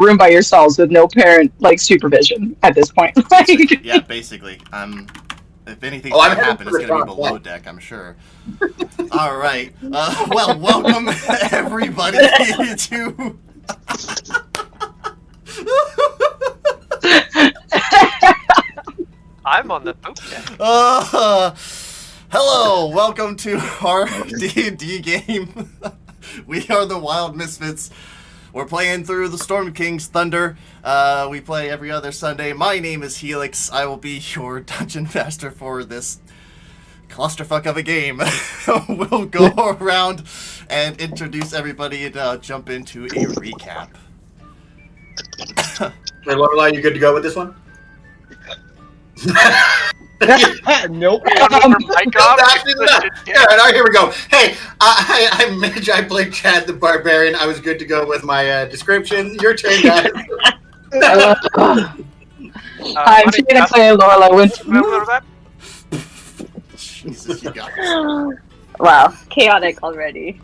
room by yourselves with no parent supervision at this point. Yeah, basically. If anything's I'm gonna heading happen, for it's the gonna be top below deck. deck, I'm sure. All right. Well, welcome everybody to. I'm on the poop deck. Hello, welcome to our D&D game. We are the Wild Misfits. We're playing through the Storm King's Thunder. We play every other Sunday. My name is Helix. I will be your dungeon master for this clusterfuck of a game. We'll go around and introduce everybody and jump into a recap. Hey, Lorelai, you good to go with this one? Nope. Her mic off. Yeah, all right, here we go. Hey, I'm Midge. I played Chad the Barbarian. I was good to go with my description. Your turn, guys. I'm trying to play Lorelai Winter. Jesus, you guys. Wow, chaotic already.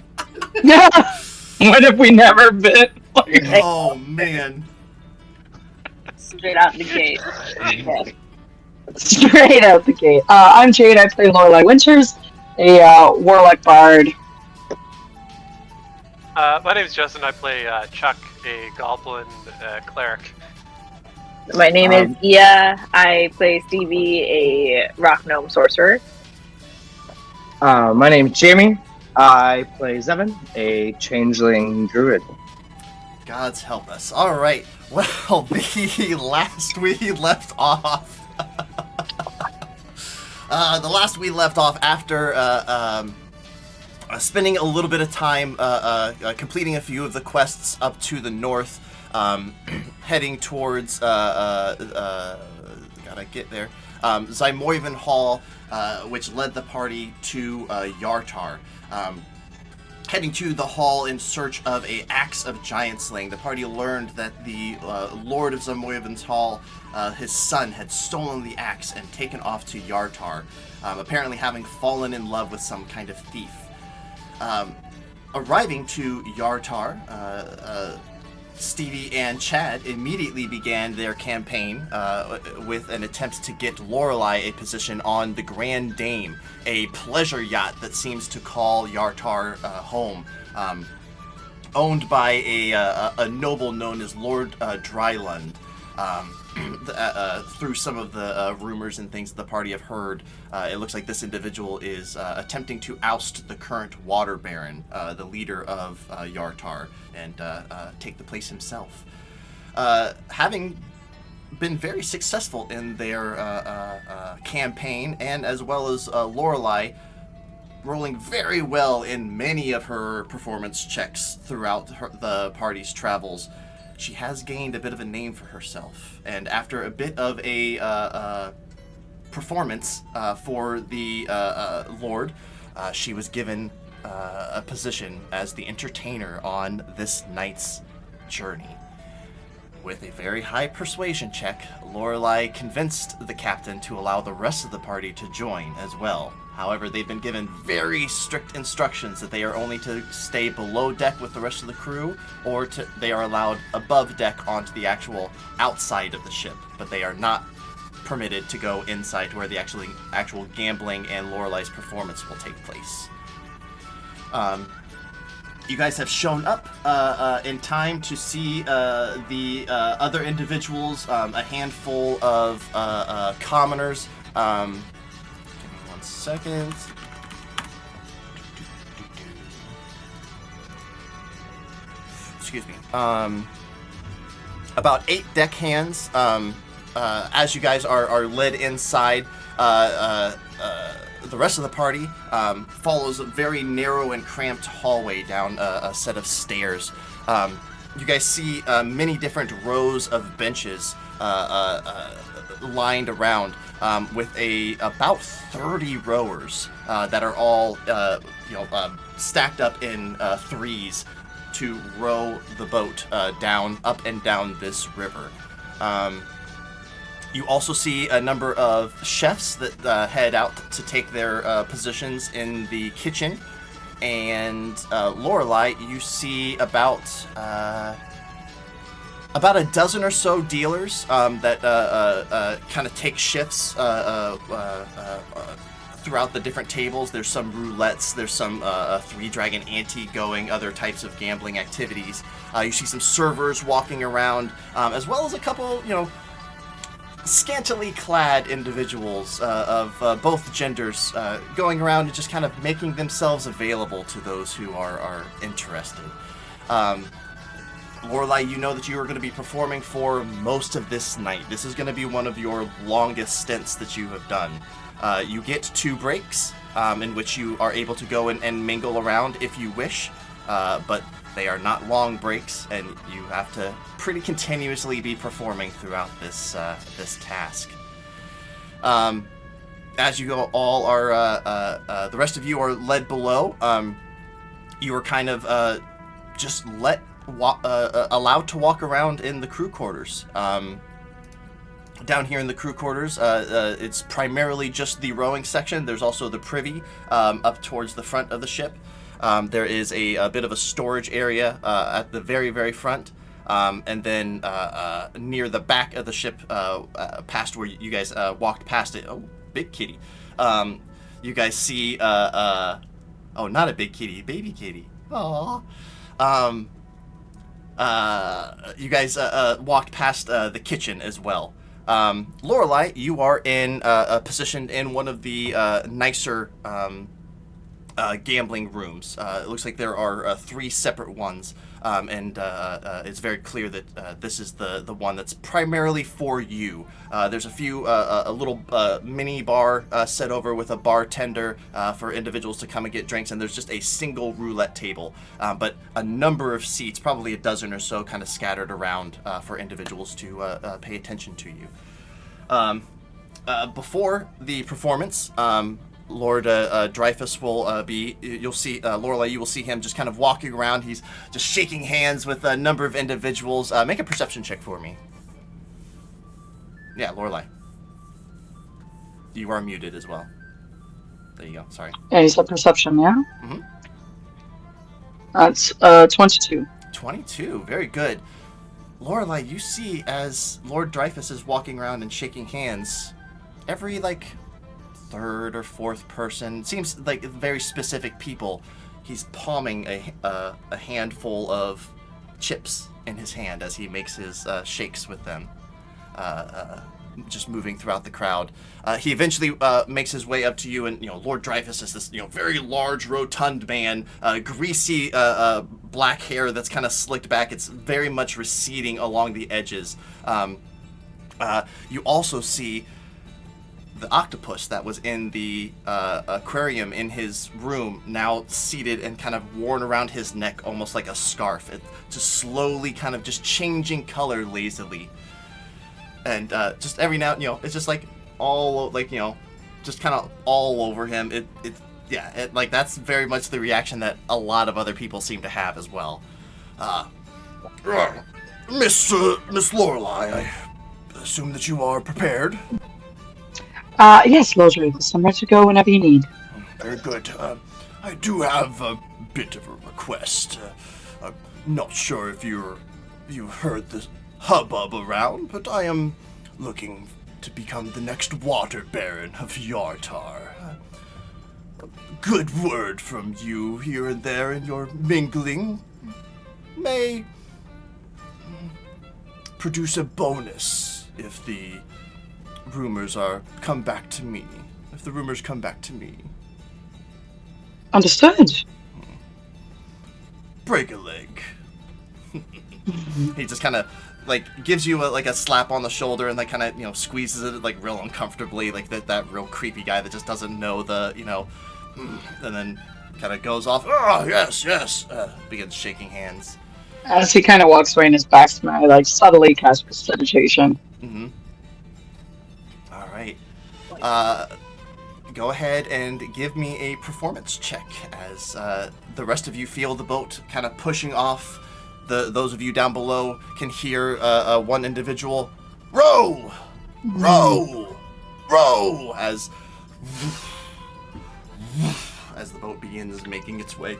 What have we never been? Oh, man. Straight out the gate. Yeah. Straight out the gate. I'm Jade. I play Lorelai Winters, a warlock bard. My name is Justin. I play Chuck, a goblin cleric. My name is Ia. I play Stevie, a rock gnome sorcerer. My name's Jamie. I play Zevin, a changeling druid. God's help us. All right. Well, the last we left off. The last we left off after spending a little bit of time completing a few of the quests up to the north, heading towards gotta get there, Zymoyvin Hall, which led the party to Yartar. Heading to the hall in search of a axe of giant slaying, the party learned that the Lord of Zymoyvin's Hall, his son, had stolen the axe and taken off to Yartar, apparently having fallen in love with some kind of thief. Arriving to Yartar, Stevie and Chad immediately began their campaign with an attempt to get Lorelai a position on the Grand Dame, a pleasure yacht that seems to call Yartar home, owned by a noble known as Lord Drylund. Through some of the rumors and things that the party have heard, it looks like this individual is attempting to oust the current Water Baron, the leader of Yartar, and take the place himself. Having been very successful in their campaign, and as well as Lorelai rolling very well in many of her performance checks throughout the party's travels, she has gained a bit of a name for herself, and after a bit of a performance for the Lord, she was given a position as the entertainer on this night's journey. With a very high persuasion check, Lorelai convinced the captain to allow the rest of the party to join as well. However, they've been given very strict instructions that they are only to stay below deck with the rest of the crew, or they are allowed above deck onto the actual outside of the ship, but they are not permitted to go inside to where the actual gambling and Lorelai's performance will take place. You guys have shown up in time to see the other individuals, a handful of commoners. Give me 1 second. Excuse me. About 8 deckhands. As you guys are led inside, the rest of the party follows a very narrow and cramped hallway down a set of stairs. You guys see many different rows of benches lined around with about 30 rowers that are all stacked up in threes to row the boat up and down this river. You also see a number of chefs that head out to take their positions in the kitchen. And Lorelai, you see about about a dozen or so dealers that kind of take shifts throughout the different tables. There's some roulettes, there's some three-dragon ante going, other types of gambling activities. You see some servers walking around, as well as a couple, scantily clad individuals of both genders going around and just kind of making themselves available to those who are interested. Lorelei, you know that you are going to be performing for most of this night. This is going to be one of your longest stints that you have done. You get 2 breaks in which you are able to go and mingle around if you wish, but they are not long breaks, and you have to pretty continuously be performing throughout this task. As you all are, the rest of you are led below. You are kind of just allowed to walk around in the crew quarters. Down here in the crew quarters, it's primarily just the rowing section. There's also the privy up towards the front of the ship. There is a bit of a storage area at the very, very front. And then near the back of the ship, past where you guys walked past it. Oh, big kitty. You guys see... oh, not a big kitty, baby kitty. Aww. You guys walked past the kitchen as well. Lorelei, you are positioned in one of the nicer gambling rooms. It looks like there are 3 separate ones, and it's very clear that this is the one that's primarily for you. There's a little mini bar set over with a bartender for individuals to come and get drinks, and there's just a single roulette table, but a number of seats, probably a dozen or so, kind of scattered around for individuals to pay attention to you. Before the performance, Lord Dreyfus will you'll see, Lorelei, you will see him just kind of walking around. He's just shaking hands with a number of individuals. Make a perception check for me. Yeah, Lorelei. You are muted as well. There you go, sorry. Yeah, you said perception, yeah? Mm-hmm. That's 22. 22, very good. Lorelei, you see as Lord Dreyfus is walking around and shaking hands, every, third or fourth person, seems like very specific people, he's palming a handful of chips in his hand as he makes his shakes with them, just moving throughout the crowd. He eventually makes his way up to you, and Lord Dreyfus is this very large, rotund man, greasy black hair that's kind of slicked back. It's very much receding along the edges. You also see the octopus that was in the aquarium in his room, now seated and kind of worn around his neck almost like a scarf. It just slowly kind of just changing color lazily. And just every now, it's just just kind of all over him. That's very much the reaction that a lot of other people seem to have as well. Miss Lorelei, I assume that you are prepared. Yes, Lord Dreyfus, I'm ready to go whenever you need. Very good. I do have a bit of a request. I'm not sure if you heard the hubbub around, but I am looking to become the next water baron of Yartar. A good word from you here and there in your mingling may produce a bonus if the rumors come back to me. If the rumors come back to me. Understood. Break a leg. He just kind of gives you a slap on the shoulder and kind of squeezes it real uncomfortably, that real creepy guy that just doesn't know and then kind of goes off. Oh yes. Begins shaking hands. As he kind of walks away in his back to me, I subtly cast prestidigitation. Mm-hmm. All right. Go ahead and give me a performance check as the rest of you feel the boat kind of pushing off. Those of you down below can hear one individual, row, row, row, as the boat begins making its way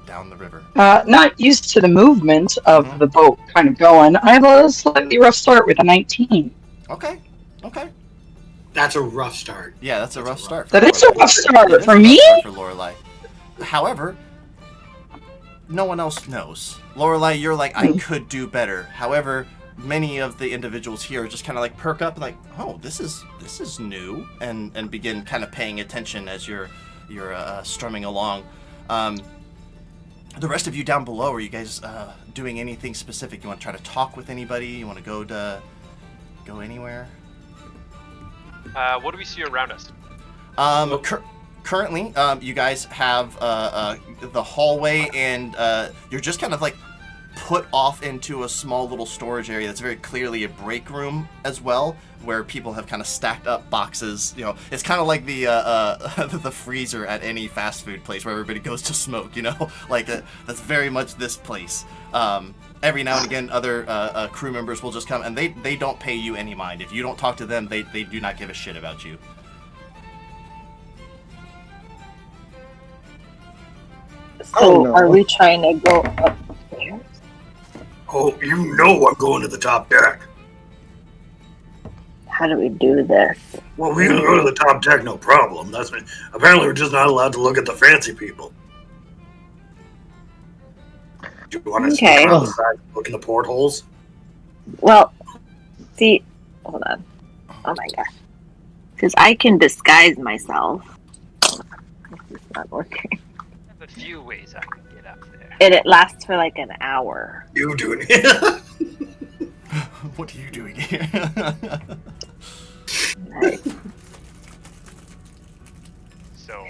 down the river. Not used to the movement of Mhm. the boat kind of going. I have a slightly rough start with a 19. Okay. That's a rough start. Yeah, that's a rough start. That is a rough It start is for a rough me? start for Lorelei. However, no one else knows. Lorelei, you're like, I could do better. However, many of the individuals here just kind of like perk up and like, oh, this is new, and begin kind of paying attention as you're strumming along. The rest of you down below, are you guys doing anything specific? You want to try to talk with anybody? You want to go anywhere? What do we see around us? Currently, you guys have the hallway, and you're just kind of like put off into a small little storage area that's very clearly a break room as well, where people have kind of stacked up boxes. You know, it's kind of like the the freezer at any fast food place where everybody goes to smoke. You know, like that's very much this place. Every now and again, other crew members will just come, and they don't pay you any mind. If you don't talk to them, they do not give a shit about you. So, no. are we trying to go upstairs? Oh, you know I'm going to the top deck. How do we do this? Well, we can go to the top deck, no problem. Apparently we're just not allowed to look at the fancy people. Do you want to Okay. sneak around the side and look in the portholes? Well, see, hold on. Oh my gosh. Because I can disguise myself. This is not working. There's a few ways I can get up there. And it lasts for like an hour. You doing it? What are you doing here? Right. So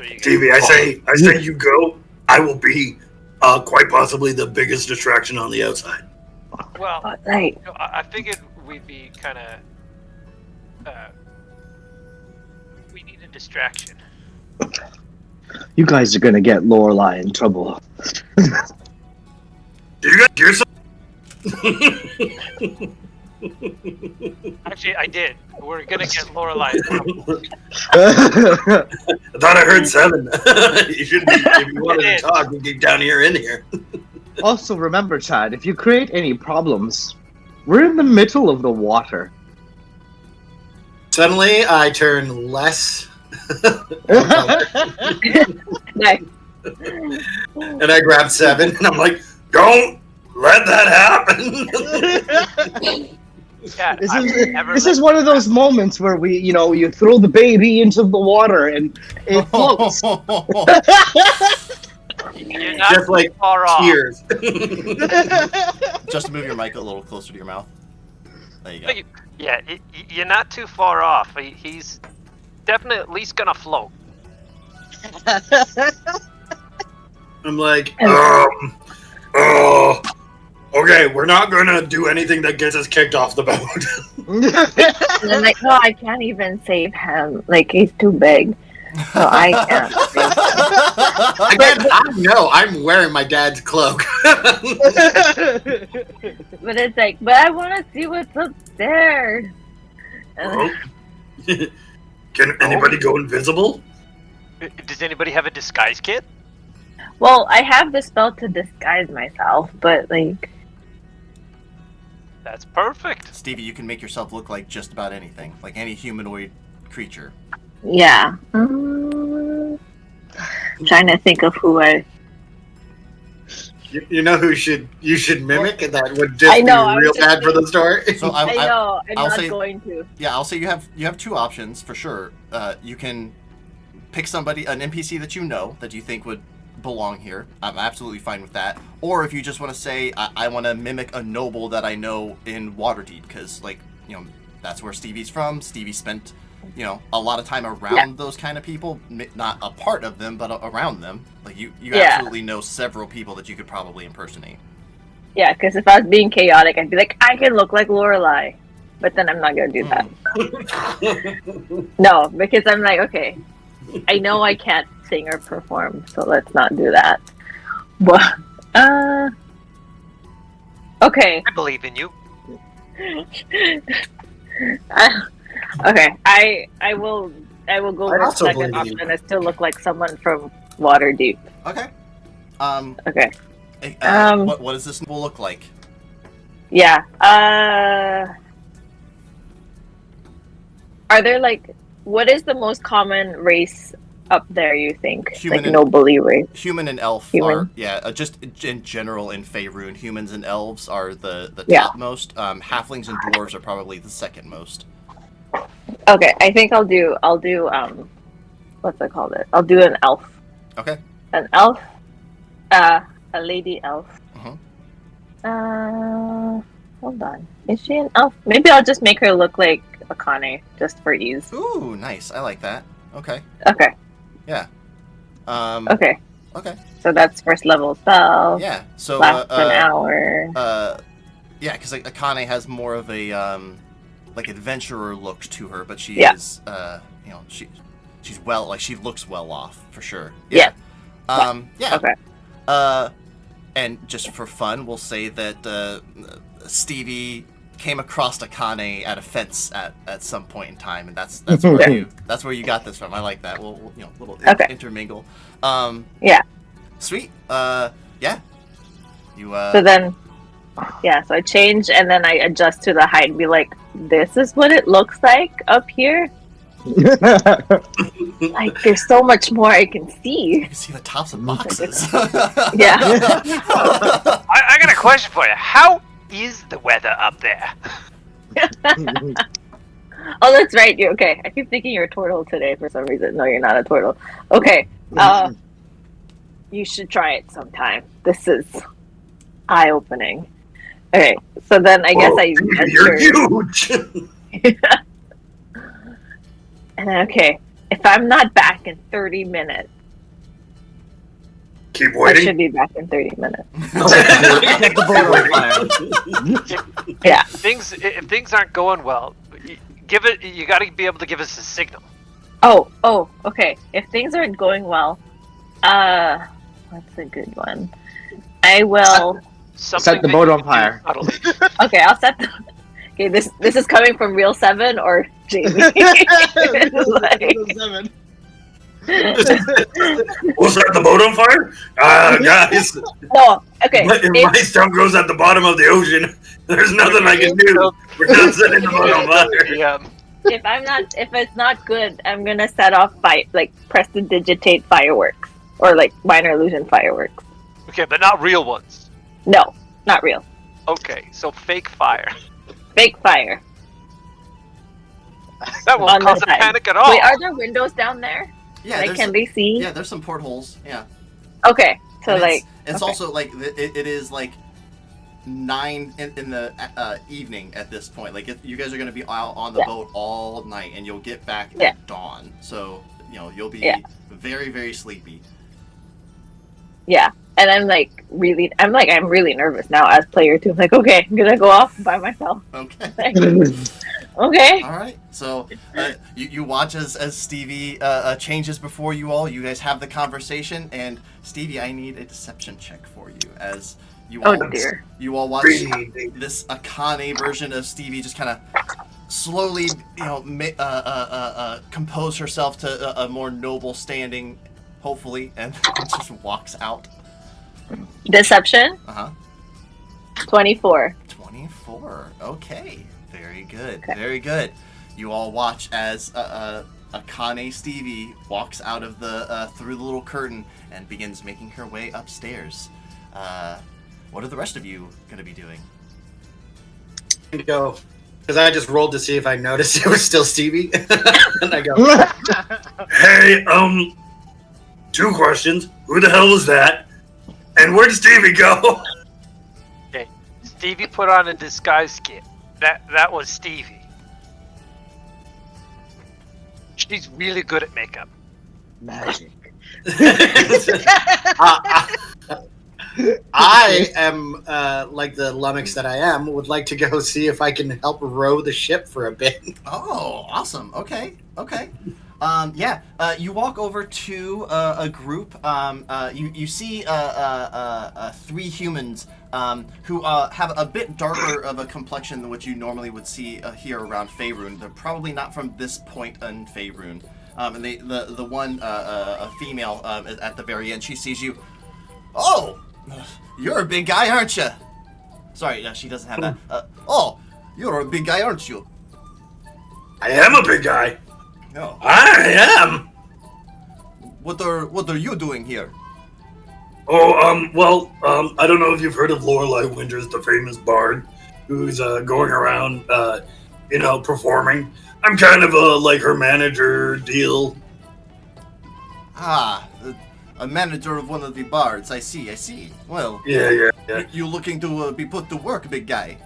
you guys... TV, I say you go. I will be quite possibly the biggest distraction on the outside. Well, Right. no, I figured we'd be kind of... we need a distraction. You guys are gonna get Lorelei in trouble. Do you guys hear something? Actually, I did. We're gonna get Lorelei. I thought I heard 7. You should be, if you wanted to talk, you get down here in here. Also, remember, Chad, if you create any problems, we're in the middle of the water. Suddenly, I turn less, Nice. and I grab 7, and I'm like, "Don't let that happen." Yeah, This is one of those moments where you throw the baby into the water and it floats. You're not Just like far off. tears. Just move your mic a little closer to your mouth. There you go. Yeah, you're not too far off. He's definitely at least gonna float. I'm like, okay, we're not gonna do anything that gets us kicked off the boat. And I'm like, no, I can't even save him. Like, he's too big. So I can't save him. Again, I know I'm wearing my dad's cloak. But it's like, but I want to see what's upstairs. Well, can anybody go invisible? Does anybody have a disguise kit? Well, I have the spell to disguise myself, but like, That's perfect. Stevie, you can make yourself look like just about anything, like any humanoid creature. yeah. Trying to think of who I. You know who you should mimic, and that would just I know, I be real was just bad for the story. So I know. I'm I'll not say- going to. Yeah, I'll say you have two options for sure. You can pick somebody, an NPC that you know that you think would belong here. I'm absolutely fine with that. Or if you just want to say, I want to mimic a noble that I know in Waterdeep, because that's where Stevie's from. Stevie spent a lot of time around those kind of people, not a part of them, but around them. Like you absolutely know several people that you could probably impersonate. Yeah, because if I was being chaotic, I'd be like, I can look like Lorelei, but then I'm not gonna do that. No, because I'm like, okay, I know I can't sing or perform, so let's not do that. But okay. I believe in you. Okay, I will go I with the also second believe in you. option. I still look like someone from Waterdeep. Okay. Okay. What does this will look like? Yeah. Are there like what is the most common race up there? You think Human like and- nobility race? Human and elf Human. are just in general in Faerun. Humans and elves are the Yeah. topmost. Halflings and dwarves are probably the second most. Okay, I think I'll do what's it called? I'll do an elf. Okay. An elf. A lady elf. Mhm. Hold on. Is she an elf? Maybe I'll just make her look like Akane just for ease. Ooh, nice. I like that. Okay. Okay. Yeah. Okay. Okay. So that's first level spell. Yeah. So Lasts an hour. yeah, because like Akane has more of a like adventurer look to her, but she Yeah. is she's well, like she looks well off for sure. Yeah. Yeah. Okay. And just for fun, we'll say that Stevie came across Akane at a fence at some point in time, and that's where you got this from. I like that. We'll little intermingle. Yeah. Sweet. Yeah. You So then, yeah. So I change and then I adjust to the height and be like, "This is what it looks like up here." Like, there's so much more I can see. you can see the tops of boxes. Yeah. I got a question for you. How is the weather up there? Oh, that's right. You okay? I keep thinking you're a turtle today for some reason. No, you're not a turtle. Okay. You should try it sometime. This is eye-opening. Okay, so then I guess You're huge. And then, okay, if I'm not back in 30 minutes, Keep I waiting. should be back in 30 minutes. Set the boat on fire. Yeah. If things aren't going well, you got to be able to give us a signal. Oh, okay. If things aren't going well, what's a good one? I will. Something the that boat you on can do fire. subtly. Okay, I'll set the. Okay, this is coming from Real 7 or Jamie? Like- We'll set the boat on fire? Guys, No, okay. my stuff goes at the bottom of the ocean. There's nothing I can do. We're not setting the boat on fire. Yeah. If it's not good, I'm gonna set off prestidigitate fireworks or like minor illusion fireworks. Okay, but not real ones. No, not real. Okay, so fake fire. Fake fire. That won't On the cause a side. panic at all. Wait, are there windows down there? Yeah. Like, can they see? Yeah, there's some portholes. Yeah. Okay, so And like, it's okay. also like it is like 9 in the evening at this point. Like you guys are going to be out on the boat all night, and you'll get back at dawn. So you'll be very, very sleepy. yeah. And I'm really nervous now as player 2. I'm like, okay, I'm gonna go off by myself. Okay. Okay. All right. So you watch as Stevie changes before you all. You guys have the conversation, and Stevie, I need a deception check for you as you all. Oh dear. You all watch this Akane version of Stevie just kind of slowly, compose herself to a more noble standing, hopefully, and just walks out. Deception. 24. 24. Okay. Very good. Okay. Very good. You all watch as Akane Stevie walks out of the through the little curtain and begins making her way upstairs. What are the rest of you going to be doing? Go. Because I just rolled to see if I noticed it was still Stevie. And I go, hey, 2 questions. Who the hell was that? And where'd Stevie go? Okay, Stevie put on a disguise kit. That was Stevie. She's really good at makeup. Magic. I am, like the lummox that I am, would like to go see if I can help row the ship for a bit. Oh, awesome. Okay. You walk over to a group. You see 3 humans who have a bit darker of a complexion than what you normally would see here around Faerun. They're probably not from this point in Faerun. And the one, a female, at the very end, she sees you. Oh, you're a big guy, aren't you? Sorry, she doesn't have that. Oh, you're a big guy, aren't you? I am a big guy. No. I am. What are you doing here? Oh, well, I don't know if you've heard of Lorelei Winters, the famous bard, who's going around, performing. I'm kind of like her manager deal. Ah, a manager of one of the bards. I see. Well, Yeah. you looking to be put to work, big guy?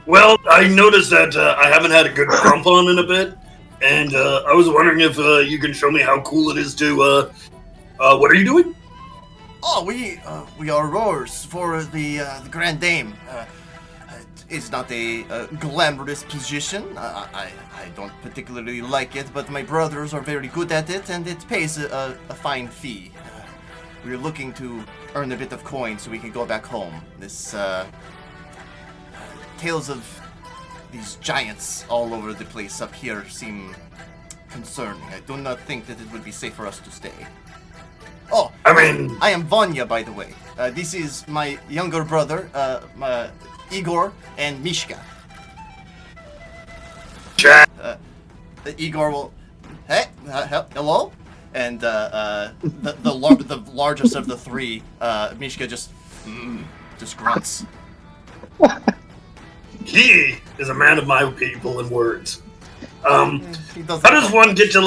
Well, I noticed that I haven't had a good crump on in a bit, and I was wondering if you can show me how cool it is to. What are you doing? Oh, we are rowers for the Grand Dame. It's not a glamorous position. I don't particularly like it, but my brothers are very good at it, and it pays a fine fee. We're looking to earn a bit of coin so we can go back home. This tales of these giants all over the place up here seem concerning. I do not think that it would be safe for us to stay. Oh, I mean, I am Vanya, by the way. This is my younger brother, Igor and Mishka. Chad. Igor will, hey, hello, and the largest of the three, Mishka just grunts. He is a man of my people and words. He doesn't How does one get to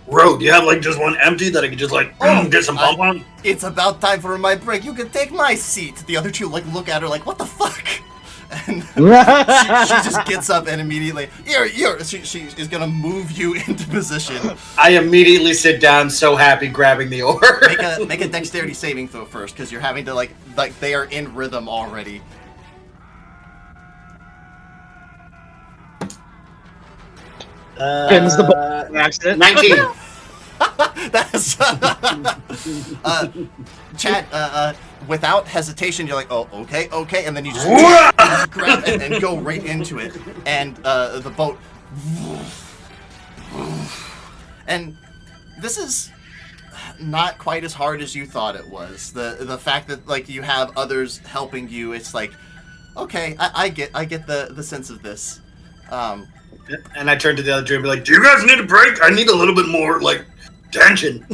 row? Do you have like just one empty that I could just get some pump on? It's about time for my break. You can take my seat. The other two look at her like, what the fuck? And she just gets up and immediately, she is gonna move you into position. I immediately sit down, so happy, grabbing the oar. Make a dexterity saving throw first, because you're having to like they are in rhythm already. Spins the ball by accident. 19. That's Chad. Without hesitation, you're like, oh, okay, and then you just grab it and go right into it, and the boat. And this is not quite as hard as you thought it was. The fact that like you have others helping you, it's like, okay, I get the sense of this. And I turn to the other two and be like, do you guys need a break? I need a little bit more, tension.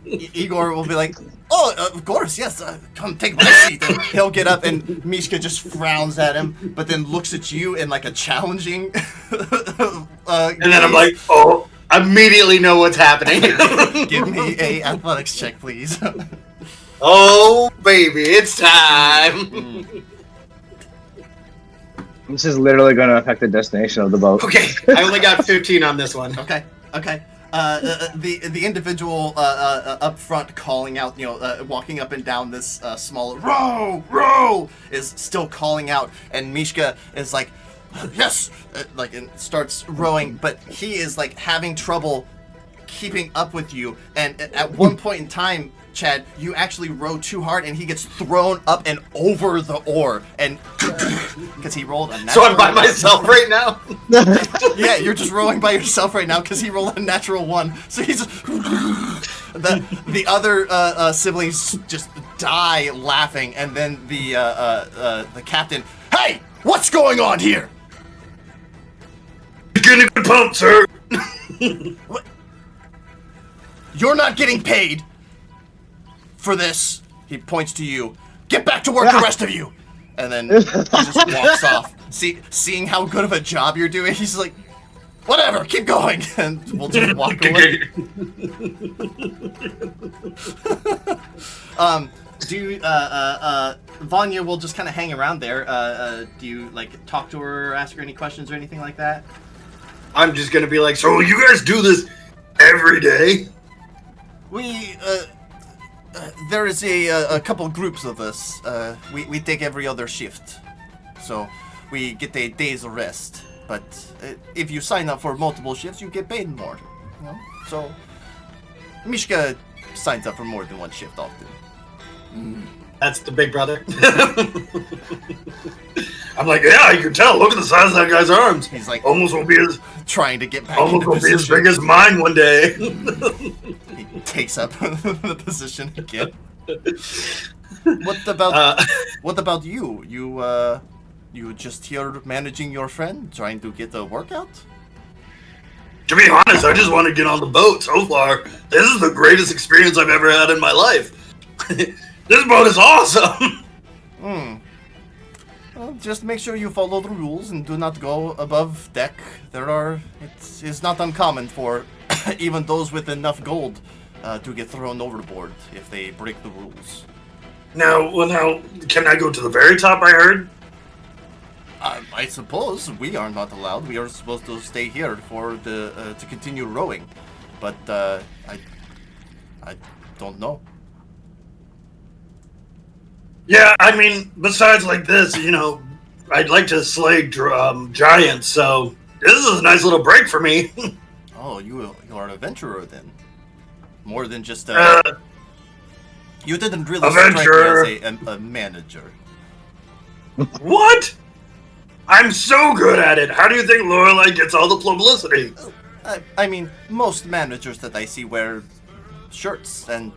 Igor will be like, oh, of course, yes, come take my seat. And he'll get up, and Mishka just frowns at him, but then looks at you in, a challenging... and then I'm like, oh, I immediately know what's happening. Give me a athletics check, please. Oh, baby, it's time. This is literally going to affect the destination of the boat. Okay, I only got 15 on this one. Okay. The individual up front calling out, walking up and down this small row is still calling out, and Mishka is like, yes, and starts rowing, but he is having trouble keeping up with you, and at one point in time, Chad, you actually row too hard, and he gets thrown up and over the oar, and because he rolled a natural. So I'm by myself right now. Yeah, you're just rowing by yourself right now because he rolled a natural 1. So he's the other siblings just die laughing, and then the captain, hey, what's going on here? Getting a good pump, sir. What? You're not getting paid for this. He points to you. Get back to work, the rest of you. And then he just walks off. Seeing how good of a job you're doing, he's like, whatever, keep going. And we'll just walk away. Vanya will just kind of hang around there. Do you talk to her or ask her any questions or anything like that? I'm just gonna be like, so you guys do this every day? There is a couple groups of us. We take every other shift, so we get a day's rest. But if you sign up for multiple shifts, you get paid more. So Mishka signs up for more than one shift often. That's the big brother. I'm like, yeah, you can tell. Look at the size of that guy's arms. He's like, almost will be as trying to get back almost into will be as position. big as mine one day. takes up the position again. What about you? You just here managing your friend, trying to get a workout? To be honest, I just want to get on the boat. So far, this is the greatest experience I've ever had in my life. This boat is awesome. Well, just make sure you follow the rules and do not go above deck. It's not uncommon for even those with enough gold to get thrown overboard if they break the rules. Now, can I go to the very top? I heard. I suppose we are not allowed. We are supposed to stay here for to continue rowing, but I don't know. Yeah, I mean, besides like this, I'd like to slay giants. So this is a nice little break for me. Oh, you are an adventurer then, more than just you didn't really adventurer. strike me as a manager. What? I'm so good at it. How do you think Lorelai gets all the publicity? I mean, most managers that I see wear shirts and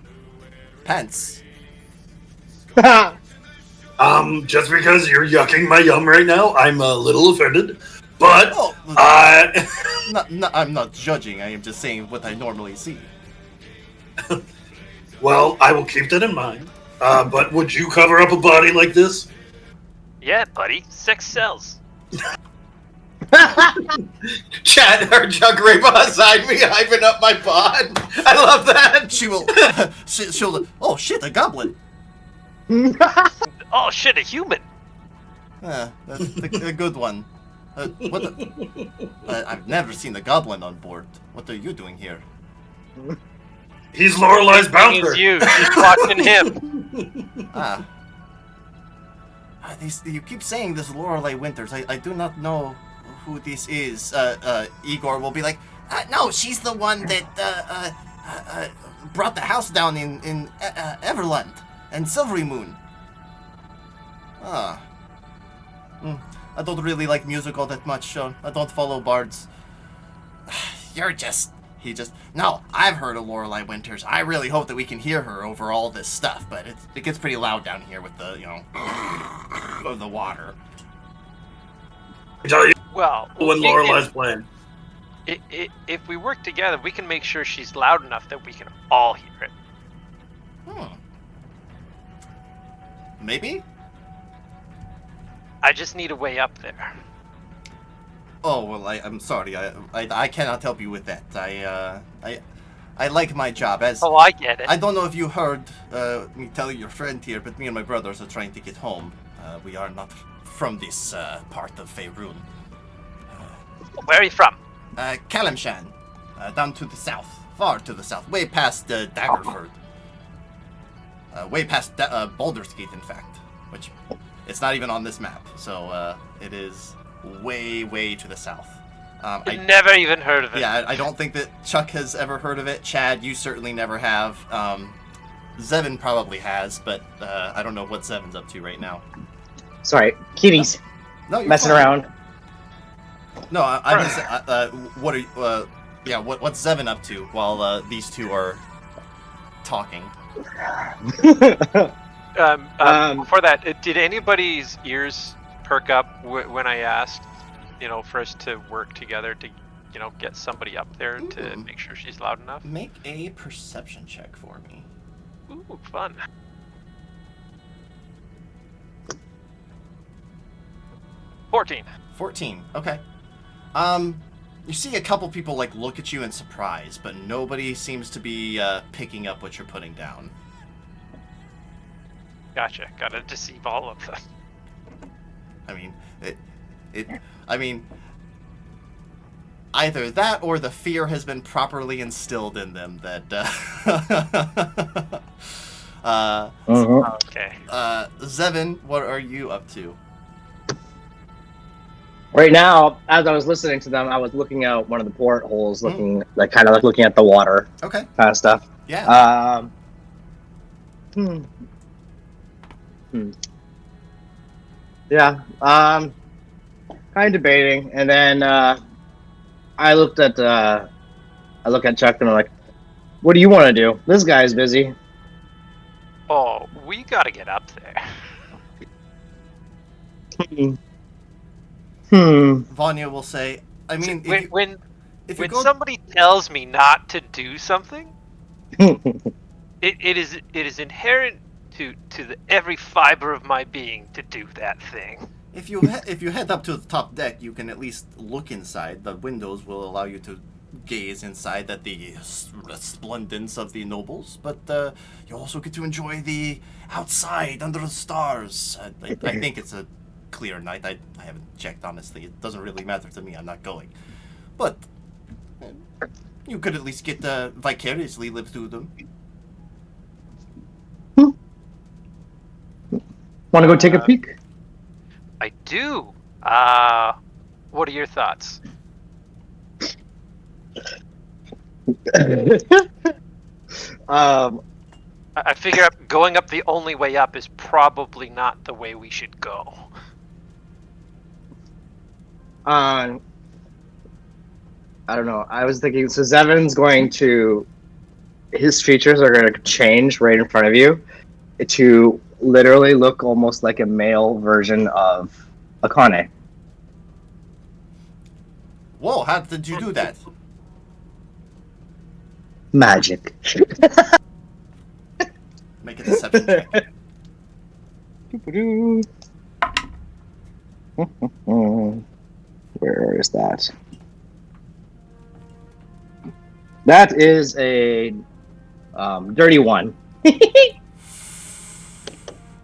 pants. Just because you're yucking my yum right now, I'm a little offended. But I'm not judging. I am just saying what I normally see. Well, I will keep that in mind. But would you cover up a body like this? Yeah, buddy. 6 cells. Chad, her Chuck right beside me, hyping up my pod. I love that. She will. She'll. Oh shit! A goblin. Oh shit! A human. That's a good one. What? I've never seen a goblin on board. What are you doing here? He's Lorelai's bouncer. He's you. She's watching him. You keep saying this Lorelai Winters. I do not know who this is. Igor will be like, no, she's the one that brought the house down in Everland and Silvery Moon. I don't really like music all that much, so I don't follow bards. No, I've heard of Lorelai Winters. I really hope that we can hear her over all this stuff, but it gets pretty loud down here with the, of the water. I tell you, Well, when Lorelai's playing. If we work together, we can make sure she's loud enough that we can all hear it. Maybe? I just need a way up there. Oh, well, I'm sorry. I cannot help you with that. I like my job. Oh, I get it. I don't know if you heard me tell your friend here, but me and my brothers are trying to get home. We are not from this part of Faerun. Where are you from? Kalimshan. Down to the south. Far to the south. Way past Daggerford. Way past Baldur's Gate, in fact. Which, it's not even on this map. So, it is way to the south. I've never even heard of it. Yeah, I don't think that Chuck has ever heard of it. Chad, you certainly never have. Zevin probably has, but I don't know what Zevin's up to right now. Sorry, kitties. No, you're messing fine. around. No, I'm just. What are you? What's Zevin up to while these two are talking? Before that, did anybody's ears perk up when I asked, for us to work together to, get somebody up there to make sure she's loud enough? Make a perception check for me. Ooh, fun. 14. Okay. You see a couple people look at you in surprise, but nobody seems to be picking up what you're putting down. Gotcha. Gotta deceive all of them. I mean, either that or the fear has been properly instilled in them that. Okay. Zevin, what are you up to? Right now, as I was listening to them, I was looking out one of the portholes, looking looking at the water, Okay. kind of stuff. Yeah. Yeah. Kind of debating, and then I look at Chuck and I'm like, What do you want to do? This guy's busy. Oh, we gotta get up there. Vanya will say, I mean, if you When go... somebody tells me not to do something, it is inherent to every fiber of my being to do that thing. If you head up to the top deck, you can at least look inside. The windows will allow you to gaze inside at the resplendence of the nobles, but you also get to enjoy the outside under the stars. I think it's a clear night. I haven't checked, honestly. It doesn't really matter to me. I'm not going. But you could at least get vicariously live through them. Want to go take a peek? I do. What are your thoughts? I figure going up the only way up is probably not the way we should go. I don't know. I was thinking, so Zevin's going to... His features are going to change right in front of you to literally look almost like a male version of Akane. Whoa, how did you do that? Magic. Make a deception check. Where is that? That is a dirty one.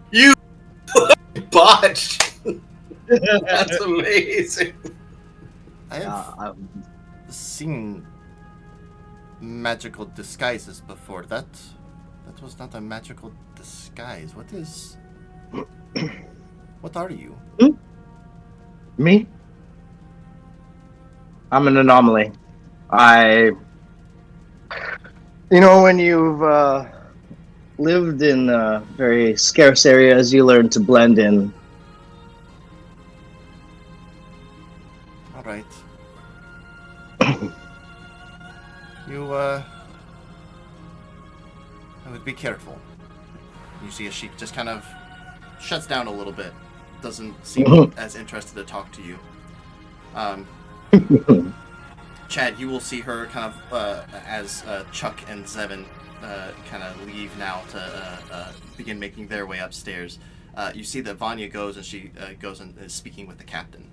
You botched. That's amazing. I have seen magical disguises before. That was not a magical disguise. What is... What are you? Me? I'm an anomaly. You know, when you've lived in very scarce areas, you learn to blend in. All right. You, I would be careful. You see a sheep just kind of shuts down a little bit. Doesn't seem as interested to talk to you. Chad, you will see her kind of as Chuck and Zevin kind of leave now to begin making their way upstairs. You see that Vanya goes and she goes and is speaking with the captain.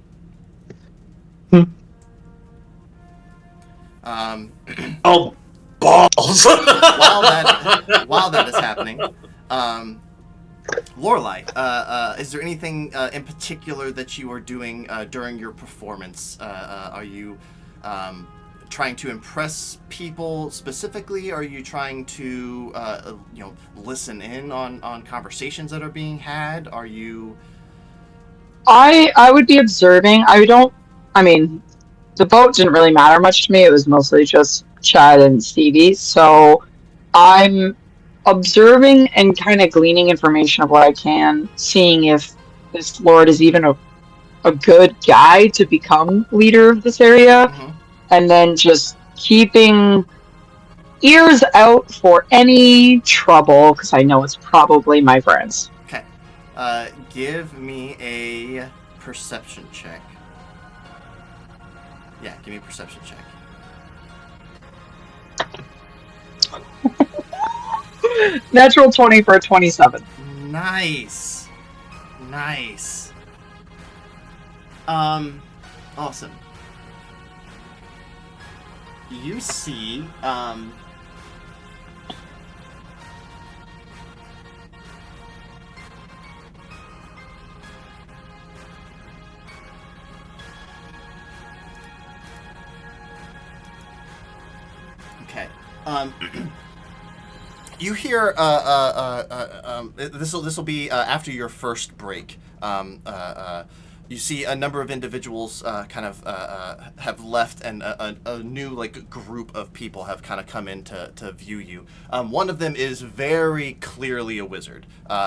Oh, balls! while that is happening, Lorelai, is there anything in particular that you are doing during your performance? Are you trying to impress people specifically? Are you trying to listen in on conversations that are being had? Are you... I would be observing. I mean, the boat didn't really matter much to me. It was mostly just Chad and Stevie. So I'm observing and kind of gleaning information of what I can, seeing if this lord is even a good guy to become leader of this area, and then just keeping ears out for any trouble, because I know it's probably my friends. Okay. Give me a perception check. Yeah, give me a perception check. Natural 20 for a 27. Nice. Awesome. You see, okay. You hear this will be after your first break. You see a number of individuals have left, and a new group of people have kind of come in to view you. One of them is very clearly a wizard.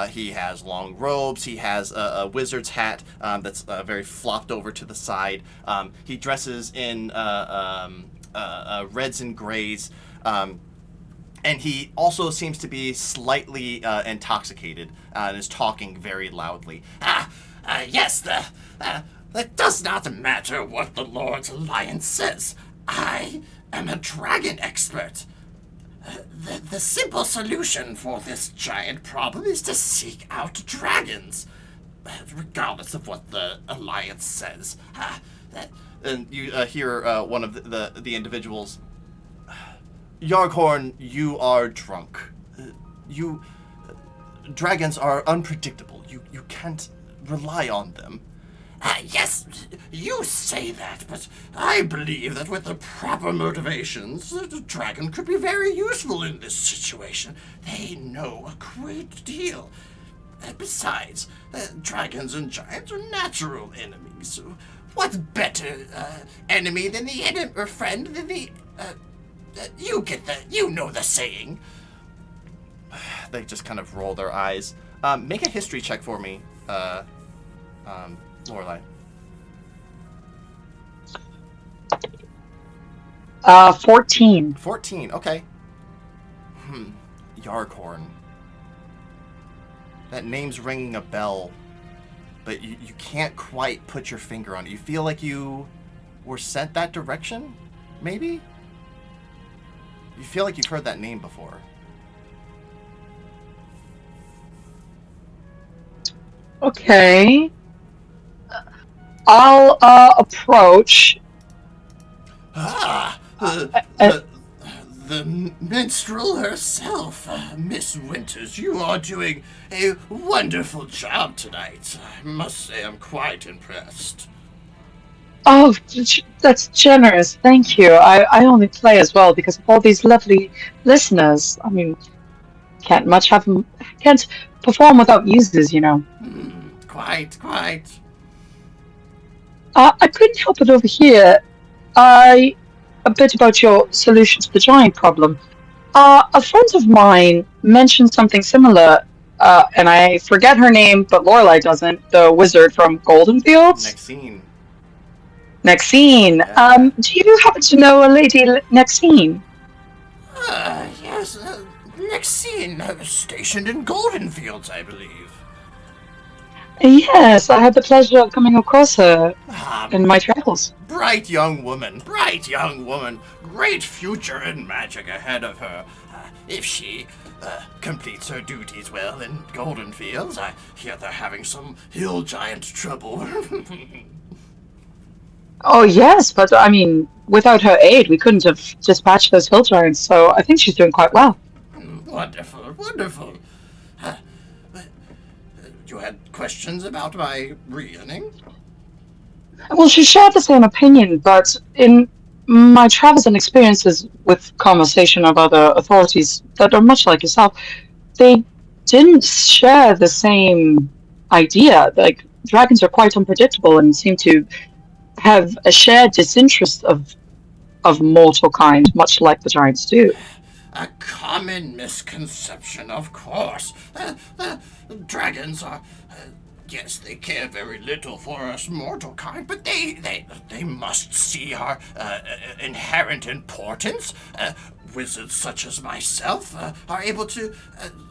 He has long robes. He has a wizard's hat that's very flopped over to the side. He dresses in reds and grays. And he also seems to be slightly intoxicated and is talking very loudly. Yes, it does not matter what the Lord's Alliance says. I am a dragon expert. The simple solution for this giant problem is to seek out dragons, regardless of what the Alliance says. And you hear one of the individuals. Yarghorn, you are drunk. Dragons are unpredictable. You can't rely on them. Yes, you say that, but I believe that with the proper motivations, the dragon could be very useful in this situation. They know a great deal. Besides, dragons and giants are natural enemies. So what better enemy than the enemy or friend than the? You know the saying. They just kind of roll their eyes. Make a history check for me, Lorelai. 14. 14, okay. Yarghorn. That name's ringing a bell, but you can't quite put your finger on it. You feel like you were sent that direction, maybe? You feel like you've heard that name before. Okay. I'll approach. The minstrel herself, Miss Winters. You are doing a wonderful job tonight. I must say I'm quite impressed. Oh, that's generous. Thank you. I only play as well because of all these lovely listeners. I mean, can't perform without users, you know. Quite. I couldn't help but overhear a bit about your solution to the giant problem. A friend of mine mentioned something similar, and I forget her name, but Lorelai doesn't. The wizard from Golden Fields. Nexine. Yeah. Do you happen to know a lady Nexine? Yes, Nexine, stationed in Golden Fields, I believe. Yes, I had the pleasure of coming across her in my travels. Bright young woman. Great future in magic ahead of her. If she completes her duties well in Golden Fields, I hear they're having some hill giant trouble. Oh, yes, but I mean, without her aid, we couldn't have dispatched those hill giants, so I think she's doing quite well. Wonderful. You had questions about my reasoning? Well, she shared the same opinion, but in my travels and experiences with conversation of other authorities that are much like yourself, they didn't share the same idea. Like, dragons are quite unpredictable and seem to have a shared disinterest of mortal kind, much like the giants do. A common misconception, of course. Dragons are... yes, they care very little for us mortal kind, but they must see our inherent importance. Wizards such as myself are able to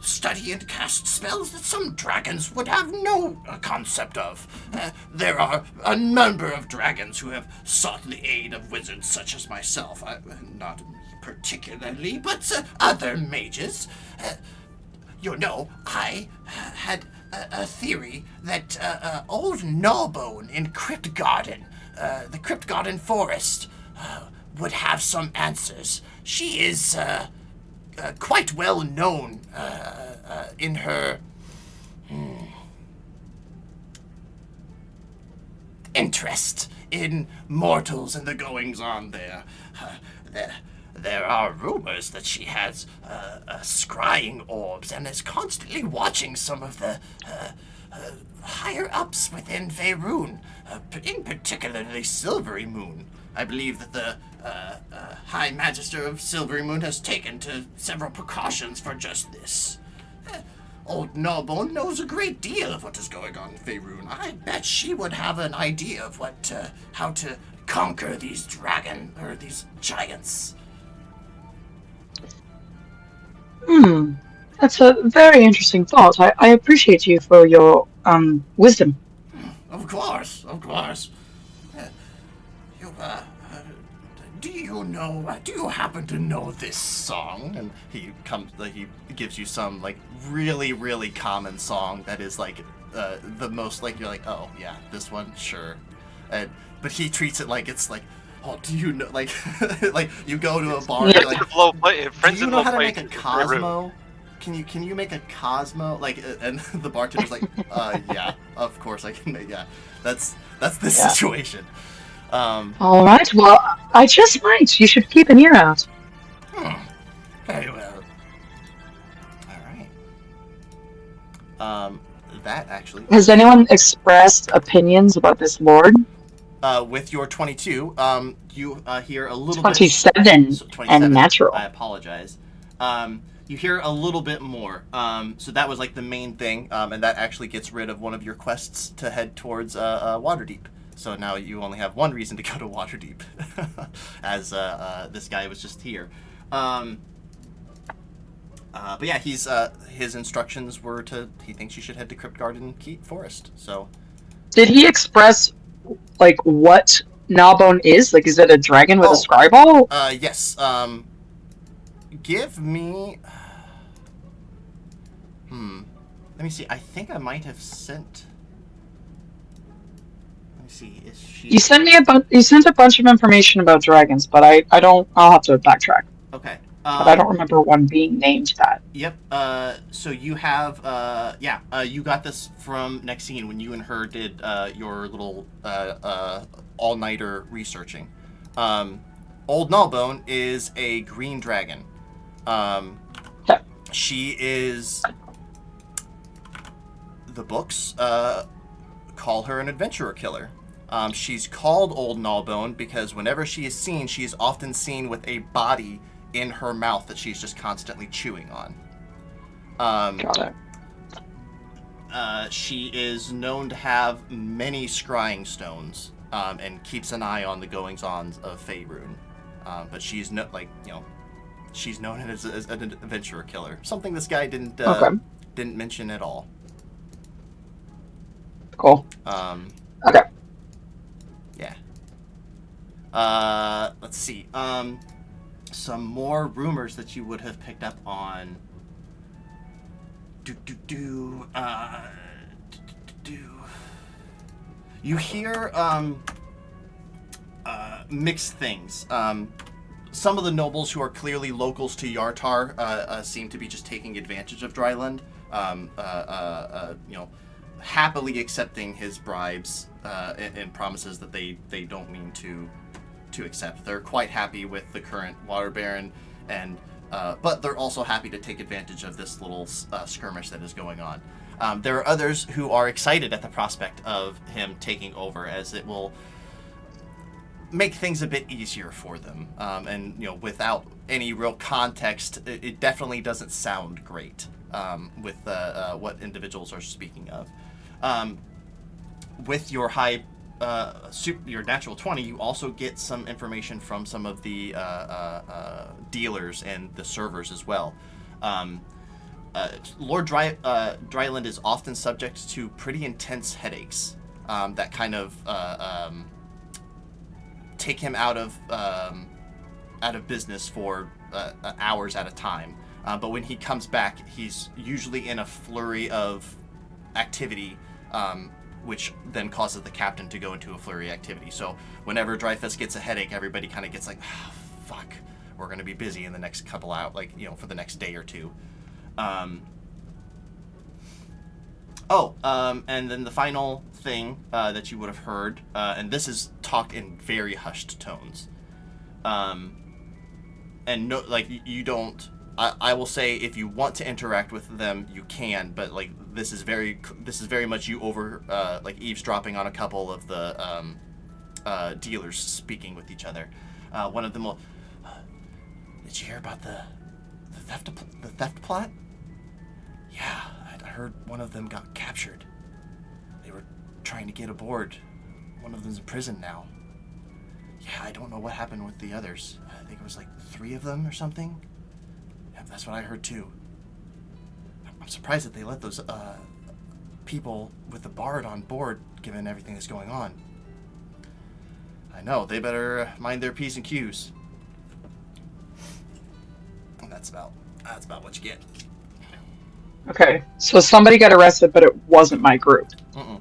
study and cast spells that some dragons would have no concept of. There are a number of dragons who have sought the aid of wizards such as myself. Not me particularly, but other mages. I had a theory that old Gnawbone in Crypt Garden, the Crypt Garden Forest, would have some answers. She is quite well known in her interest in mortals and the goings on there. There are rumors that she has scrying orbs and is constantly watching some of the higher ups within Faerun, in particularly Silvery Moon. I believe that the High Magister of Silvery Moon has taken to several precautions for just this. Old Gnawbone knows a great deal of what is going on in Faerun. I bet she would have an idea of how to conquer these giants. Hmm. That's a very interesting thought. I appreciate you for your wisdom. Of course, of course. Uh, you, do you know? Do you happen to know this song? And he gives you some like really, really common song that is like the most like you're like, oh yeah, this one, sure. And but he treats it like it's like, oh, do you know? Like, like you go to a bar, Yeah. you're like, do Friends you in know low how to make a places is very rude. Cosmo? Can you make a Cosmo? Like, and the bartender's like, yeah, of course I can make. Yeah, that's the Yeah. situation. All right. Well, I just might. You should keep an ear out. Very well. All right. Um, that actually, Has anyone expressed opinions about this lord? with your 22, you hear a little bit. 27 So and 27. I natural. apologize. You hear a little bit more. So that was like the main thing, and that actually gets rid of one of your quests to head towards Waterdeep. So now you only have one reason to go to Waterdeep, as this guy was just here. But yeah, his instructions were he thinks you should head to Cryptgarden Keep Forest. So Did he express like what Gnawbone is? Like, is it a dragon with a scryball? yes. Give me. Let me see. I think I might have sent. Let me see. Is she? You sent me you sent a bunch of information about dragons, but I don't. I'll have to backtrack. Okay. But I don't remember one being named that. Yep. So you have. You got this from Nexine when you and her did your little all-nighter researching. Old Gnawbone is a green dragon. Okay. She is. The books call her an adventurer killer. She's called Old Gnawbone because whenever she is seen, she is often seen with a body in her mouth that she's just constantly chewing on. Got it. She is known to have many scrying stones and keeps an eye on the goings-on of Faerun. But she's she's known as an adventurer killer. Something this guy didn't mention at all. Cool. Okay. Yeah. Let's see. Some more rumors that you would have picked up on. You hear mixed things. Some of the nobles who are clearly locals to Yartar seem to be just taking advantage of Dryland. Happily accepting his bribes and promises that they don't mean to accept. They're quite happy with the current Water Baron, and but they're also happy to take advantage of this little skirmish that is going on. There are others who are excited at the prospect of him taking over, as it will make things a bit easier for them. And without any real context, it definitely doesn't sound great with what individuals are speaking of. With your your natural 20, you also get some information from some of the dealers and the servers as well. Lord Dryland is often subject to pretty intense headaches that kind of take him out of business for hours at a time. But when he comes back, he's usually in a flurry of activity, which then causes the captain to go into a flurry activity. So whenever Dreyfus gets a headache, everybody kind of gets like, oh, fuck, we're going to be busy in the next couple out, for the next day or two. And then the final thing that you would have heard, and this is talked in very hushed tones. And no, you don't. I will say if you want to interact with them, you can, but this is very much you over eavesdropping on a couple of the dealers speaking with each other. One of them will. Did you hear about the theft plot? Yeah, I heard one of them got captured. They were trying to get aboard. One of them's in prison now. Yeah, I don't know what happened with the others. I think it was 3 of them or something. Yeah, that's what I heard too. I'm surprised that they let those people with the bard on board, given everything that's going on. I know, they better mind their P's and Q's. And that's about what you get. Okay, so somebody got arrested, but it wasn't my group. Mm-mm.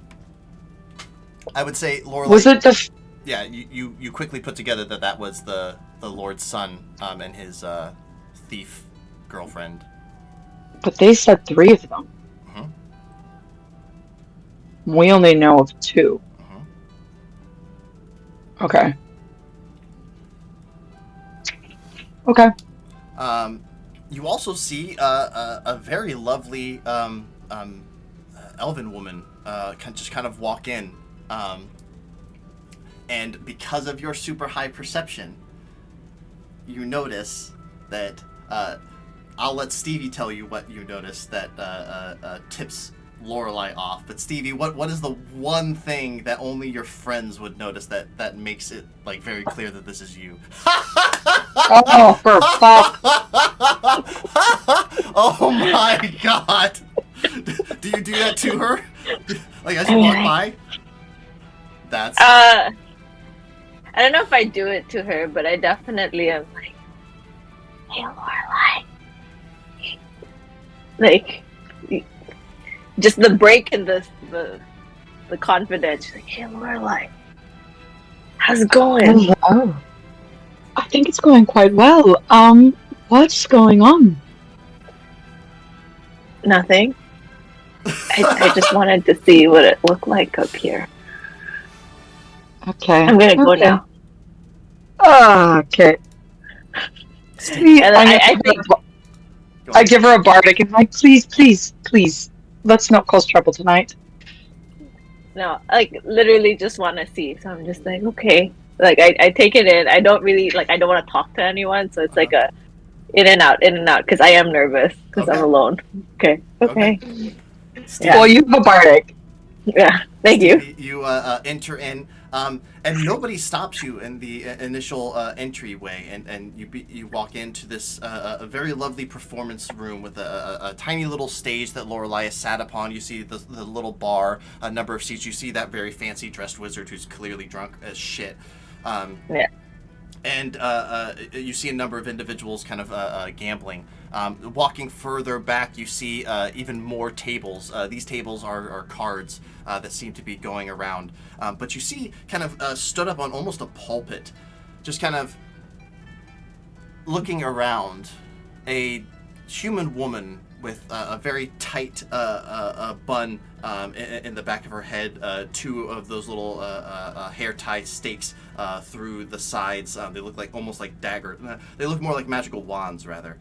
I would say, Lorelai... Was it the... Yeah, you quickly put together that was the Lord's son and his thief girlfriend. But they said 3 of them. Mm-hmm. We only know of 2. Mm-hmm. Okay. Okay. You also see a very lovely elven woman just kind of walk in. And because of your super high perception, you notice that... I'll let Stevie tell you what you notice that tips Lorelai off. But Stevie, what is the one thing that only your friends would notice that makes it like very clear that this is you? Oh, for fuck. Oh my god! Do you do that to her? Like as you walk by? That's... I don't know if I do it to her, but I definitely am like, hey, Lorelai. Like, just the break in the confidence. Like, hey, Lorelai, how's it going? Oh, I think it's going quite well. What's going on? Nothing. I just wanted to see what it looked like up here. Okay. I'm gonna go now. Okay. And I give her a bardic and like, please, let's not cause trouble tonight. No, like literally just want to see. So I'm just like, okay. Like I take it in. I don't really like. I don't want to talk to anyone. So it's like a in and out, because I am nervous because I'm alone. Okay. Steve, Well, you have a bardic. Yeah. Thank you. You enter in, and nobody stops you in the initial entryway, and you walk into this a very lovely performance room with a tiny little stage that Lorelai is sat upon. You see the little bar, a number of seats. You see that very fancy dressed wizard who's clearly drunk as shit. Yeah. And you see a number of individuals kind of gambling. Walking further back, you see even more tables. These tables are cards that seem to be going around. But you see kind of stood up on almost a pulpit, just kind of looking around, a human woman with a very tight bun in the back of her head, 2 of those little hair tie stakes through the sides. They look like almost like daggers. They look more like magical wands, rather.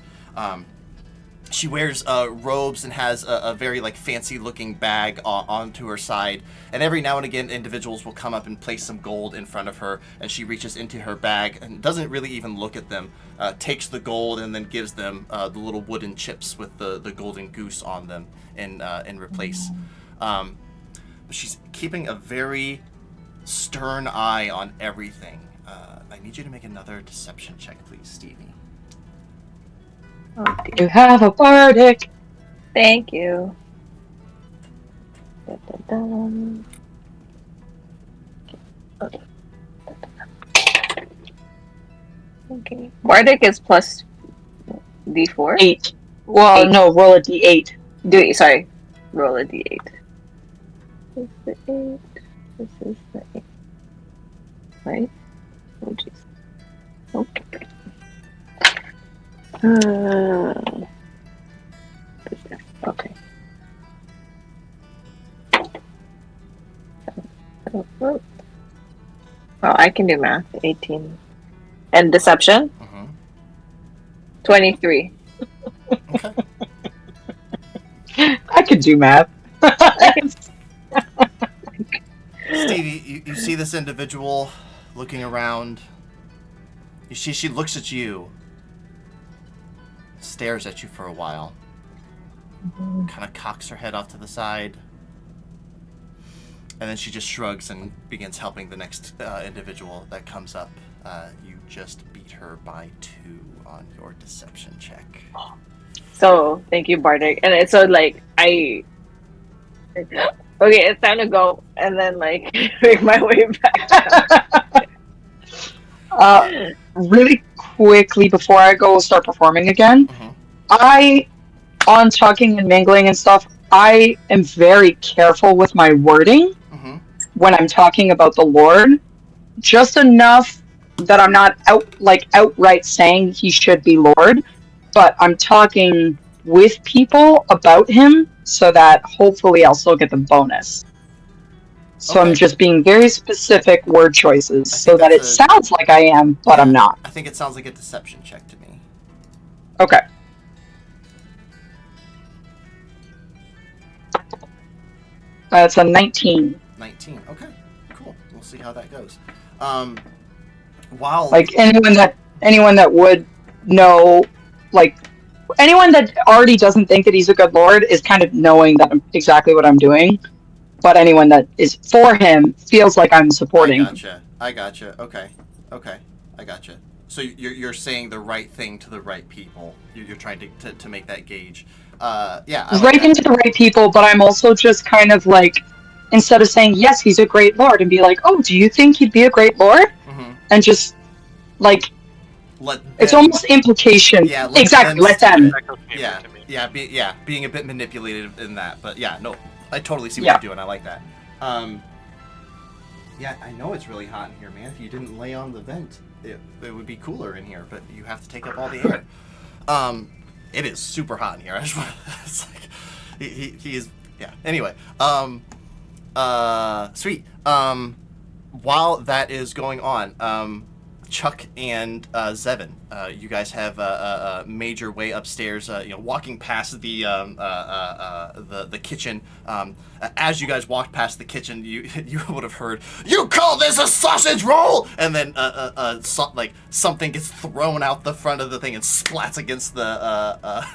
She wears robes and has a very like fancy looking bag onto her side, and every now and again individuals will come up and place some gold in front of her, and she reaches into her bag and doesn't really even look at them, takes the gold and then gives them the little wooden chips with the golden goose on them in replace. But she's keeping a very stern eye on everything. I need you to make another deception check, please, Stevie. Oh, You have a bardic. thank you. Dun. Okay. Bardic is plus D4. 8. Well, 8. no, roll a d8. Sorry. Roll a D8. This is the 8. This is the 8. Right? Oh, jeez. Okay. Okay. Oh, I can do math. 18. And deception? 23. Okay. I could do math. Stevie, you see this individual looking around. You see she looks at you, stares at you for a while, kind of cocks her head off to the side, and then she just shrugs and begins helping the next individual that comes up. You just beat her by 2 on your deception check. So thank you, Bardic. And it's so like I okay, it's time to go, and then like make my way back Uh, down. really quickly before I go start performing again, Mm-hmm. I, on talking and mingling and stuff, I am very careful with my wording Mm-hmm. when I'm talking about the Lord, just enough that I'm not outright saying he should be Lord, but I'm talking with people about him so that hopefully I'll still get the bonus. So I'm Okay. just being very specific word choices I think so that that's it a sounds like I am, but I'm yeah. not. I think it sounds like a deception check to me. Okay. It's a 19. 19. Okay. Cool. We'll see how that goes. Um, while Like anyone that would know, like anyone that already doesn't think that he's a good lord is kind of knowing that I'm exactly what I'm doing. But anyone that is for him feels like I'm I supporting him. gotcha. I gotcha. Okay. Okay. I gotcha. So you're saying the right thing to the right people. You're trying to make that gauge. Yeah, I like Right that. into the right people, but I'm also just kind of like, instead of saying, yes, he's a great lord, and be like, oh, do you think he'd be a great lord? Mm-hmm. And just, like, Let it's them. almost implication. Yeah, let Exactly, them let steer them. it. Echo chamber Yeah. to me. Yeah. Being a bit manipulated in that, but yeah, no, I totally see what Yeah. you're doing. I like that. Yeah, I know it's really hot in here, man. If you didn't lay on the vent, it would be cooler in here, but you have to take up all the air. It is super hot in here. I just want, it's like he is, yeah. Anyway, sweet. While that is going on, Chuck and Zevin, you guys have made your way upstairs. Walking past the kitchen. As you guys walked past the kitchen, you would have heard, "You call this a sausage roll?" And then something gets thrown out the front of the thing and splats against the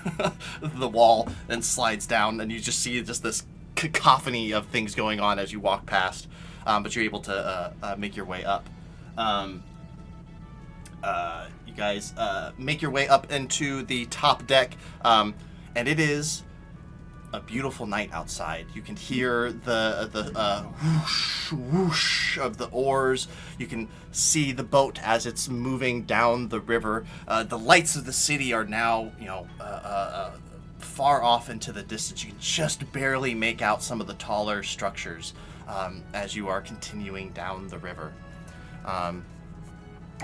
the wall and slides down, and you just see just this cacophony of things going on as you walk past. But you're able to make your way up. You guys make your way up into the top deck, and it is a beautiful night outside. You can hear the whoosh whoosh of the oars. You can see the boat as it's moving down the river. The lights of the city are now, far off into the distance. You can just barely make out some of the taller structures as you are continuing down the river.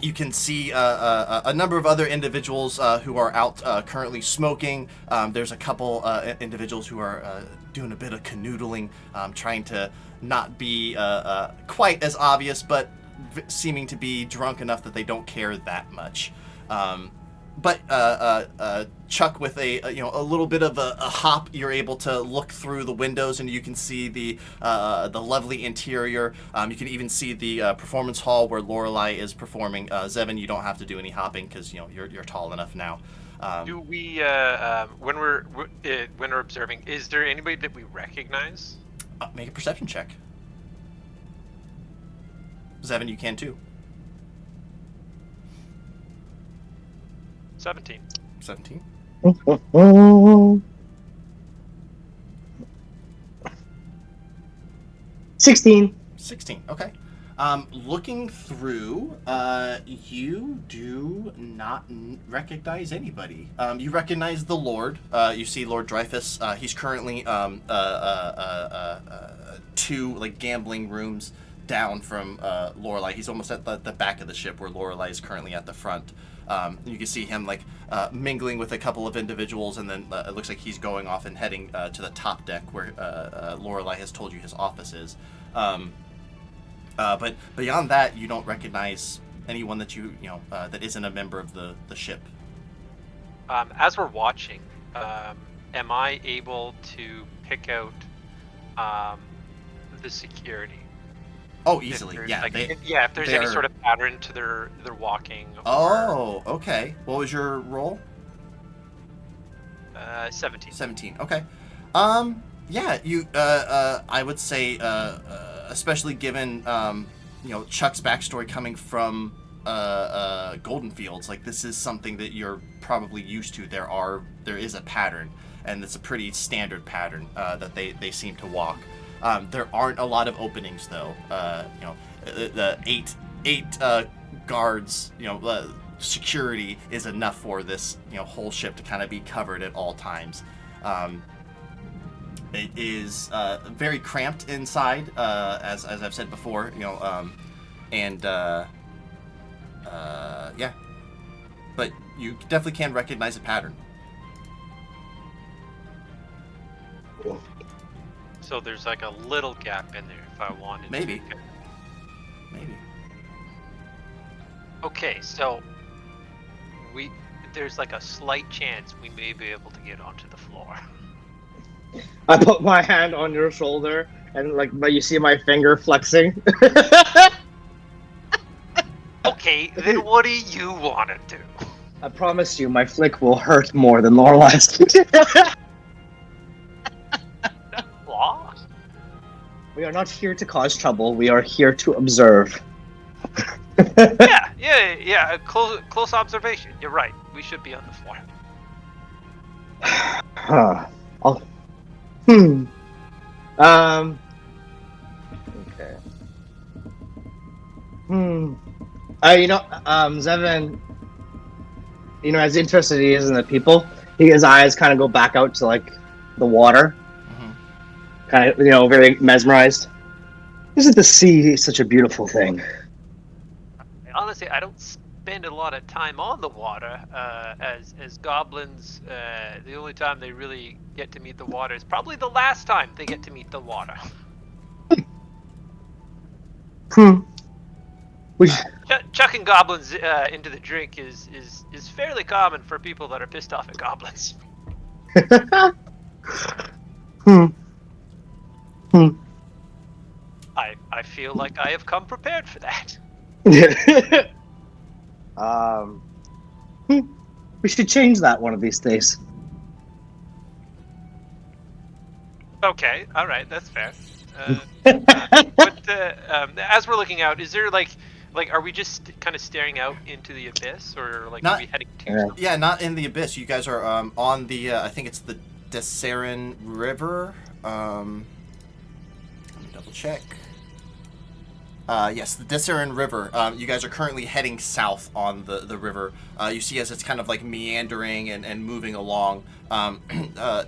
You can see a number of other individuals who are out currently smoking. There's a couple individuals who are doing a bit of canoodling, trying to not be quite as obvious, but seeming to be drunk enough that they don't care that much. But Chuck, with a little bit of a hop, you're able to look through the windows and you can see the lovely interior. You can even see the performance hall where Lorelei is performing. Zevin, you don't have to do any hopping because you're tall enough now. Do we when we're observing? Is there anybody that we recognize? Make a perception check. Zevin, you can too. 17. 17. 16. 16. Okay. Looking through, you do not recognize anybody. You recognize the Lord. You see Lord Dreyfus. He's currently 2 gambling rooms down from Lorelei. He's almost at the back of the ship where Lorelei is currently at the front. You can see him mingling with a couple of individuals, and then it looks like he's going off and heading to the top deck where Lorelei has told you his office is. But beyond that, you don't recognize anyone that that isn't a member of the ship. As we're watching, am I able to pick out the security? Oh, easily. If Yeah. if there's any sort of pattern to their walking. Oh, okay. What was your roll? 17. 17. Okay. Yeah. You. I would say, especially given Chuck's backstory coming from golden fields. Like, this is something that you're probably used to. There is a pattern, and it's a pretty standard pattern that they seem to walk. There aren't a lot of openings, though. The eight guards, security is enough for this, whole ship to kind of be covered at all times. It is very cramped inside, as I've said before, yeah. But you definitely can recognize a pattern. So there's like a little gap in there if I wanted Maybe. to. Maybe. Okay, so there's like a slight chance we may be able to get onto the floor. I put my hand on your shoulder, and but you see my finger flexing. Okay, then what do you want to do? I promise you, my flick will hurt more than Lorelai's. Law? We are not here to cause trouble. We are here to observe. Yeah. Close observation. You're right. We should be on the floor. Huh. Okay. Zevin, as interested he is in the people, his eyes kind of go back out to the water. Mm-hmm. Kind of, very mesmerized. Isn't the sea such a beautiful thing? Honestly, I don't spend a lot of time on the water. As goblins, the only time they really get to meet the water is probably the last time they get to meet the water. Chucking goblins into the drink is fairly common for people that are pissed off at goblins. I feel like I have come prepared for that. We should change that one of these days. Okay, all right, that's fair. But as we're looking out, is there are we just kind of staring out into the abyss, or are we heading to? Yeah, not in the abyss. You guys are on the I think it's the Deserin River. Let me double check. Yes, the Deserin River. You guys are currently heading south on the river. You see as it's kind of meandering and moving along.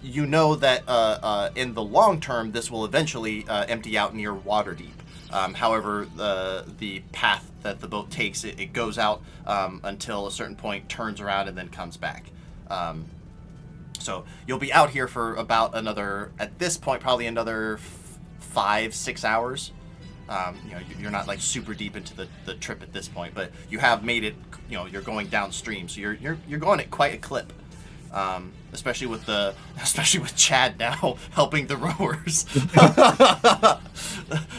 You know that in the long term, this will eventually empty out near Waterdeep. However, the path that the boat takes, it goes out until a certain point, turns around, and then comes back. So you'll be out here for about another, at this point, probably another 5-6 hours. You're not super deep into the trip at this point, but you have made it. You're going downstream, so you're going at quite a clip. Especially with Chad now helping the rowers.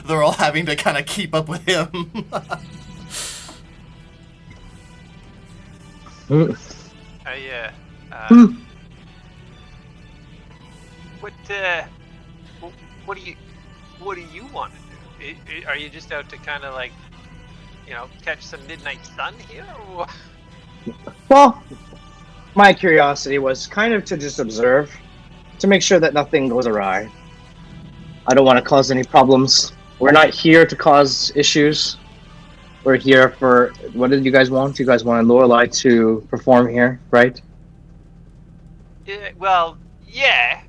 They're all having to kind of keep up with him. What do you want to do? Are you just out to kind of catch some midnight sun here, or what? Well, my curiosity was kind of to just observe, to make sure that nothing goes awry. I don't want to cause any problems. We're not here to cause issues. We're here for, what did you guys want? You guys wanted Lorelai to perform here, right? Yeah.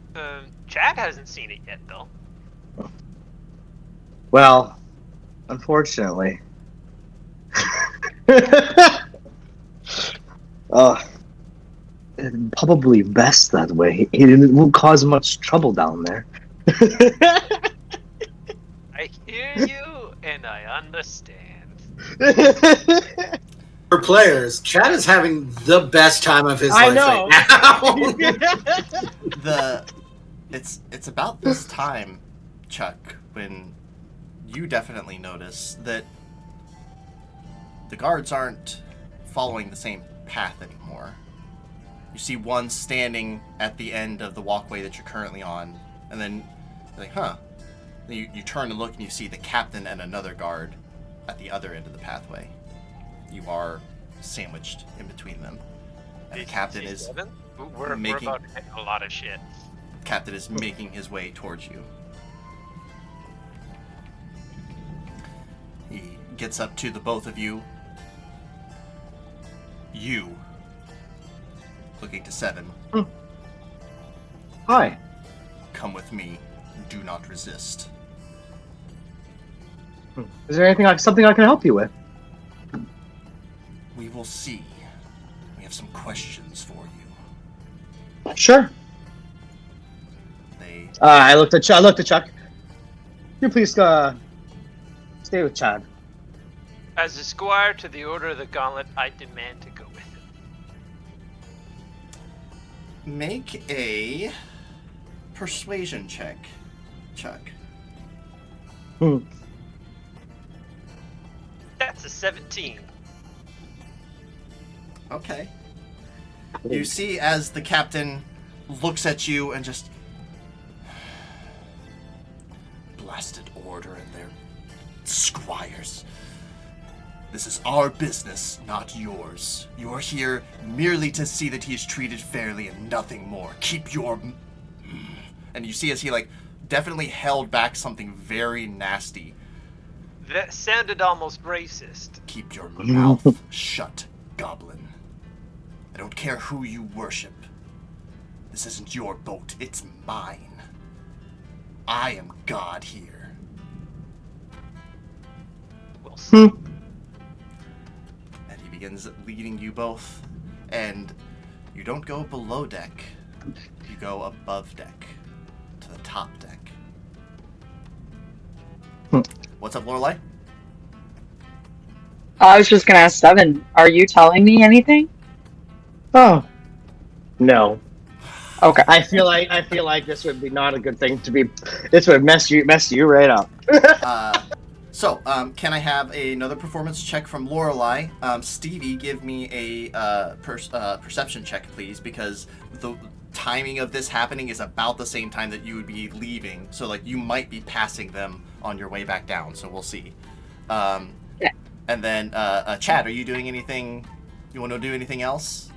Chad hasn't seen it yet, though. Well, unfortunately. Probably best that way. It won't cause much trouble down there. I hear you, and I understand. For players, Chad is having the best time of his life right now. It's about this time, Chuck, when you definitely notice that the guards aren't following the same path anymore. You see one standing at the end of the walkway that you're currently on, and then you're like, huh. Then you turn and look, and you see the captain and another guard at the other end of the pathway. you are sandwiched in between them. And the captain is Seven? We're making- about to hit a lot of shit. captain is making his way towards you. He gets up to the both of you. You, looking to Seven, Hi. come with me. Do not resist. Is there something I can help you with? We will see. We have some questions for you. Sure. They I looked at Chuck. Can you please stay with Chad? As a squire to the Order of the Gauntlet, I demand to go with him. make a persuasion check, Chuck. That's a 17. Okay. You see as the captain looks at you and just... Blasted order and their squires. This is our business, not yours. You are here merely to see that he is treated fairly and nothing more. Keep your... And you see as he, definitely held back something very nasty. That sounded almost racist. Keep your mouth shut, goblin. I don't care who you worship. This isn't your boat, it's mine. I am God here. We'll see. And he begins leading you both, and you don't go below deck. You go above deck, to the top deck. What's up, Lorelai? I was just gonna ask Seven, are you telling me anything? Oh, no. Okay. I feel like this would be not a good thing to be. This would mess you right up. Can I have another performance check from Lorelai? Stevie, give me a perception check, please, because the timing of this happening is about the same time that you would be leaving. So, you might be passing them on your way back down. So we'll see. Yeah. And then, Chad, are you doing anything? You want to do anything else?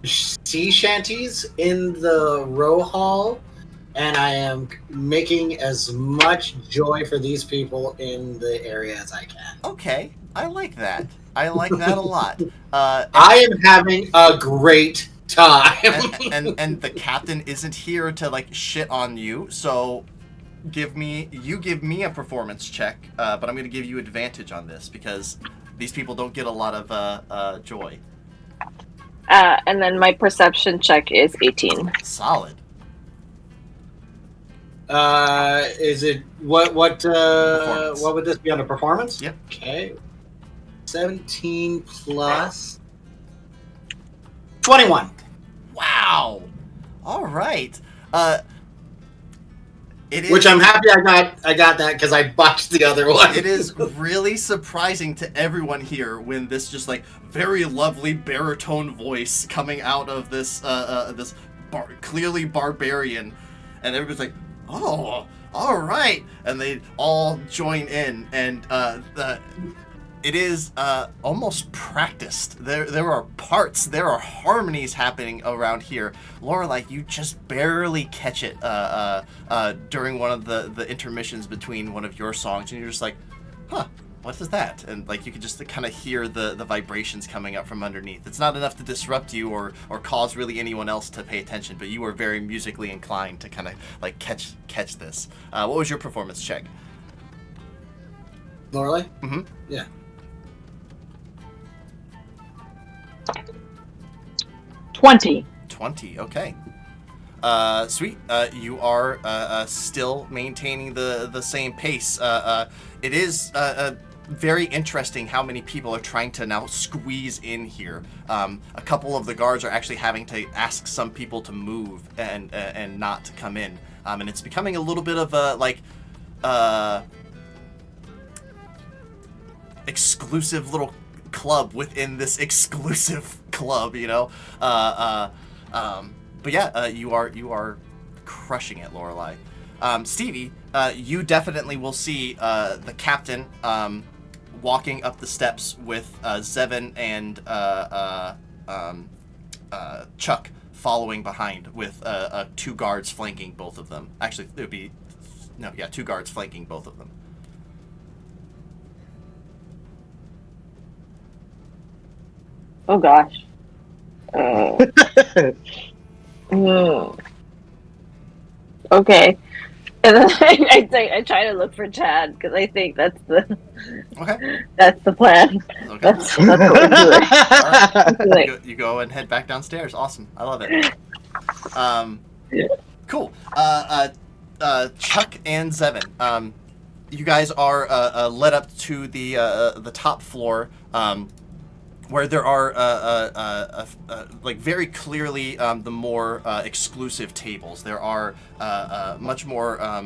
Sea shanties in the row hall, and I am making as much joy for these people in the area as I can. Okay, I like that. I like that a lot. I am having a great time. and the captain isn't here to shit on you, so give me a performance check, but I'm going to give you advantage on this because these people don't get a lot of joy. And then my perception check is 18. Solid. Is it what Performance. what would this be on a performance? Yep. Okay. 17 plus 21. Wow. All right. It is, Which I'm happy I got that because I botched the other one. It is really surprising to everyone here when this just very lovely baritone voice coming out of this clearly barbarian, and everybody's like, oh, all right, and they all join in, and it is almost practiced. There are parts, there are harmonies happening around here. Laura, you just barely catch it during one of the intermissions between one of your songs, and you're just like, huh, what is that? And you can just kind of hear the vibrations coming up from underneath. It's not enough to disrupt you or cause really anyone else to pay attention, but you are very musically inclined to kind of catch this. What was your performance check? Lorelai? Mm-hmm. Yeah. 20. 20, okay. Sweet. You are still maintaining the same pace. It is very interesting how many people are trying to now squeeze in here. A couple of the guards are actually having to ask some people to move and not to come in. And it's becoming a little bit of a exclusive little club within this exclusive club, you know. But yeah, you are crushing it, Lorelai. Stevie, you definitely will see the captain walking up the steps with Zevin and Chuck following behind, with 2 guards flanking both of them. Actually, it would be 2 guards flanking both of them. Oh gosh. Okay. And then I try to look for Chad because I think that's the plan. Okay. That's what we're doing. All right. You go and head back downstairs. Awesome. I love it. Cool. Chuck and Zevin, you guys are led up to the top floor, where there are like very clearly the more exclusive tables. There are much more,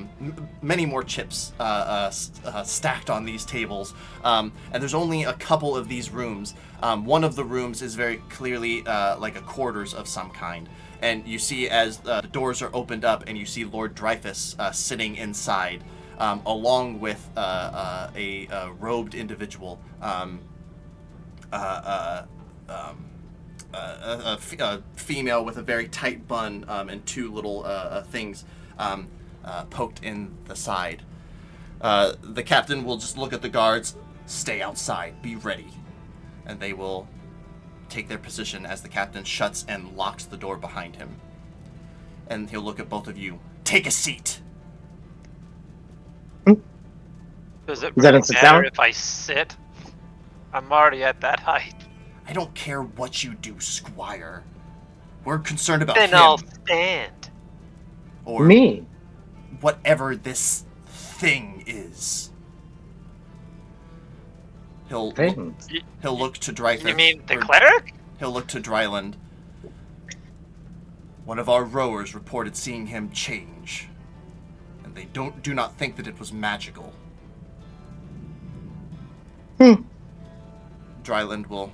many more chips stacked on these tables, and there's only a couple of these rooms. One of the rooms is very clearly like a quarters of some kind. And you see as the doors are opened up, and you see Lord Dreyfus sitting inside, along with a robed individual, a female with a very tight bun, and 2 little things poked in the side. The captain will just look at the guards, stay outside, be ready, and they will take their position as the captain shuts and locks the door behind him. And he'll look at both of you. Take a seat. Does it Is that really in sit matter down? if I sit? I'm already at that height. I don't care what you do, Squire. We're concerned about Then him. I'll stand. Or Me. whatever this thing is. He'll Thing. look to Drythus. You mean the or cleric? He'll look to Dryland. One of our rowers reported seeing him change, and they do not think that it was magical. Dryland will,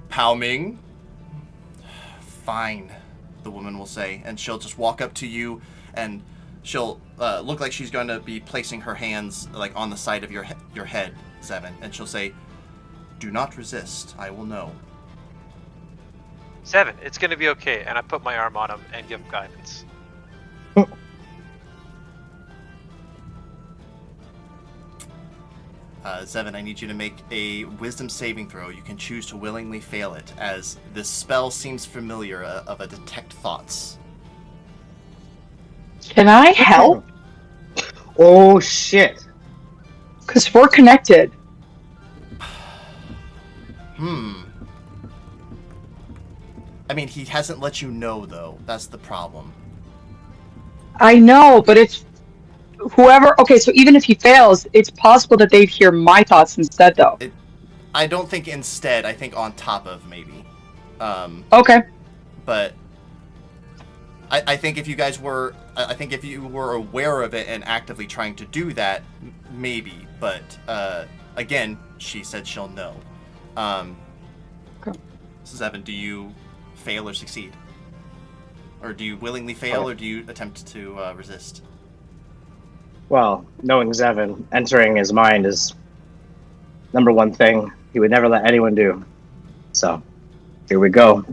Pao Ming? Fine, the woman will say, and she'll just walk up to you, and she'll look like she's going to be placing her hands like on the side of your head, Zevin, and she'll say, "Do not resist. I will know." 7, it's gonna be okay. And I put my arm on him and give him guidance. Zevin, I need you to make a wisdom saving throw. You can choose to willingly fail it, as this spell seems familiar of a detect thoughts. Can I help? Oh shit. Because we're connected. I mean, he hasn't let you know, though. That's the problem. I know, but it's whoever. Okay, so even if he fails, it's possible that they'd hear my thoughts instead, though. I don't think instead. I think on top of, maybe. Okay. But I think if you guys were... I think if you were aware of it and actively trying to do that, maybe. But, again, she said she'll know. Okay. So, Zevin, do you fail or succeed? Or do you willingly fail, or do you attempt to resist? Well, knowing Zevin, entering his mind is number one thing he would never let anyone do. So, here we go.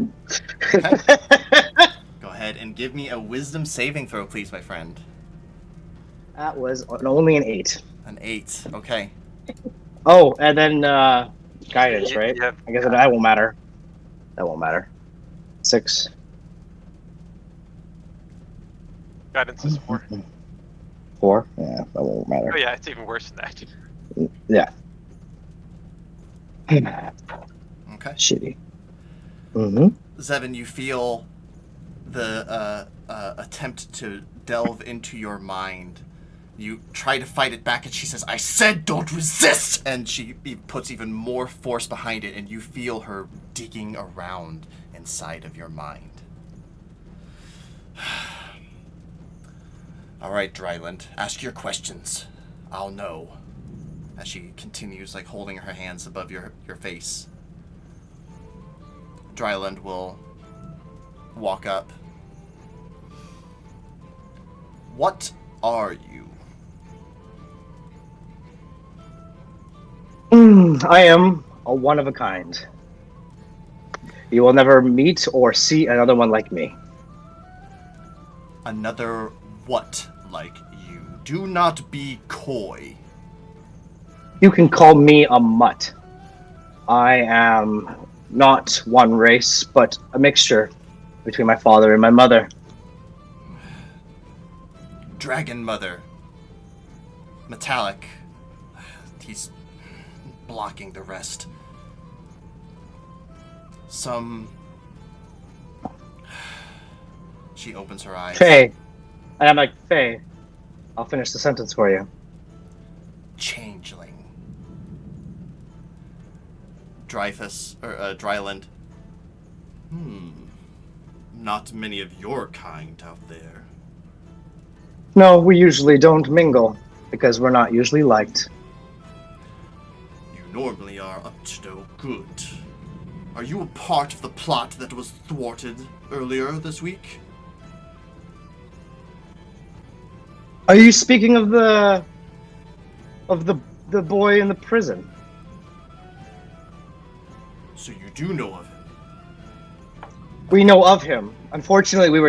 Okay. Go ahead and give me a wisdom saving throw, please, my friend. That was only an 8. An 8. Okay. Oh, and then guidance, right? Yeah. I guess that won't matter. That won't matter. 6. Guidance is 4. 4? Yeah, that won't matter. Oh yeah, it's even worse than that. Yeah. Okay. Shitty. Mm-hmm. Zevin, you feel the attempt to delve into your mind. You try to fight it back, and she says, "I said don't resist!" And she puts even more force behind it, and you feel her digging around inside of your mind. All right, Dryland, ask your questions. I'll know. As she continues, like, holding her hands above your face. Dryland will walk up. What are you? I am a one of a kind. You will never meet or see another one like me. Another what like you? Do not be coy. You can call me a mutt. I am not one race, but a mixture between my father and my mother. Dragon Mother. Metallic. He's blocking the rest. She opens her eyes. Faye. And I'm like, Faye, I'll finish the sentence for you. Changeling. Dryland. Not many of your kind out there. No, we usually don't mingle, because we're not usually liked. You normally are up to no good. Are you a part of the plot that was thwarted earlier this week? Are you speaking of the boy in the prison? So you do know of him. We know of him. Unfortunately, we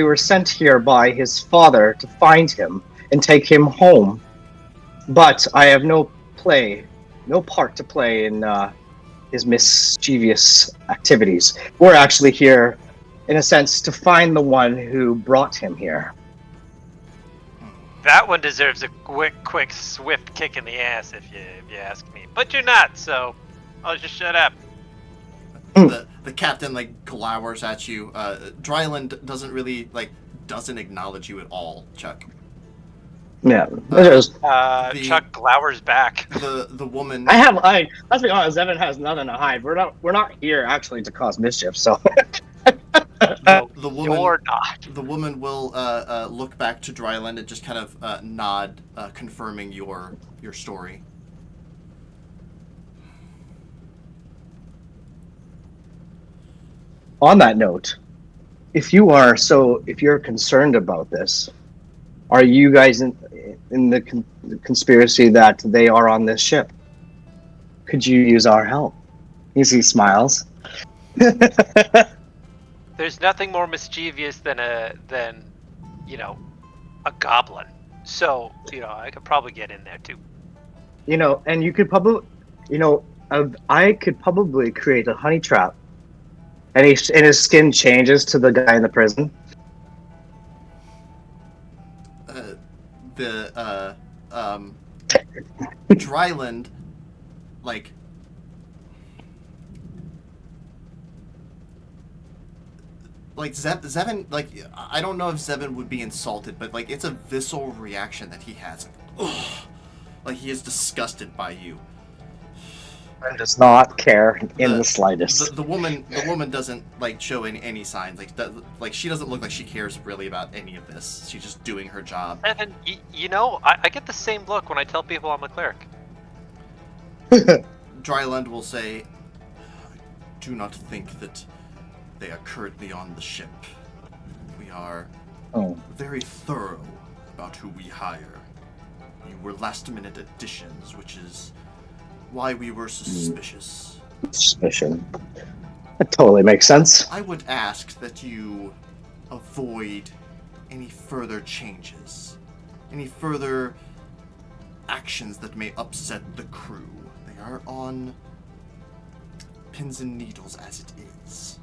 were sent here by his father to find him and take him home. But I have no part to play in his mischievous activities. We're actually here, in a sense, to find the one who brought him here. That one deserves a quick, swift kick in the ass, if you ask me. But you're not, so I'll just shut up. The captain glowers at you. Dryland doesn't acknowledge you at all, Chuck. Yeah, it is. Chuck glowers back. The woman. Let's be honest. Evan has nothing to hide. We're not here actually to cause mischief. So. The woman. You're not. The woman will look back to Dryland and just kind of nod, confirming your story. On that note, if you're concerned about this, are you guys in the conspiracy that they are on this ship? Could you use our help? He smiles. There's nothing more mischievous than a goblin. So I could probably get in there too. And you could probably, I could probably create a honey trap. And his skin changes to the guy in the prison. Dryland, Zevin, I don't know if Zevin would be insulted, but it's a visceral reaction that he has. Ugh. He is disgusted by you. And does not care in the slightest. The woman doesn't show any signs. She doesn't look like she cares really about any of this. She's just doing her job. And I get the same look when I tell people I'm a cleric. Dryland will say, "Do not think that they are currently on the ship. We are very thorough about who we hire. You were last-minute additions, which is why we were suspicious." Suspicion. That totally makes sense. I would ask that you avoid any further changes, any further actions that may upset the crew. They are on pins and needles as it is.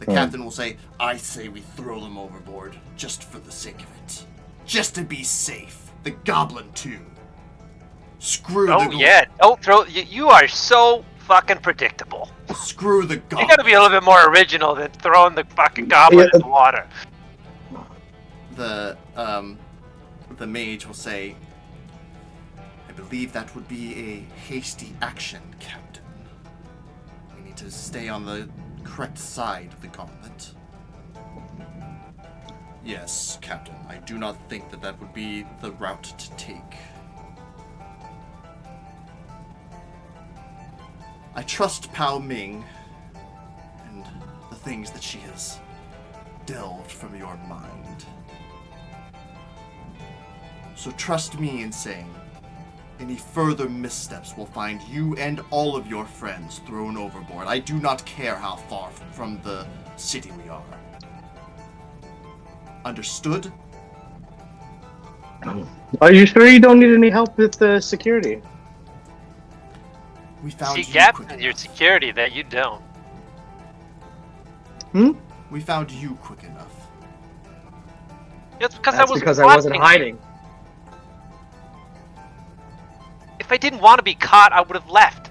The captain will say, "I say we throw them overboard, just for the sake of it. Just to be safe. The goblin, too. Screw the goblin." Yeah. Don't throw... You are so fucking predictable. Screw the goblin. You gotta be a little bit more original than throwing the fucking goblin in the water. The mage will say, "I believe that would be a hasty action, Captain. We need to stay on the correct side of the gauntlet." "Yes, Captain. I do not think that would be the route to take. I trust Pao Ming and the things that she has delved from your mind. So trust me in saying, any further missteps will find you and all of your friends thrown overboard. I do not care how far from the city we are. Understood? Are you sure you don't need any help with the security? We found See, you Captain, quick your enough. security that you don't. We found you quick enough. It's because That's I was because I watching wasn't you. hiding. If I didn't want to be caught, I would have left.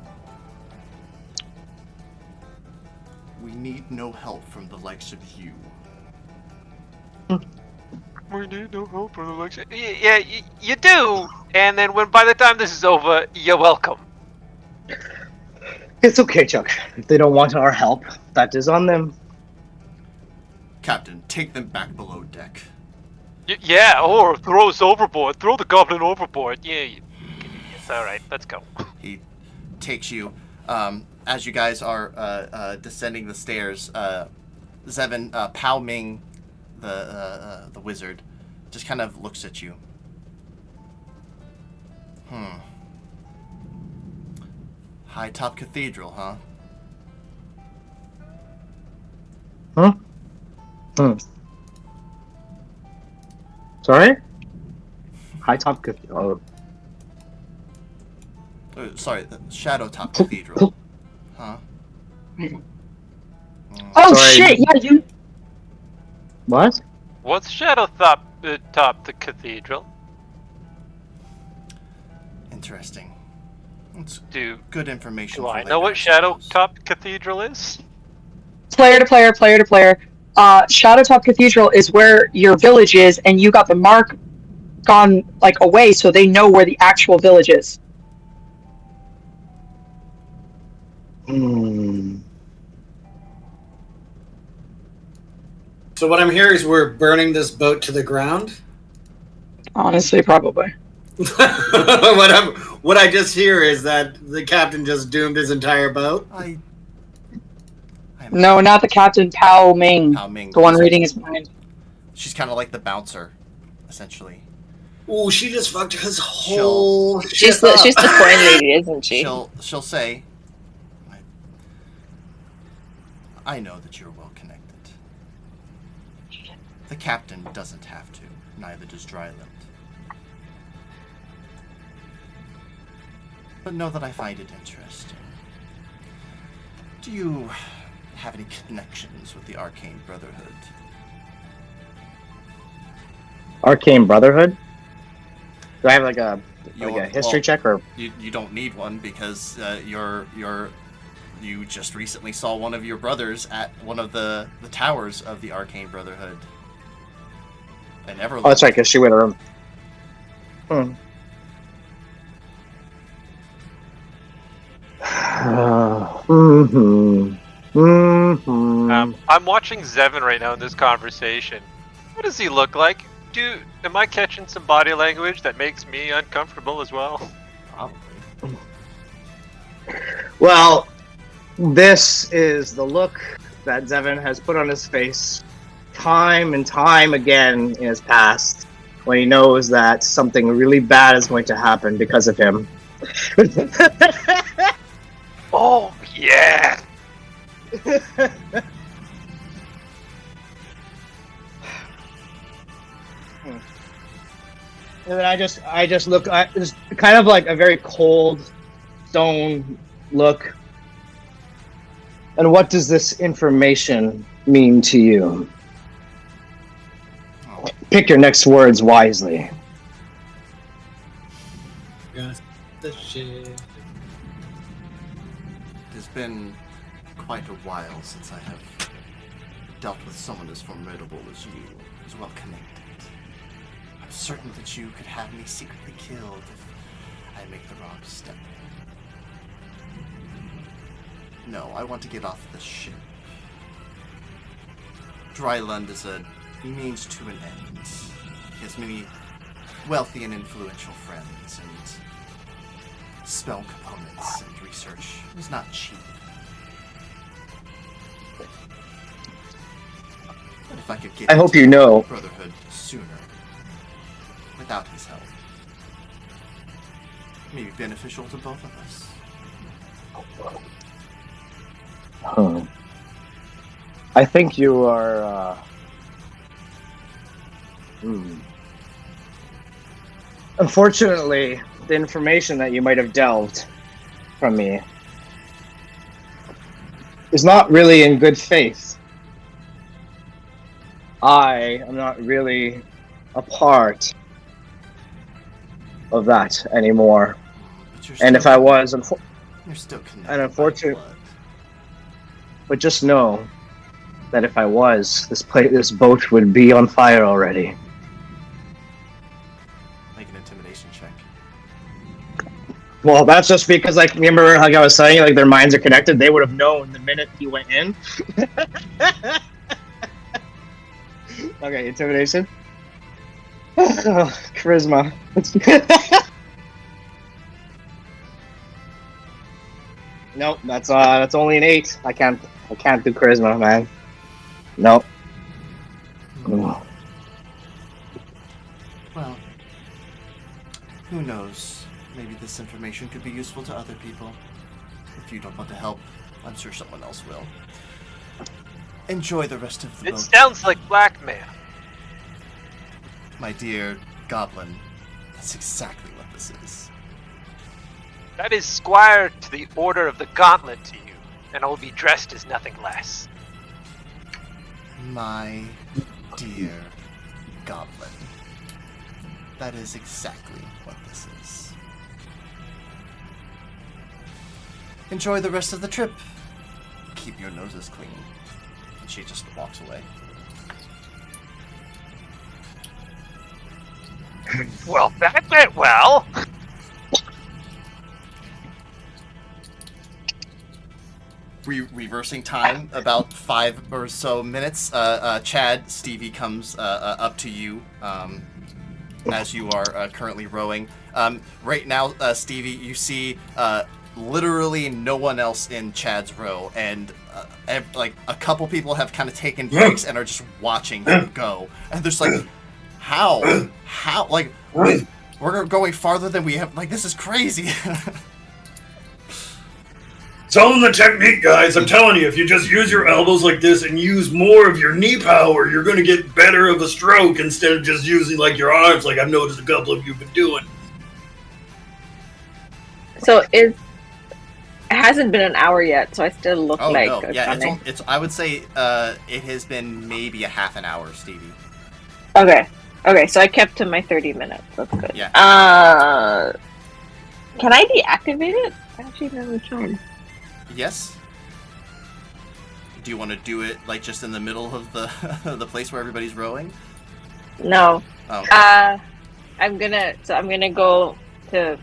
We need no help from the likes of you. We need no help from the likes of... Yeah, you do. And then by the time this is over, you're welcome. It's okay, Chuck. If they don't want our help, that is on them. Captain, take them back below deck. Yeah, or throw us overboard. Throw the goblin overboard. Yeah, you fucking idiots. All right, let's go. He takes you. As you guys are descending the stairs, Zevin, Pao Ming, the wizard, just kind of looks at you. High top cathedral, huh? Sorry? High top cathedral. Sorry, the Shadow Top Cathedral. Huh? Oh Sorry. shit! Yeah, you. What? What's Shadow Top the cathedral? Interesting. It's Do good information. do for I later, know what Shadow suppose. Top Cathedral is? Player to player, player to player. Shadowtop Cathedral is where your village is, and you got the mark gone like away, so they know where the actual village is. So what I'm hearing is we're burning this boat to the ground. Honestly, probably. what I just hear is that the captain just doomed his entire boat. I No, not the captain. Pao Ming, Pao Ming, the one wizard. reading his mind. She's kind of like the bouncer, essentially. Ooh, she just fucked his whole She's shit the up. she's the coin lady, isn't she? She'll say, I know that you're well connected. The captain doesn't have to, neither does Dryland. But know that I find it interesting. Do you have any connections with the Arcane Brotherhood? Arcane Brotherhood? Do I have like a history check or? You don't need one because you just recently saw one of your brothers at one of the towers of the Arcane Brotherhood. And Everland. Oh, that's right, because she went around. I'm watching Zevin right now in this conversation. What does he look like? Am I catching some body language that makes me uncomfortable as well? Probably. Well, this is the look that Zevin has put on his face time and time again in his past when he knows that something really bad is going to happen because of him. Oh, yeah! And then I just look. It's kind of like a very cold, stone look. And what does this information mean to you? Oh, Pick your next words wisely. The shit. it's been quite a while since I have dealt with someone as formidable as you, as well connected. I'm certain that you could have me secretly killed if I make the wrong step. No, I want to get off the ship. Dryland is a means to an end. He has many wealthy and influential friends, and spell components and research is not cheap. But if I could get I hope into you know. Brotherhood sooner, without his help, may be beneficial to both of us. I think you are. Unfortunately, the information that you might have delved from me is not really in good faith. I am not really a part of that anymore. But you're And still if I was, you're still connected. and by unfortunate, blood. but just know that if I was, this boat would be on fire already. Make an intimidation check. Well, that's just because, like, remember, like I was saying, like their minds are connected. They would have known the minute he went in. Okay, intimidation. Oh, charisma. Nope, that's only an 8. I can't do charisma, man. Nope. Well, who knows? Maybe this information could be useful to other people. If you don't want to help, I'm sure someone else will. Enjoy the rest of the It boat. sounds like blackmail. My dear Goblin, that's exactly what this is. That is squire to the Order of the Gauntlet to you, and I will be dressed as nothing less. My dear Goblin, that is exactly what this is. Enjoy the rest of the trip. Keep your noses clean. And she just walks away. Well, that went well. Reversing time about 5 or so minutes. Chad, Stevie comes up to you as you are currently rowing. Right now, Stevie, you see literally no one else in Chad's row, and like a couple people have kind of taken breaks and are just watching him go. And there's like, how, like we're going farther than we have. Like, this is crazy. Tell them the technique, guys. I'm telling you, if you just use your elbows like this and use more of your knee power, you're going to get better of a stroke instead of just using like your arms, like I've noticed a couple of you've been doing. So it hasn't been an hour yet, so I still look Oh like no, a yeah, dummy. it's. I would say it has been maybe a half an hour, Stevie. Okay, so I kept to my 30 minutes. That's good. Yeah. Can I deactivate it? I actually never tried. Yes. Do you want to do it like just in the middle of the the place where everybody's rowing? No. Oh. I'm gonna go to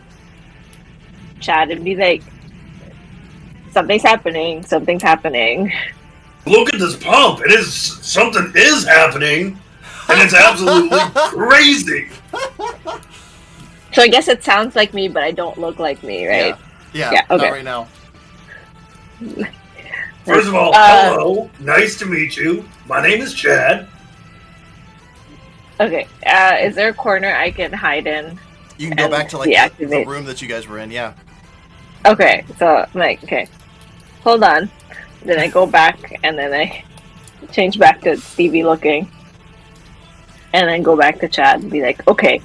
Chad and be like, something's happening. Look at this pump. Something is happening, and it's absolutely crazy. So I guess it sounds like me, but I don't look like me, right? Yeah. Yeah, okay. Not right now. First of all, hello. Nice to meet you. My name is Chad. Okay. Is there a corner I can hide in? You can go And back to like the deactivate. room that you guys were in. Yeah. Okay, so I'm like, okay, hold on. Then I go back, and then I change back to Stevie looking, and then go back to Chad and be like, okay,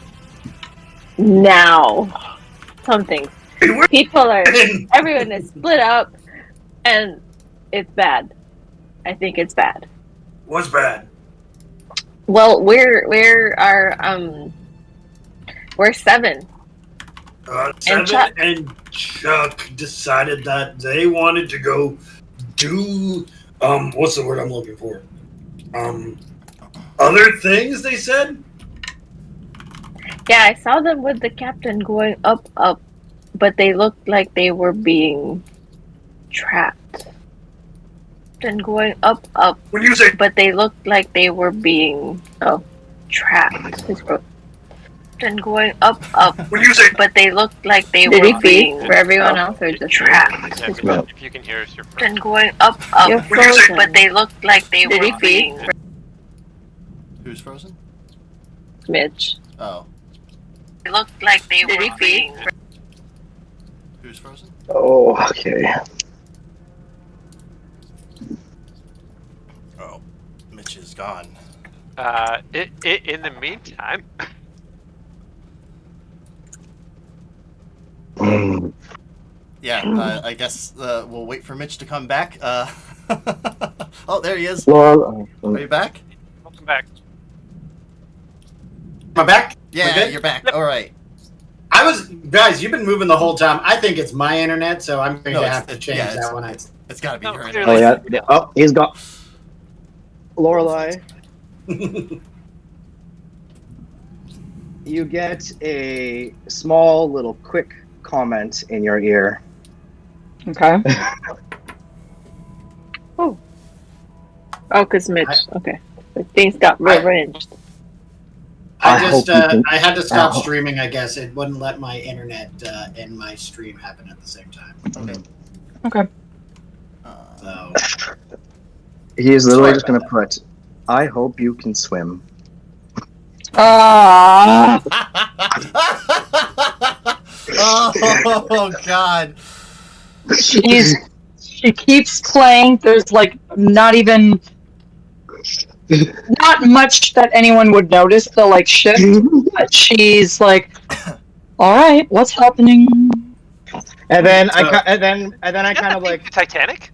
now something. Everyone is split up, and it's bad. I think it's bad. What's bad? Well, we're 7. Seven and Chuck decided that they wanted to go do what's the word I'm looking for? Other things, they said? Yeah, I saw them with the captain going up, but they looked like they were being trapped. And going up, When you say but they looked like they were being trapped. And going up, when you say but they looked like they were being for everyone else or just trapped. If you can hear us, you're frozen. And going up, You're frozen. but they looked like they were being Who's frozen? Mitch. Oh. They looked like they were being Who's frozen? Oh, okay. Oh, Mitch is gone. In the meantime, Mm. Yeah, I guess we'll wait for Mitch to come back. Oh, there he is. Well, Are you back? welcome back. Am I back? Yeah, We're good? you're back. All right. Guys, you've been moving the whole time. I think it's my internet, so I'm going No, to it's- have to it- change yeah, that one. It's got to be No, your clearly- internet. oh yeah. Oh, he's got Lorelai. You get a small little quick comment in your ear. Okay. Oh, because Mitch. Okay. Things got rearranged. I hope you can- I had to stop Ow. streaming, I guess. It wouldn't let my internet and my stream happen at the same time. Okay. Okay. So, He's literally Sorry just going to put, I hope you can swim. Ah. Oh God. She keeps playing. There's like not much that anyone would notice the like shift, but she's like, all right, what's happening? And then So- I kind of like Titanic.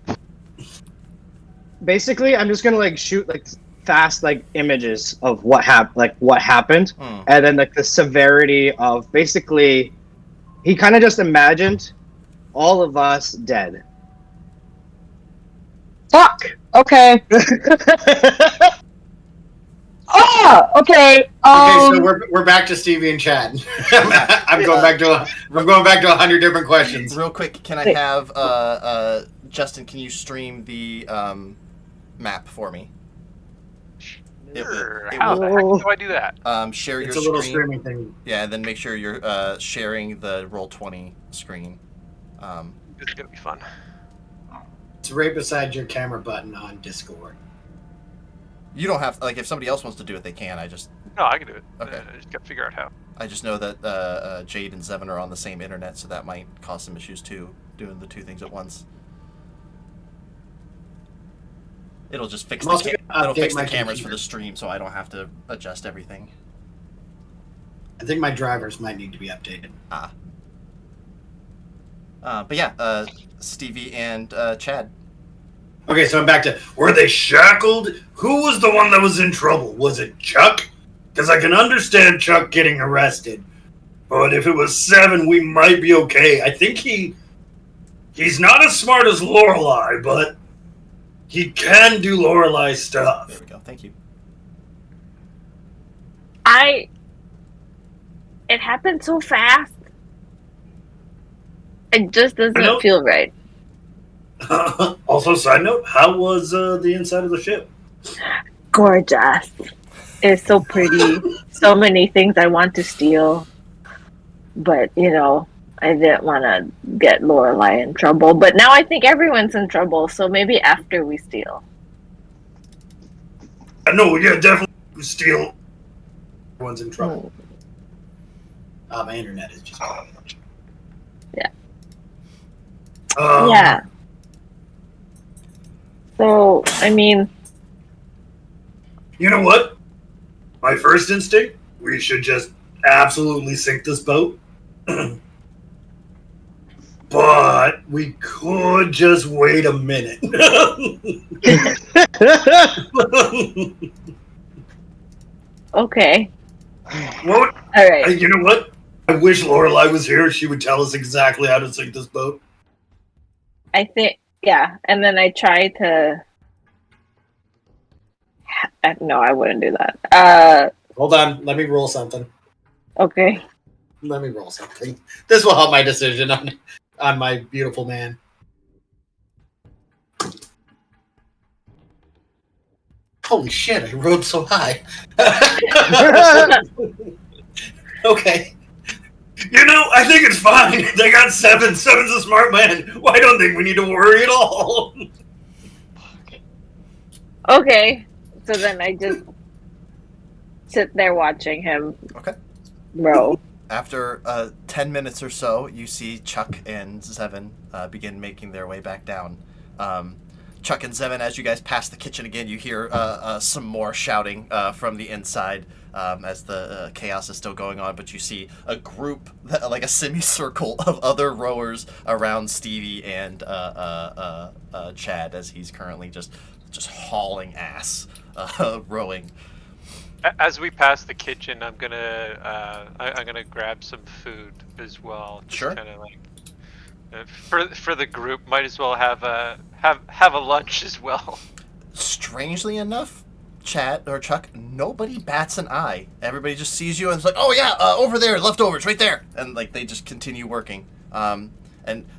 basically I'm just gonna like shoot like fast like images of what happened, Hmm. and then like the severity of basically he kind of just imagined all of us dead. Fuck. Okay. Ah. Okay. okay, so we're back to Stevie and Chad. I'm going back to 100 different questions. Real quick, can I have Justin? Can you stream the map for me? Sure. it How will- the heck do I do that? Share It's your a little screen. streaming thing. Yeah, and then make sure you're sharing the Roll20 screen. This is gonna be fun. It's right beside your camera button on Discord. You don't have if somebody else wants to do it, they can. I just No, I can do it. Okay. I just gotta figure out how. I just know that Jade and Zevon are on the same internet, so that might cause some issues too, doing the two things at once. It'll just fix I'm also the gonna it'll fix update the my cameras for computer. the stream, so I don't have to adjust everything. I think my drivers might need to be updated. But yeah, Stevie and Chad. Okay, so I'm back to, were they shackled? Who was the one that was in trouble? Was it Chuck? Because I can understand Chuck getting arrested. But if it was Seven, we might be okay. I think he's not as smart as Lorelai, but he can do Lorelai There stuff. we go. Thank you. It happened so fast. It just Nope. doesn't feel right. Also, side note, how was the inside of the ship? Gorgeous. It's so pretty. So many things I want to steal. But, I didn't want to get Lorelai in trouble. But now I think everyone's in trouble, so maybe after we steal. I know, yeah, definitely steal. Everyone's in trouble. My internet is just. Yeah. Um, Yeah. So, I mean, You know what? My first instinct, we should just absolutely sink this boat. But we could just wait a minute. okay. What? All right. You know what? I wish Lorelai was here. She would tell us exactly how to sink this boat. I think, yeah. And then I try to. No, I wouldn't do that. Hold on. Let me roll something. Okay. Let me roll something. This will help my decision on my beautiful man. Holy shit, I rolled so high. Okay. You know, I think it's fine. They got Seven. Seven's a smart man. Well, I don't think we need to worry at all. Okay. So then I just sit there watching him Okay. row. After 10 minutes or so, you see Chuck and Zevin begin making their way back down. Chuck and Zevin, as you guys pass the kitchen again, you hear some more shouting from the inside as the chaos is still going on. But you see a group, like a semicircle of other rowers around Stevie and Chad, as he's currently just hauling ass, rowing. As we pass the kitchen, I'm gonna grab some food as well. Just Sure. kind of like for the group, might as well have a lunch as well. Strangely enough, Chad or Chuck, nobody bats an eye. Everybody just sees you and it's like, oh yeah, over there, leftovers, right there, and like they just continue working. And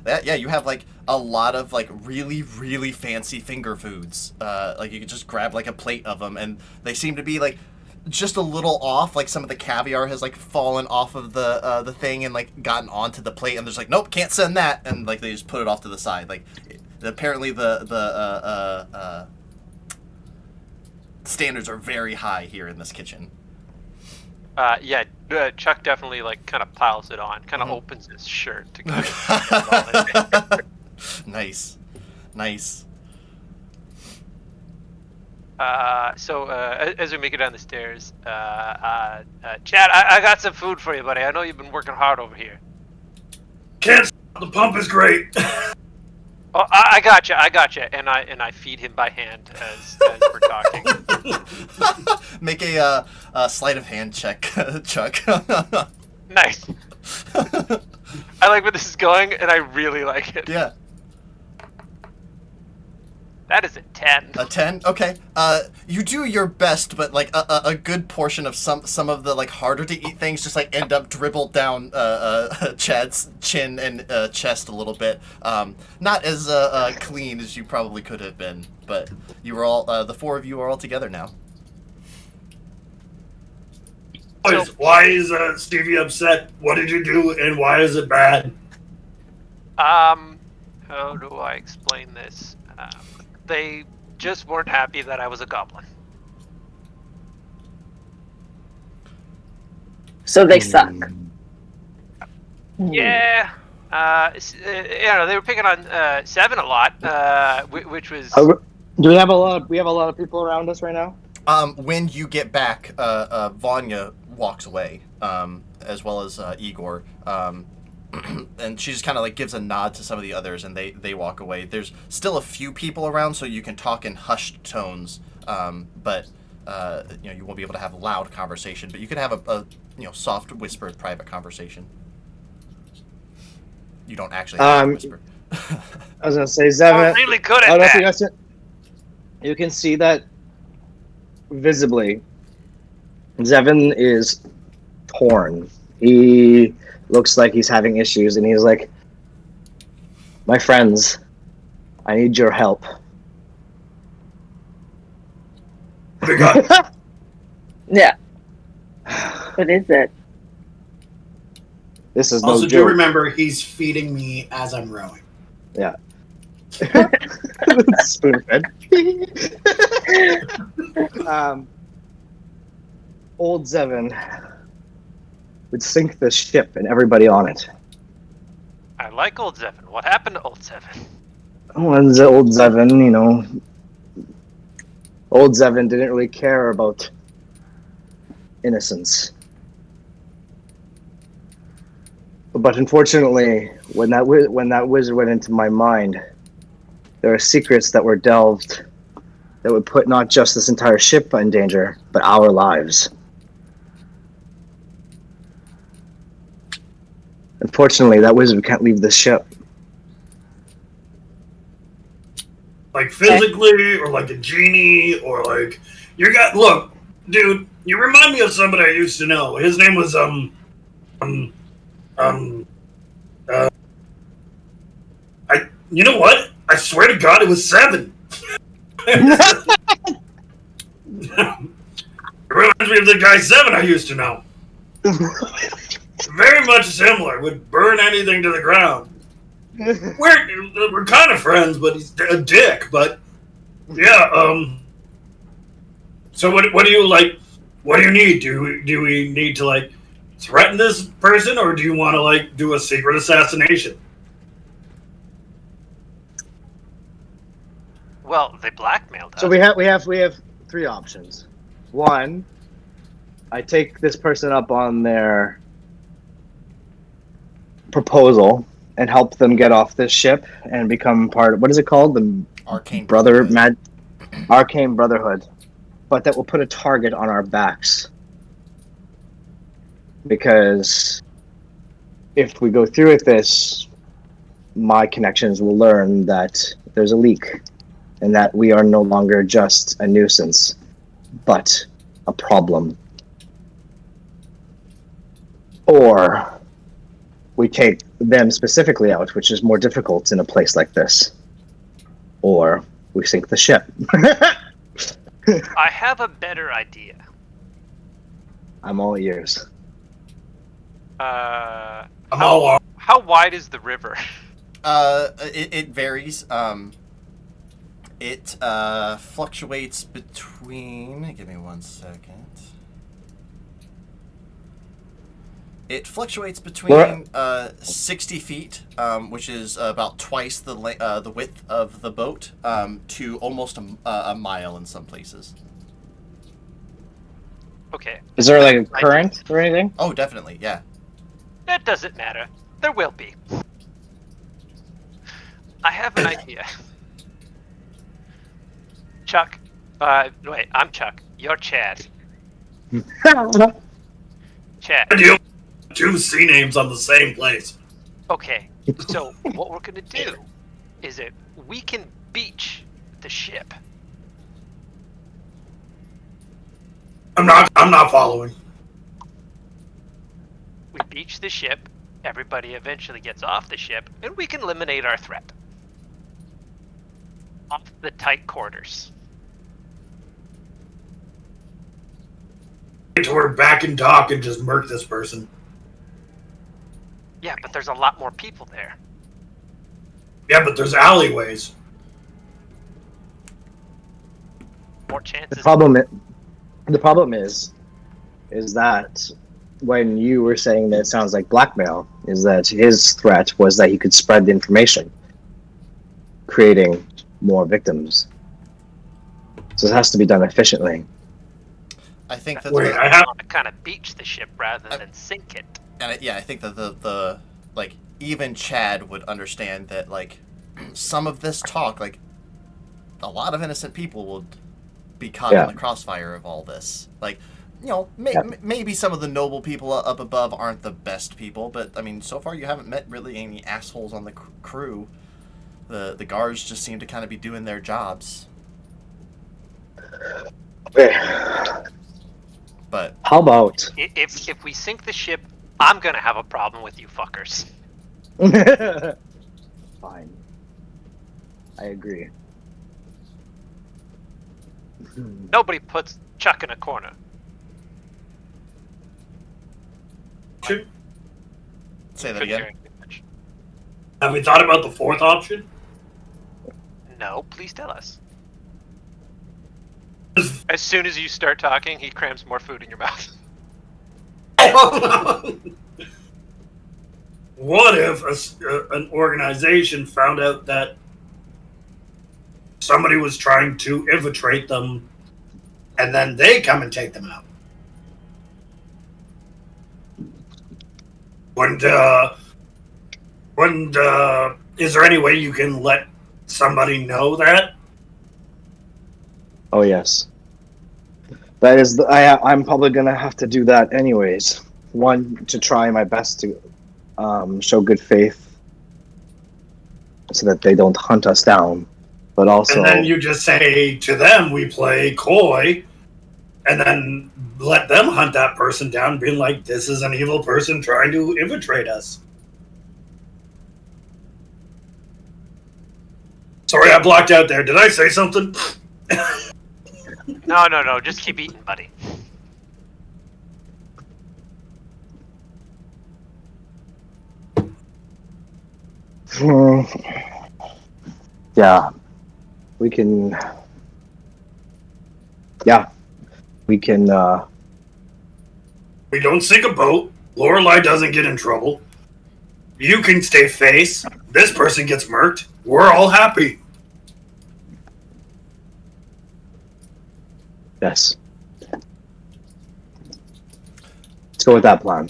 that, yeah, you have like a lot of like really, really fancy finger foods. Like you could just grab like a plate of them, and they seem to be like just a little off. Like some of the caviar has like fallen off of the thing and like gotten onto the plate, and there's like, nope, can't send that, and like they just put it off to the side. Like apparently the standards are very high here in this kitchen. Yeah, Chuck definitely like kind of piles it on, kind of opens his shirt to kind of Nice. So as we make it down the stairs, Chad, I got some food for you, buddy. I know you've been working hard over here. Can't stop, the pump is great. Oh, I got you, and I feed him by hand as we're talking. Make a sleight of hand check, Chuck. Nice. I like where this is going, and I really like it. Yeah. That is a 10. A 10? Okay. You do your best, but like a good portion of some of the like harder to eat things just like end up dribbled down Chad's chin and chest a little bit. Not as clean as you probably could have been, but you were all the four of you are all together now. Why is Stevie upset? What did you do, and why is it bad? How do I explain this? They just weren't happy that I was a goblin. So they suck. Yeah. They were picking on Seven a lot, which was. Do we have a lot? We have a lot of people around us right now. When you get back, Vanya walks away, as well as Igor. And she just kind of like gives a nod to some of the others, and they walk away. There's still a few people around, so you can talk in hushed tones, but you won't be able to have loud conversation. But you could have a soft, whispered, private conversation. You don't actually have to whisper. I was gonna say, Zevin. I'm really good at that. You can see that visibly. Zevin is torn. He looks like he's having issues, and he's like, my friends, I need your help. Yeah. What is it? This is no Also, joke. do remember, he's feeding me as I'm rowing. Yeah. Spoon fed. Old Zevin would sink the ship and everybody on it. I like old Zevin. What happened to old Zevin? Old Zevin, Old Zevin didn't really care about innocence. But unfortunately, when that wizard went into my mind, there are secrets that were delved that would put not just this entire ship in danger, but our lives. Unfortunately, that wizard can't leave the ship. Like physically, or like a genie, or like look, dude, you remind me of somebody I used to know. His name was you know what? I swear to God, it was 7. It reminds me of the guy 7 I used to know. Very much similar. Would burn anything to the ground. We're kind of friends, but he's a dick. But yeah. So what do you like? What do you need? Do we need to like threaten this person, or do you want to do a secret assassination? Well, they blackmailed us. So we have 3 options. One, I take this person up on their proposal and help them get off this ship and become part of, what is it called? The Arcane Brotherhood. Arcane Brotherhood. But that will put a target on our backs. Because if we go through with this, my connections will learn that there's a leak and that we are no longer just a nuisance, but a problem. Or we take them specifically out, which is more difficult in a place like this. Or we sink the ship. I have a better idea. I'm all ears. I'm all How wide is the river? It varies. It fluctuates between. Give me 1 second. It fluctuates between 60 feet, which is about twice the width of the boat, to almost a mile in some places. Okay. Is there like a current or anything? Oh, definitely, yeah. It doesn't matter. There will be. I have an idea. Chuck. Wait, I'm Chuck. You're Chad. Chad. you have 2 C names on the same place. Okay, so what we're gonna do is that we can beach the ship. I'm not following. We beach the ship, everybody eventually gets off the ship, and we can eliminate our threat. Off the tight quarters. To we're back in dock and just murk this person. Yeah, but there's a lot more people there. Yeah, but there's alleyways. More chances. The problem is that when you were saying that it sounds like blackmail, is that his threat was that he could spread the information, creating more victims. So it has to be done efficiently. I think that Wait, I want to kind of beach the ship rather than sink it. and I think that the even Chad would understand that some of this talk, a lot of innocent people will be caught in the crossfire of all this. Maybe some of the noble people up above aren't the best people, but I mean, so far you haven't met really any assholes on the crew. The guards just seem to kind of be doing their jobs. Okay. But how about if we sink the ship, I'm gonna have a problem with you fuckers. Fine. I agree. Nobody puts Chuck in a corner. Say that again. Have we thought about the 4th option? No, please tell us. As soon as you start talking, he crams more food in your mouth. What if an organization found out that somebody was trying to infiltrate them, and then they come and take them out? Is there any way you can let somebody know that? Oh yes. That is, I'm probably gonna have to do that anyways. One, to try my best to show good faith, so that they don't hunt us down. But also, and then you just say to them, "We play coy," and then let them hunt that person down, being like, "This is an evil person trying to infiltrate us." Sorry, I blocked out there. Did I say something? No. Just keep eating, buddy. yeah, we can. Yeah, we can. We don't sink a boat. Lorelei doesn't get in trouble. You can stay face. This person gets murked. We're all happy. Yes. Let's go with that plan.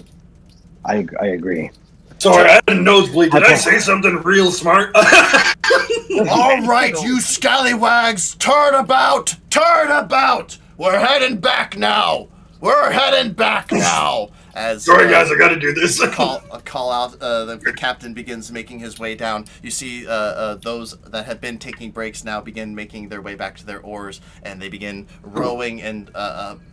I agree. Sorry, I had a nosebleed. Did I say something real smart? All right, you scallywags, turn about! Turn about! We're heading back now! We're heading back now! As Sorry, guys, I gotta do this. call out, the captain begins making his way down. You see those that have been taking breaks now begin making their way back to their oars, and they begin rowing and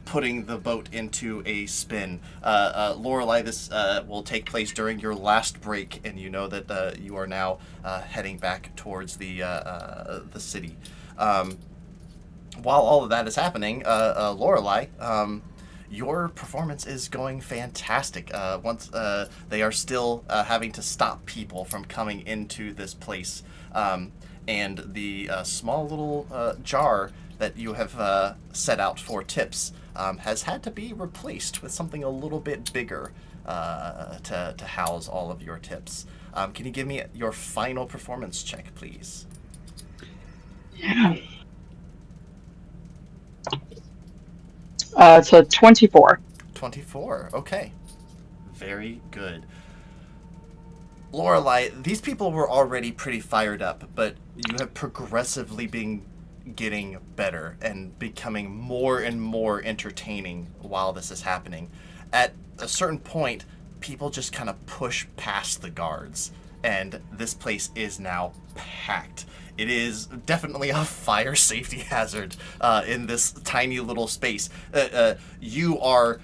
putting the boat into a spin. Lorelei, this will take place during your last break, and you know that you are now heading back towards the city. While all of that is happening, Lorelei, your performance is going fantastic. Once they are still having to stop people from coming into this place, and the small little jar that you have set out for tips has had to be replaced with something a little bit bigger to house all of your tips. Can you give me your final performance check, please? Yeah. It's a 24. 24. Okay. Very good. Lorelei, these people were already pretty fired up, but you have progressively been getting better and becoming more and more entertaining while this is happening. At a certain point, people just kind of push past the guards, and this place is now packed. It is definitely a fire safety hazard in this tiny little space. You are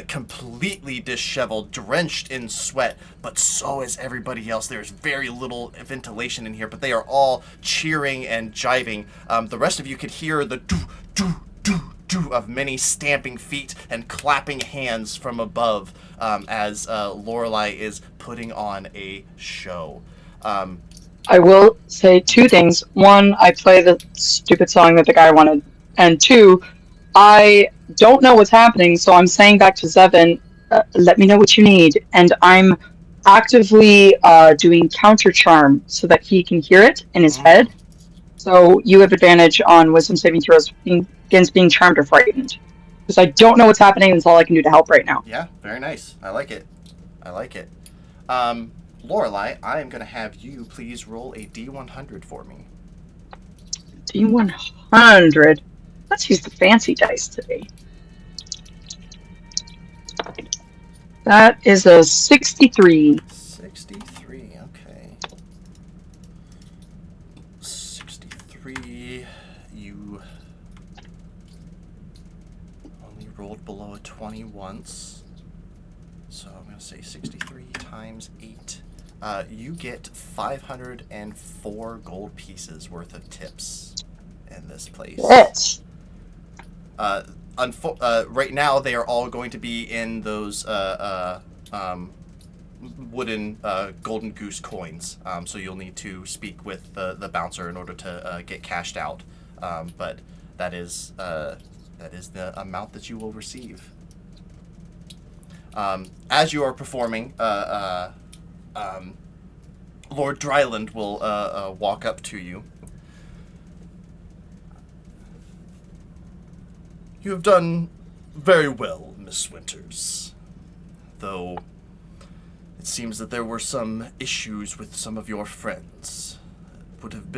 completely disheveled, drenched in sweat, but so is everybody else. There's very little ventilation in here, but they are all cheering and jiving. The rest of you could hear the do of many stamping feet and clapping hands from above as Lorelei is putting on a show. I will say two things. One, I play the stupid song that the guy wanted. And two, I don't know what's happening, so I'm saying back to Zevin, let me know what you need. And I'm actively doing counter charm so that he can hear it in his head. So you have advantage on wisdom saving throws against being charmed or frightened. Because I don't know what's happening, and it's all I can do to help right now. Yeah, very nice. I like it. Lorelei, I am going to have you please roll a D100 for me. D100. Let's use the fancy dice today. That is a 63. 63, okay. 63, you only rolled below a 20 once. So I'm going to say 63 times 8. You get 504 gold pieces worth of tips in this place. Yes. Right now, they are all going to be in those wooden golden goose coins. So you'll need to speak with the bouncer in order to get cashed out. But that is the amount that you will receive. As you are performing, Lord Dryland will walk up to you. You have done very well, Miss Winters. Though it seems that there were some issues with some of your friends. Would have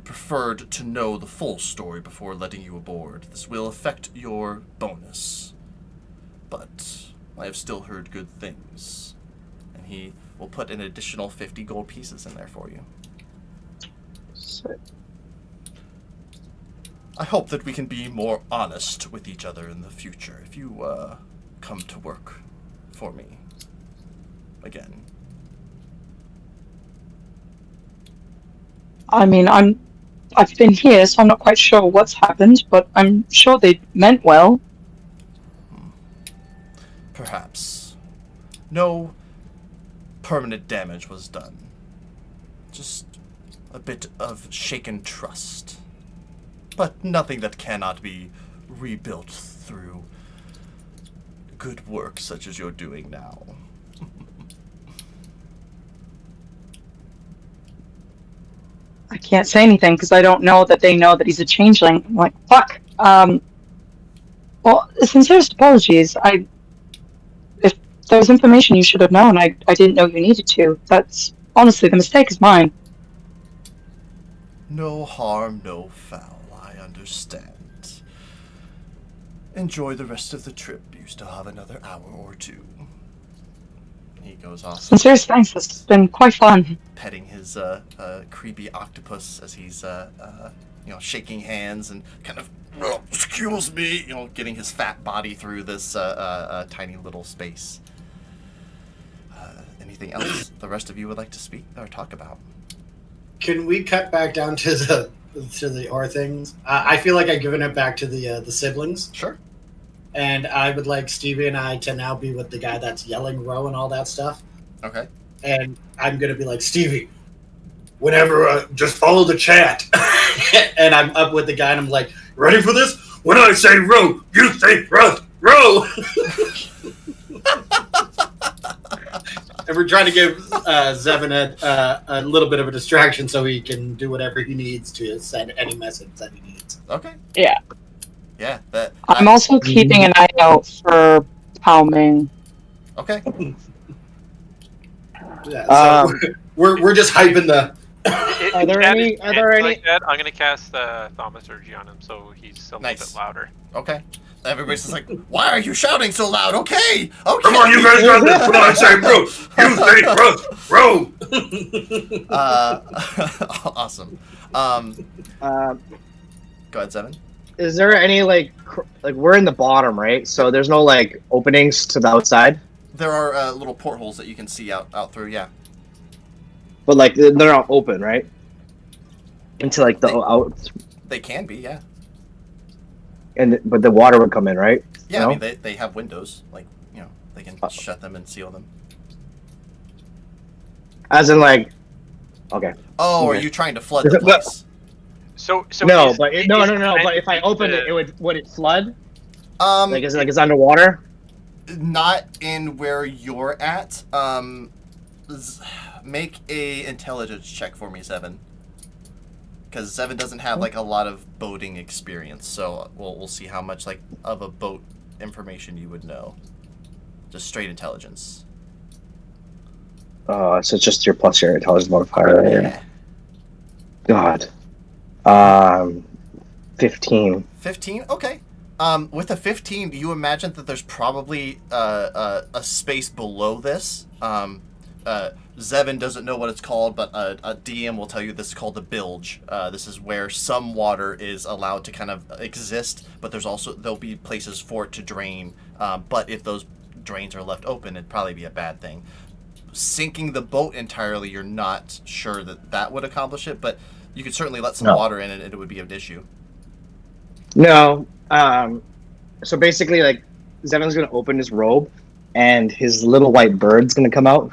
preferred to know the full story before letting you aboard. This will affect your bonus. But I have still heard good things. And he will put an additional 50 gold pieces in there for you. I hope that we can be more honest with each other in the future if you come to work for me again. I mean, I've been here, so I'm not quite sure what's happened, but I'm sure they meant well. Perhaps. No permanent damage was done. Just a bit of shaken trust. But nothing that cannot be rebuilt through good work such as you're doing now. can't say anything because I don't know that they know that he's a changeling. I'm like, fuck. Well, sincerest apologies. If there was information you should have known, I didn't know you needed to. That's honestly the mistake is mine. No harm, no foul. I understand. Enjoy the rest of the trip. You still have another hour or two. He goes off. Sincerest thanks. This has been quite fun. Petting his creepy octopus as he's shaking hands and kind of excuse me, getting his fat body through this tiny little space. Anything else the rest of you would like to speak or talk about? Can we cut back down to the ore things? I feel like I've given it back to the siblings. Sure. And I would like Stevie and I to now be with the guy that's yelling row and all that stuff. Okay. And I'm going to be like, Stevie, whenever, just follow the chat. And I'm up with the guy and I'm like, ready for this? When I say row, you say row. And we're trying to give Zevin a little bit of a distraction so he can do whatever he needs to send any message that he needs. Okay. Yeah. Yeah. That. I'm also keeping an eye out for Pao Ming. Okay. Yeah, so we're just hyping the. Are there any? Like that, I'm gonna cast Thaumaturgy on him so he's a little bit louder. Okay. Everybody's just like, why are you shouting so loud? Okay. Come on, you guys got this. When I say row, you say row. Awesome. Go ahead, Zevin. Is there any like we're in the bottom, right? So there's no like openings to the outside. There are little portholes that you can see out through. Yeah. But like they're not open, right? Into like the out. They can be, yeah. But the water would come in, right? Yeah, no? I mean they have windows, like they can shut them and seal them. As in like, okay. Oh, okay. Are you trying to flood the place? So no, but no. But if I opened it, would it flood? Like is it like it's underwater? Not in where you're at. Make a intelligence check for me, Zevin. Because Zevin doesn't have like a lot of boating experience, so we'll see how much like of a boat information you would know. Just straight intelligence. So it's just your plus your intelligence modifier. Yeah. God. 15. 15? Okay. With a 15, you imagine that there's probably a space below this. Zevin doesn't know what it's called, but a DM will tell you this is called the bilge. This is where some water is allowed to kind of exist, but there'll be places for it to drain. But if those drains are left open, it'd probably be a bad thing. Sinking the boat entirely, you're not sure that would accomplish it, but you could certainly let some water in and it would be an issue. No. So basically, like, Zevin's gonna open his robe, and his little white bird's gonna come out.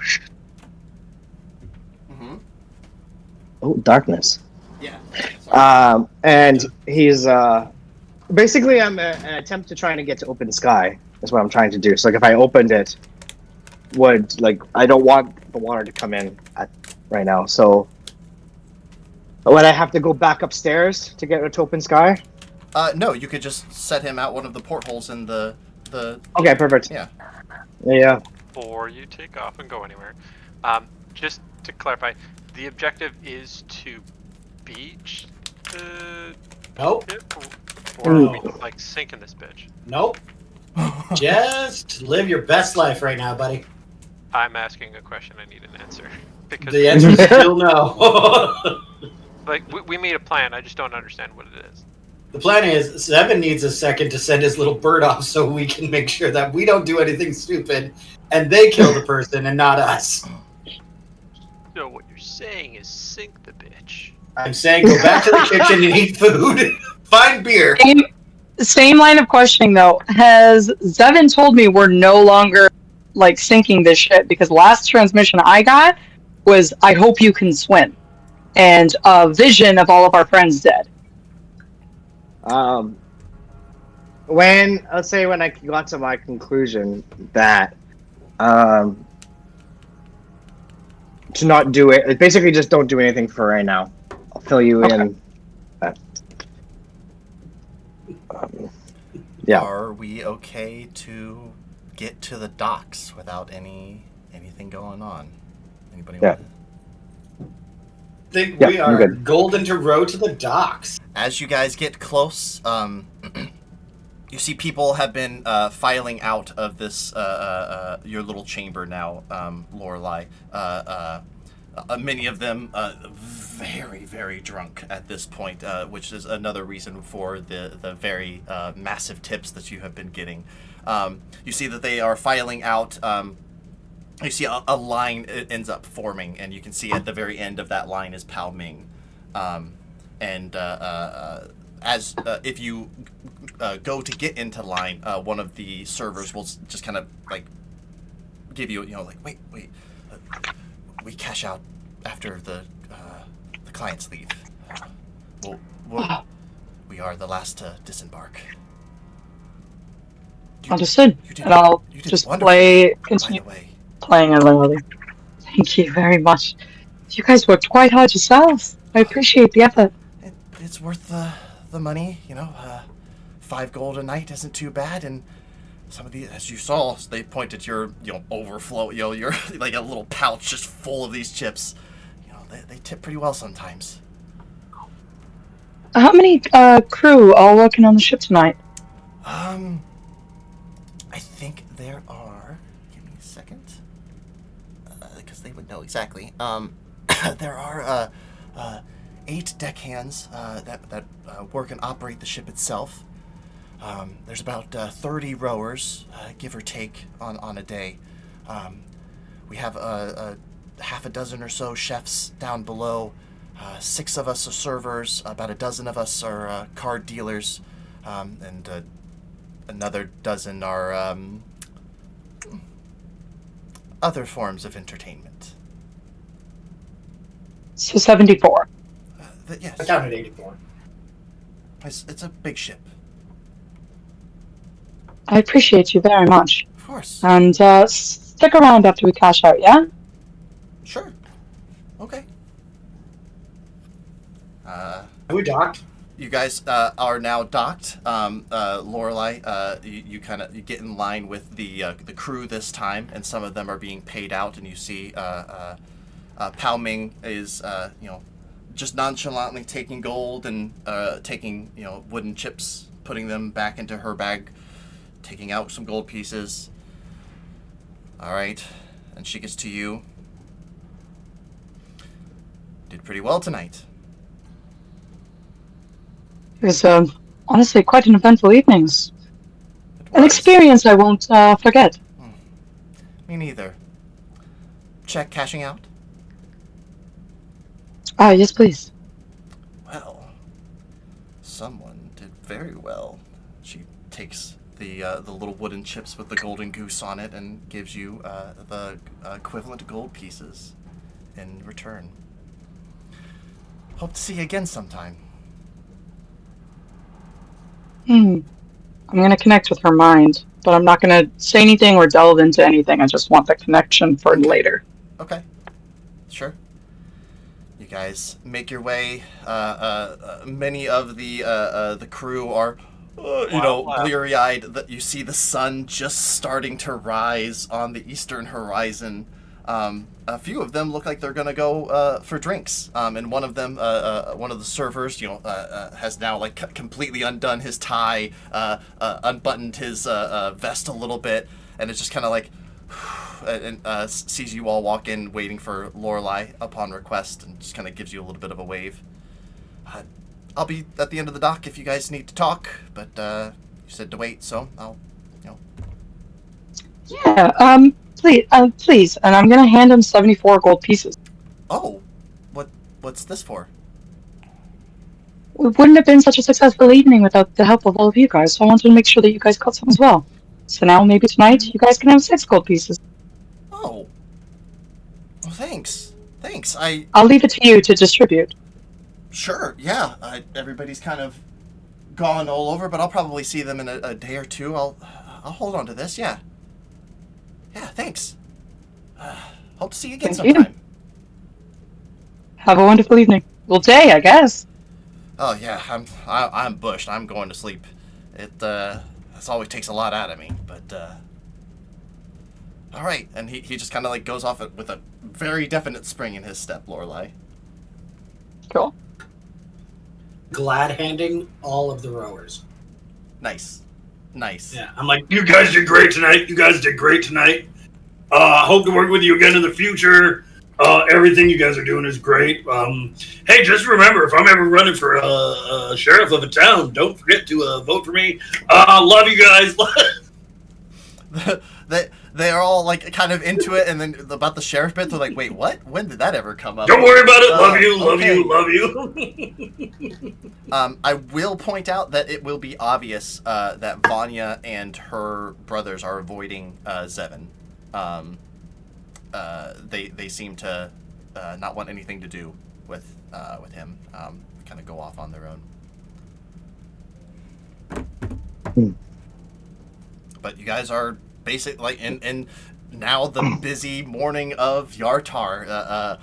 Mm-hmm. Oh, darkness. Yeah. And he's basically I'm an attempt to trying to get to open sky. That's what I'm trying to do. So like if I opened it, I don't want the water to come in right now. So would I have to go back upstairs to get to open sky? No, you could just set him out one of the portholes in the. Okay, perfect. Yeah. Yeah. Before you take off and go anywhere, just to clarify, the objective is to beach the Nope. ship, or are we like sinking this bitch? Nope. Just live your best life right now, buddy. I'm asking a question. I need an answer because The answer is still no. like we made a plan. I just don't understand what it is. The plan is Zevin needs a second to send his little bird off so we can make sure that we don't do anything stupid and they kill the person and not us. So what you're saying is sink the bitch. I'm saying go back to the kitchen and eat food. Find beer. Same line of questioning though. Has Zevin told me we're no longer like sinking this shit? Because last transmission I got was I hope you can swim, and a vision of all of our friends dead. When I got to my conclusion that to not do it, basically just don't do anything for right now fill you Okay. in. Um, yeah. Are we okay to get to the docks without anything going on? Anybody Yeah. want to? I think Yeah, we I'm are good. golden to row to the docks. As you guys get close, you see people have been filing out of this your little chamber now, Lorelei. Many of them very, very drunk at this point, which is another reason for the very massive tips that you have been getting. You see that they are filing out. You see a line ends up forming, and you can see at the very end of that line is Pao Ming. And as if you go to get into line, one of the servers will just kind of like give you, like, wait, we cash out after the clients leave. We are the last to disembark. Understood. You did, And I'll you did just wonderfully, by continue the way. playing alone. Thank you very much. You guys worked quite hard yourselves. I appreciate the effort. It's worth the money, 5 gold a night isn't too bad, and some of these, as you saw, they point at your, overflow, your like a little pouch just full of these chips. They tip pretty well sometimes. How many crew are working on the ship tonight? I think there are. Give me a second, because they would know exactly. There are 8 deckhands that work and operate the ship itself. There's about 30 rowers, give or take, on a day. We have half a dozen or so chefs down below. 6 of us are servers. About a dozen of us are card dealers, and another dozen are other forms of entertainment. So 74. Yes, I counted 84. it's a big ship. I appreciate you very much. Of course. And stick around after we cash out, yeah? Sure. Okay. Are we docked? You guys are now docked. Lorelei, you get in line with the crew this time, and some of them are being paid out. And you see Pao Ming is just nonchalantly taking gold and taking wooden chips, putting them back into her bag, taking out some gold pieces. All right, and she gets to you. Did pretty well tonight. It was honestly quite an eventful evening. It An was. experience I won't forget. Me neither. Check cashing out? Yes, please. Well, someone did very well. She takes the little wooden chips with the golden goose on it and gives you the equivalent gold pieces in return. Hope to see you again sometime. I'm gonna connect with her mind, but I'm not gonna say anything or delve into anything. I just want the connection for later. Okay. Sure. You guys make your way. Many of the crew are, bleary-eyed. That you see the sun just starting to rise on the eastern horizon. A few of them look like they're gonna go for drinks. And one of them, one of the servers, has now completely undone his tie, unbuttoned his vest a little bit, and it's just kind of like. And sees you all walk in, waiting for Lorelei upon request, and just kind of gives you a little bit of a wave. I'll be at the end of the dock if you guys need to talk, but you said to wait, so I'll, Yeah. Please, and I'm gonna hand him 74 gold pieces. Oh, what's this for? It wouldn't have been such a successful evening without the help of all of you guys. So I wanted to make sure that you guys got some as well. So now maybe tonight you guys can have 6 gold pieces. Oh, well, thanks. I'll leave it to you to distribute. Sure, yeah. Everybody's kind of gone all over, but I'll probably see them in a day or two. I'll hold on to this. Yeah. Yeah. Thanks. Hope to see you again Thank you. sometime. Have a wonderful evening. Well, day, I guess. Oh yeah, I'm bushed. I'm going to sleep. This always takes a lot out of me. But all right, and he just kind of like goes off with a very definite spring in his step, Lorelei. Cool. Glad handing all of the rowers. Nice. Yeah, I'm like, you guys did great tonight. Hope to work with you again in the future. Everything you guys are doing is great. Hey, just remember, if I'm ever running for sheriff of a town, don't forget to vote for me. Love you guys. they are all like kind of into it, and then about the sheriff bit, they're like, wait, what? When did that ever come up? Don't worry about it. Okay. Love you. I will point out that it will be obvious that Vanya and her brothers are avoiding Zevin. They seem to not want anything to do with him. Kind of go off on their own. But you guys are basically like in now the busy morning of Yartar,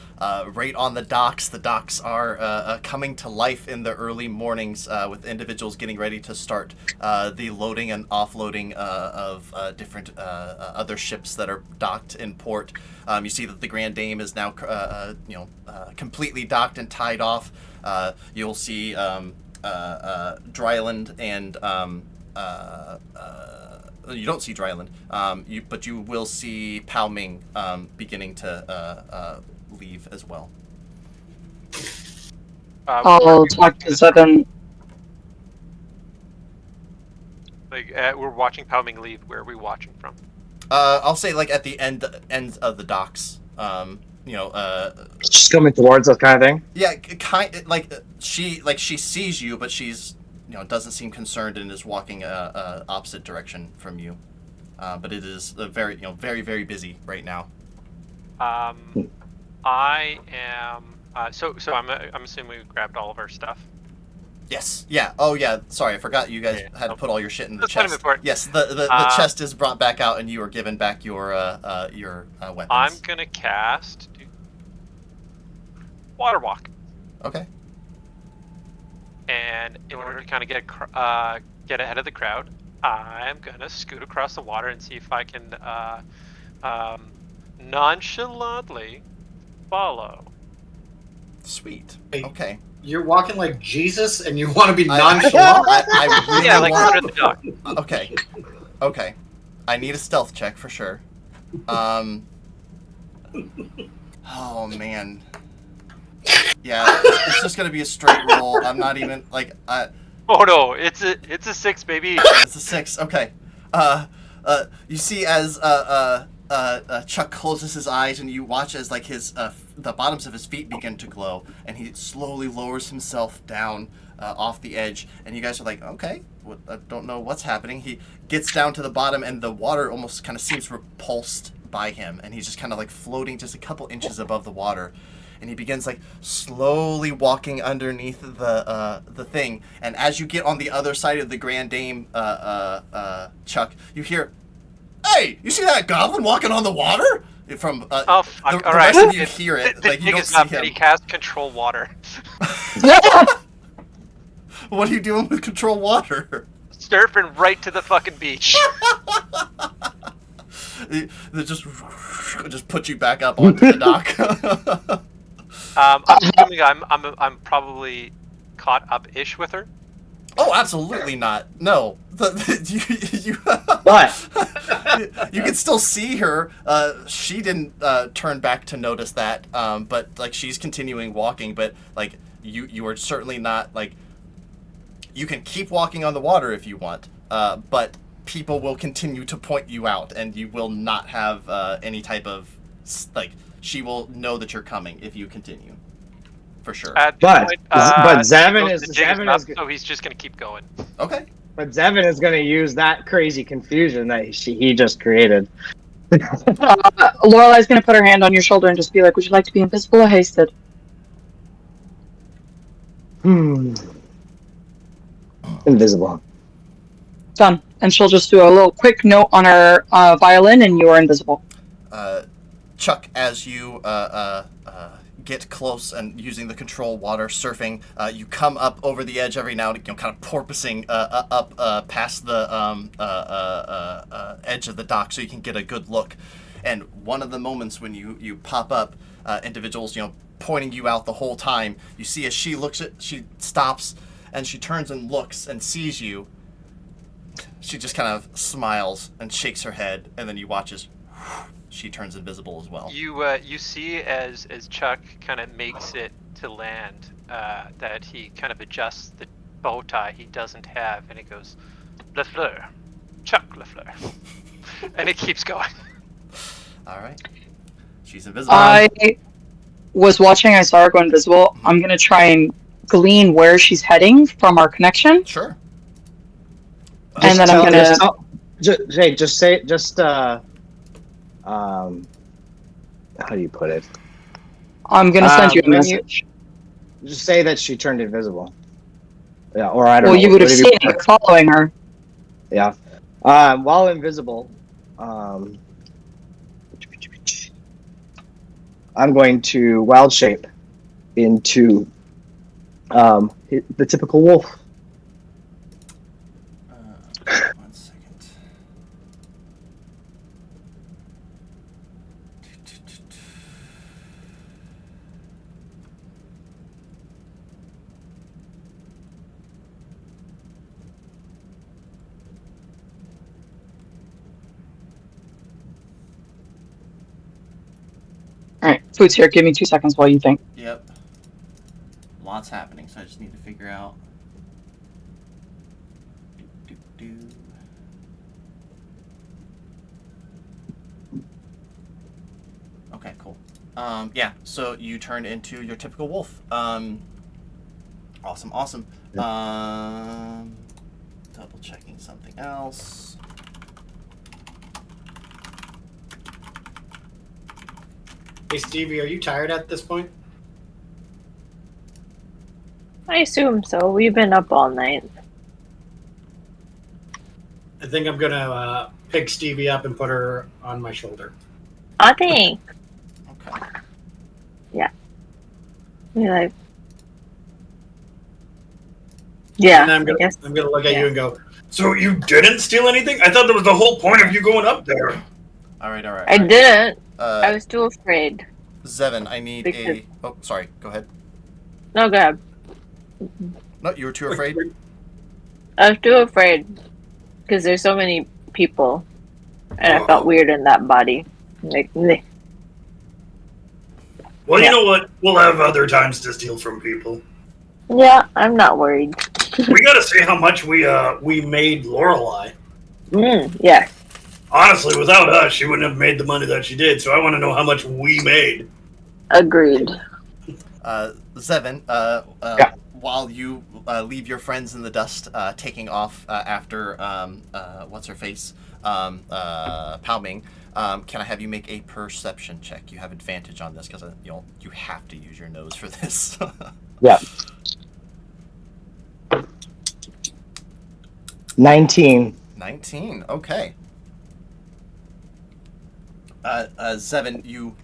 right on the docks. The docks are coming to life in the early mornings with individuals getting ready to start the loading and offloading of different other ships that are docked in port. You see that the Grand Dame is now completely docked and tied off. You'll see Dryland and you don't see Dryland, but you will see Pao Ming beginning to leave as well. I'll talk to Zevin. Like we're watching Pao Ming leave. Where are we watching from? I'll say like at the end of the docks. She's coming towards us, kind of thing. Yeah, she sees you, but she's doesn't seem concerned and is walking opposite direction from you. But it is very very busy right now. I am. So I'm assuming we grabbed all of our stuff. Yes. Yeah. Oh yeah. Sorry, I forgot you guys had to put all your shit in the That's chest. kind of important. Yes. The chest is brought back out, and you are given back your weapons. I'm gonna cast Water Walk. Okay. And in order to kind of get ahead of the crowd, I'm gonna scoot across the water and see if I can nonchalantly follow. Sweet. Hey. Okay. You're walking like Jesus, and you want to be nonchalant. I really Yeah, like want... under the dock. Okay. I need a stealth check for sure. Oh man. Yeah, it's just gonna be a straight roll. I'm not even like. Oh no, it's a 6, baby. It's a 6. Okay. You see as Chuck closes his eyes, and you watch as like his the bottoms of his feet begin to glow, and he slowly lowers himself down off the edge, and you guys are like, okay, I don't know what's happening. He gets down to the bottom, and the water almost kind of seems repulsed by him, and he's just kind of like floating just a couple inches above the water. And he begins like slowly walking underneath the thing. And as you get on the other side of the Grand Dame, Chuck, you hear, "Hey, you see that goblin walking on the water?" From Oh fuck! the All right. rest of you hear it, The like you thing don't is see not him. that he cast Control Water. What are you doing with control water? Surfing right to the fucking beach. They just put you back up onto the dock. I'm assuming I'm probably caught up-ish with her. Oh, absolutely not. No. What? You can still see her. She didn't turn back to notice that. But like she's continuing walking. But like you are certainly not like. You can keep walking on the water if you want. But people will continue to point you out, and you will not have any type of like. She will know that you're coming if you continue, for sure. At this But point, Zevin the is jig Zevin up, is so he's just gonna keep going. Okay. but Zevin is going to use that crazy confusion that he just created. Lorelei's gonna put her hand on your shoulder and just be like, "Would you like to be invisible or hasted?" Invisible. Done. And she'll just do a little quick note on her violin, and you are invisible. Chuck, as you get close and using the control water surfing, you come up over the edge every now and again, kind of porpoising up past the edge of the dock so you can get a good look. And one of the moments when you pop up, individuals, pointing you out the whole time, you see as she stops and she turns and looks and sees you. She just kind of smiles and shakes her head, and then you watch as she turns invisible as well. You see as Chuck kind of makes it to land that he kind of adjusts the bow tie he doesn't have, and it goes, Lafleur, Chuck Lafleur, and it keeps going. All right, she's invisible. I was watching. I saw her go invisible. I'm gonna try and glean where she's heading from our connection. Sure. And then I'm gonna. How do you put it? I'm gonna send you a when message. Just say that she turned invisible. Yeah, or I don't know. Well, you would have What seen it following her. Yeah. While invisible, I'm going to wild shape into the typical wolf. 1 second. Alright, food's here. Give me 2 seconds while you think. Yep. Lots happening, so I just need to figure out. Okay, cool. Yeah, so you turn into your typical wolf. Awesome. Double checking something else. Hey, Stevie, are you tired at this point? I assume so. We've been up all night. I think I'm gonna pick Stevie up and put her on my shoulder. I think. Okay. You're like, yeah, And I'm I guess. gonna look at yeah. you and go, so you didn't steal anything? I thought that was the whole point of you going up there. All right. I didn't. I was too afraid. Zevin, I need Because- a. Oh, sorry. Go ahead. No, go ahead. No, you were too afraid. I was too afraid because there's so many people, and I felt weird in that body. Like, meh. Well, Yeah. you know what? We'll have other times to steal from people. Yeah, I'm not worried. We gotta see how much we made Lorelei. Yeah. Honestly, without us, she wouldn't have made the money that she did. So I want to know how much we made. Agreed. Zevin, Yeah. while you leave your friends in the dust, taking off after what's her face, Pao Ming, can I have you make a perception check? You have advantage on this because you have to use your nose for this. Yeah. 19. 19. Okay. Zevin, you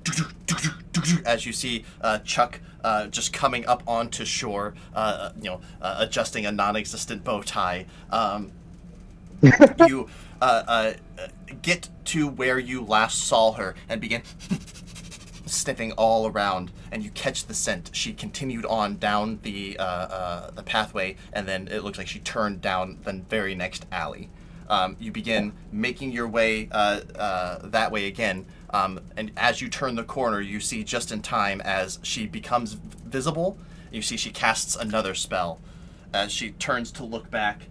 as you see Chuck just coming up onto shore, adjusting a non-existent bow tie. You get to where you last saw her and begin sniffing all around, and you catch the scent. She continued on down the pathway, and then it looks like she turned down the very next alley. You begin making your way that way again, and as you turn the corner, you see just in time as she becomes visible, you see she casts another spell. As she turns to look back,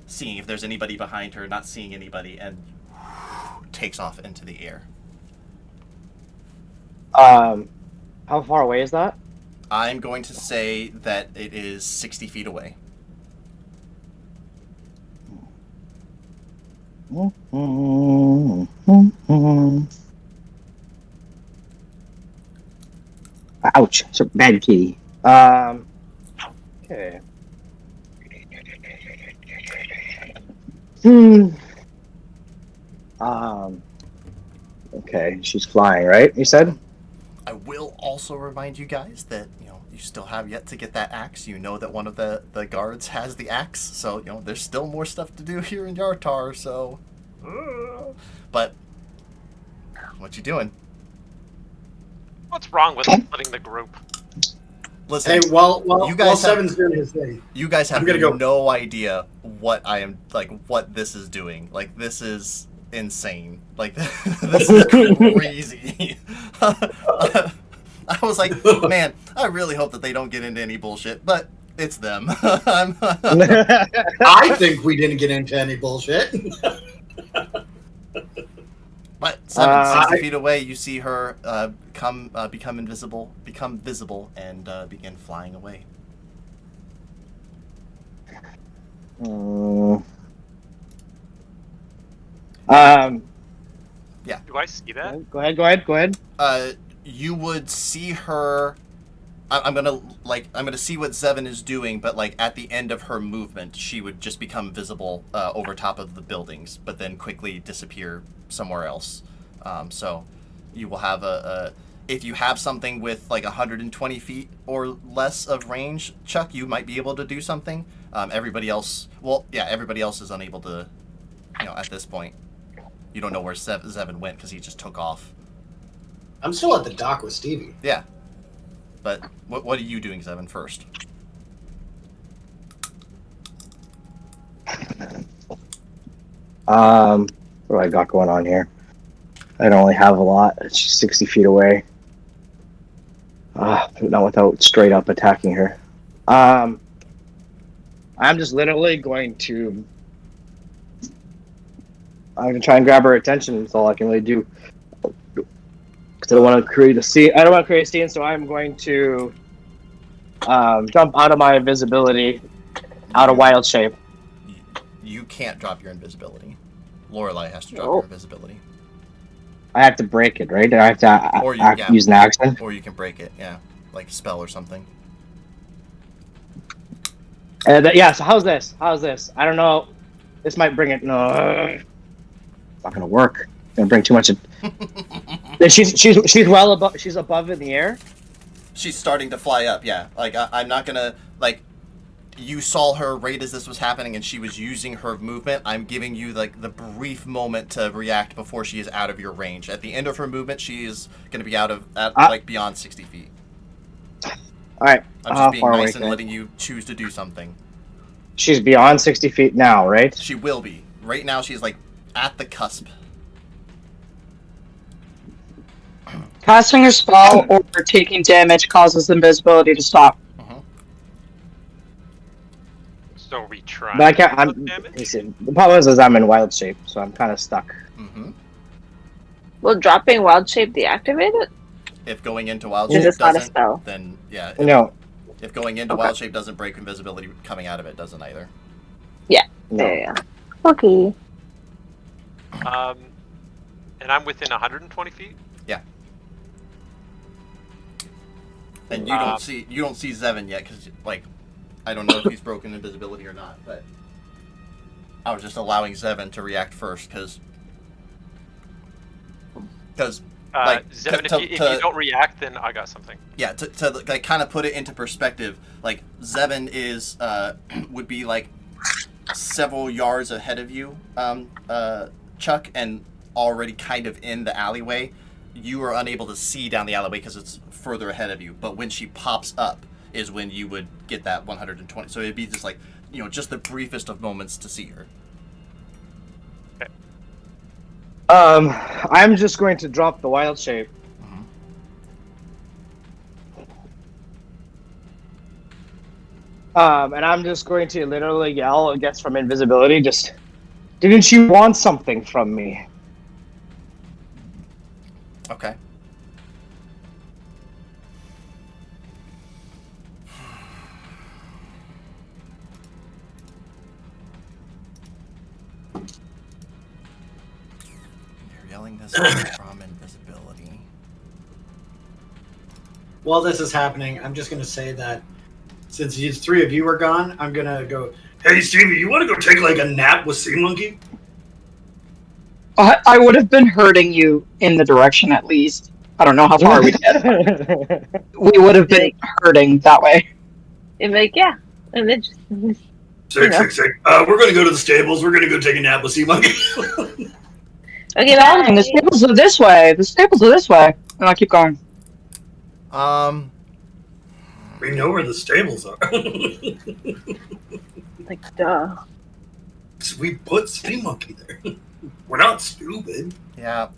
seeing if there's anybody behind her, not seeing anybody, and takes off into the air. How far away is that? I'm going to say that it is 60 feet away. Ouch! It's a bad kitty. Okay. Okay, she's flying, right? You said? I will also remind you guys that, you still have yet to get that axe. You know that one of the guards has the axe, so, there's still more stuff to do here in Yartar, so... But, what you doing? What's wrong with splitting the group? Listen, Hey, while you guys have, Seven's doing his thing, you guys have I'm gonna go. no idea what I am, like, what this is doing. Like, this is insane. Like, this is crazy. I was like, man, I really hope that they don't get into any bullshit, but it's them. I think we didn't get into any bullshit. But 60 feet away, you see her become visible, and begin flying away. Yeah. Do I see that? Go ahead. You would see her. I'm gonna see what Zevin is doing, but like at the end of her movement, she would just become visible over top of the buildings, but then quickly disappear somewhere else. So you will have if you have something with like 120 feet or less of range, Chuck, you might be able to do something. Everybody else is unable to. At this point, you don't know where Zevin went because he just took off. I'm still at the dock with Stevie. Yeah. But what are you doing, Zevin, first? What do I got going on here? I don't really have a lot. It's just 60 feet away. Not without straight up attacking her. I'm just literally going to... I'm going to try and grab her attention. That's all I can really do. Because I don't want to create a scene. So I'm going to jump out of my invisibility, out of wild shape. You can't drop your invisibility. Lorelei has to drop your invisibility. I have to break it, right? I have to use an action? Or you can break it, yeah. Like a spell or something. So how's this? I don't know. This might bring it... No. It's not going to work. It's going to bring too much... She's well above... She's above in the air? She's starting to fly up, yeah. Like, I'm not going to... Like, you saw her right as this was happening and she was using her movement. I'm giving you, like, the brief moment to react before she is out of your range. At the end of her movement, she is going to be beyond 60 feet. Alright. I'm just being nice and letting you choose to do something. She's beyond 60 feet now, right? She will be. Right now, she's, like, at the cusp. Casting a spell or taking damage causes invisibility to stop. So we try. But I can't. The problem is I'm in wild shape, so I'm kind of stuck. Will dropping wild shape deactivate it? If going into wild Is shape this not a doesn't, spell? then yeah. No. If going into wild shape doesn't break invisibility, coming out of it doesn't either. Yeah. No. Yeah. Okay. And I'm within 120 feet. Yeah. And you don't see Zevin yet because like I don't know if he's broken invisibility or not, but I was just allowing Zevin to react first because like Zevin, if you don't react, then I got something. Yeah, to like kind of put it into perspective, like Zevin is would be like several yards ahead of you, Chuck, and already kind of in the alleyway. You are unable to see down the alleyway because it's further ahead of you. But when she pops up is when you would get that 120. So it'd be just like, just the briefest of moments to see her. Okay. I'm just going to drop the wild shape. And I'm just going to literally yell, I guess, from invisibility, just, didn't you want something from me? Okay. You're yelling this from invisibility. While this is happening, I'm just going to say that since these three of you are gone, I'm going to go, hey, Stevie, you want to go take like a nap with Sea Monkey? I would have been hurting you in the direction at least. I don't know how far we get. We would have been hurting that way. And like, yeah. And then just, Sick. We're gonna go to the stables. We're gonna go take a nap with Sea Monkey. okay, Dang, the bye. stables are this way. The stables are this way. And I'll keep going. We know where the stables are. Like, duh. We put Sea Monkey there. We're not stupid. Yeah,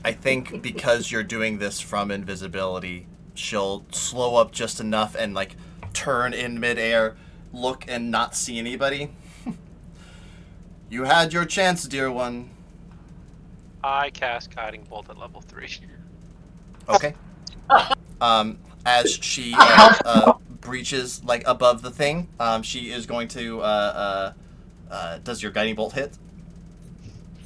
I think because you're doing this from invisibility, she'll slow up just enough and like turn in midair, look and not see anybody. You had your chance, dear one. I cast Guiding Bolt at level 3. Okay. As she breaches like above the thing, she is going to. Does your guiding bolt hit?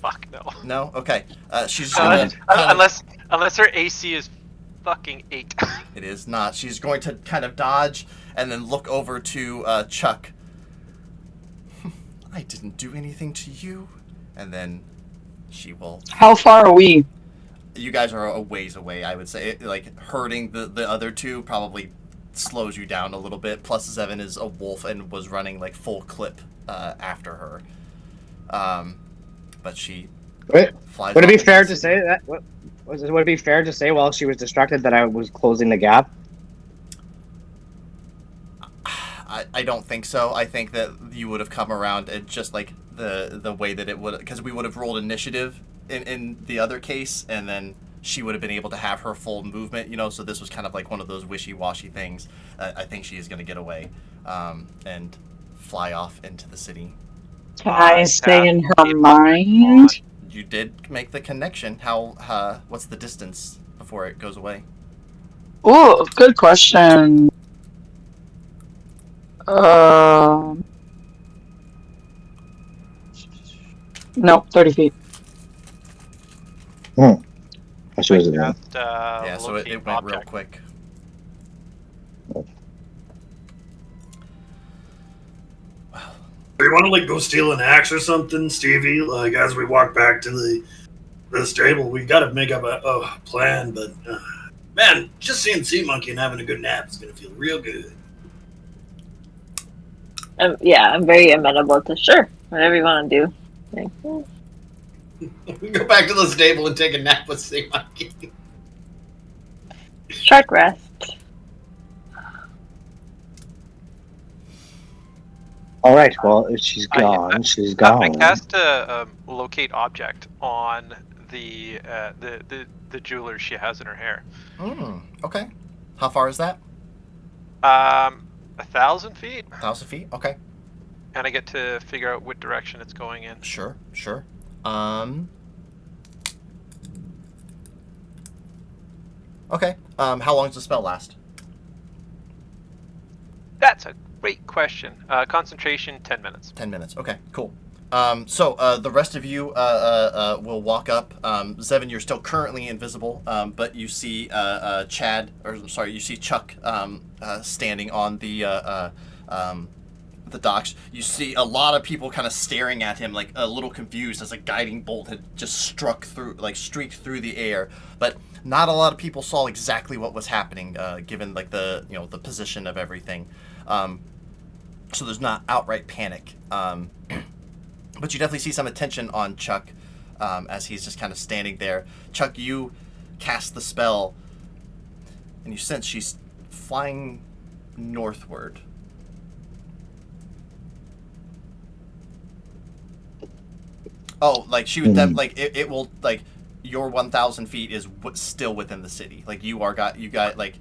Fuck no. No. Okay. She's gonna Unless her AC is fucking 8. It is not. She's going to kind of dodge and then look over to Chuck. I didn't do anything to you. And then she will. How far are we? You guys are a ways away, I would say. Like, hurting the other two probably slows you down a little bit. Plus, Zevin is a wolf and was running, like, full clip after her. But she flies. Would it be fair to say that? Would it be fair to say while she was distracted that I was closing the gap? I don't think so. I think that you would have come around and just like the way that it would, because we would have rolled initiative in the other case, and then she would have been able to have her full movement, you know, so this was kind of like one of those wishy-washy things. I think she is going to get away and fly off into the city. Can I stay in her mind? You did make the connection. How? What's the distance before it goes away? Oh, good question. No, 30 feet. I suppose it is. Yeah, so it went real quick. Do you want to like go steal an axe or something, Stevie? Like as we walk back to the stable, we got to make up a plan. But man, just seeing Sea Monkey and having a good nap is gonna feel real good. Yeah, I'm very amenable to sure whatever you want to do. Like, We go back to the stable and take a nap with Sea Monkey. short rest. All right. Well, if she's gone, she's gone. I cast a locate object on the jeweler she has in her hair. Okay. How far is that? 1,000 feet. 1,000 feet. Okay. And I get to figure out what direction it's going in. Sure. Okay. How long does the spell last? That's a great question. Concentration, 10 minutes. 10 minutes. Okay, cool. So the rest of you will walk up. Zevin, you're still currently invisible, but you see you see Chuck standing on the docks. You see a lot of people kind of staring at him, like a little confused, as a guiding bolt had just streaked through the air. But not a lot of people saw exactly what was happening, given like the position of everything. So there's not outright panic. But you definitely see some attention on Chuck as he's just kind of standing there. Chuck, you cast the spell, and you sense she's flying northward. Oh, like she would it will like your 1,000 feet is still within the city. Like you got like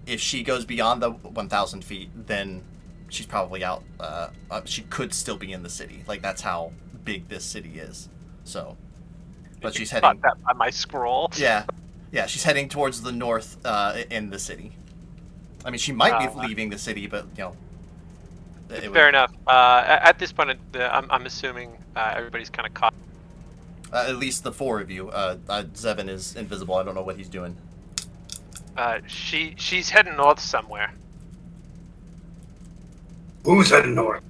if she goes beyond the 1,000 feet, then she's probably out. She could still be in the city. Like that's how big this city is. So, but she's heading. That on my scroll. Yeah, she's heading towards the north in the city. I mean, she might be leaving the city, but you know. Fair enough. At this point, I'm assuming everybody's kind of caught. At least the four of you. Zevin is invisible. I don't know what he's doing. She's heading north somewhere. Who's heading north?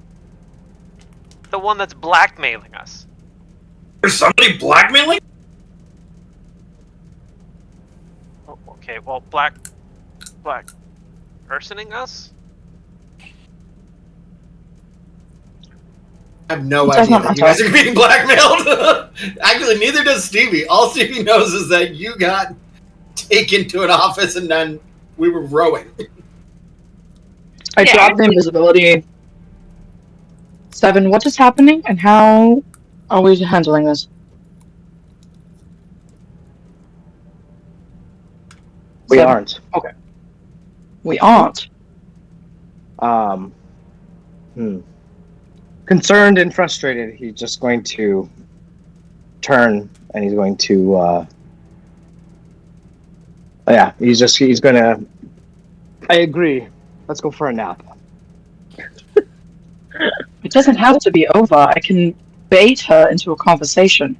The one that's blackmailing us. There's somebody blackmailing? Okay, well, black personing us? I have no It does idea not that you matter. guys are being blackmailed. Actually, neither does Stevie. All Stevie knows is that you got taken to an office and then we were rowing. I Yeah, dropped the invisibility. Seven, what is happening and how are we handling this? We Seven. aren't. Okay. We aren't. Um, Concerned and frustrated, he's just going to turn and he's going to. He's gonna. I agree. Let's go for a nap. It doesn't have to be over. I can bait her into a conversation.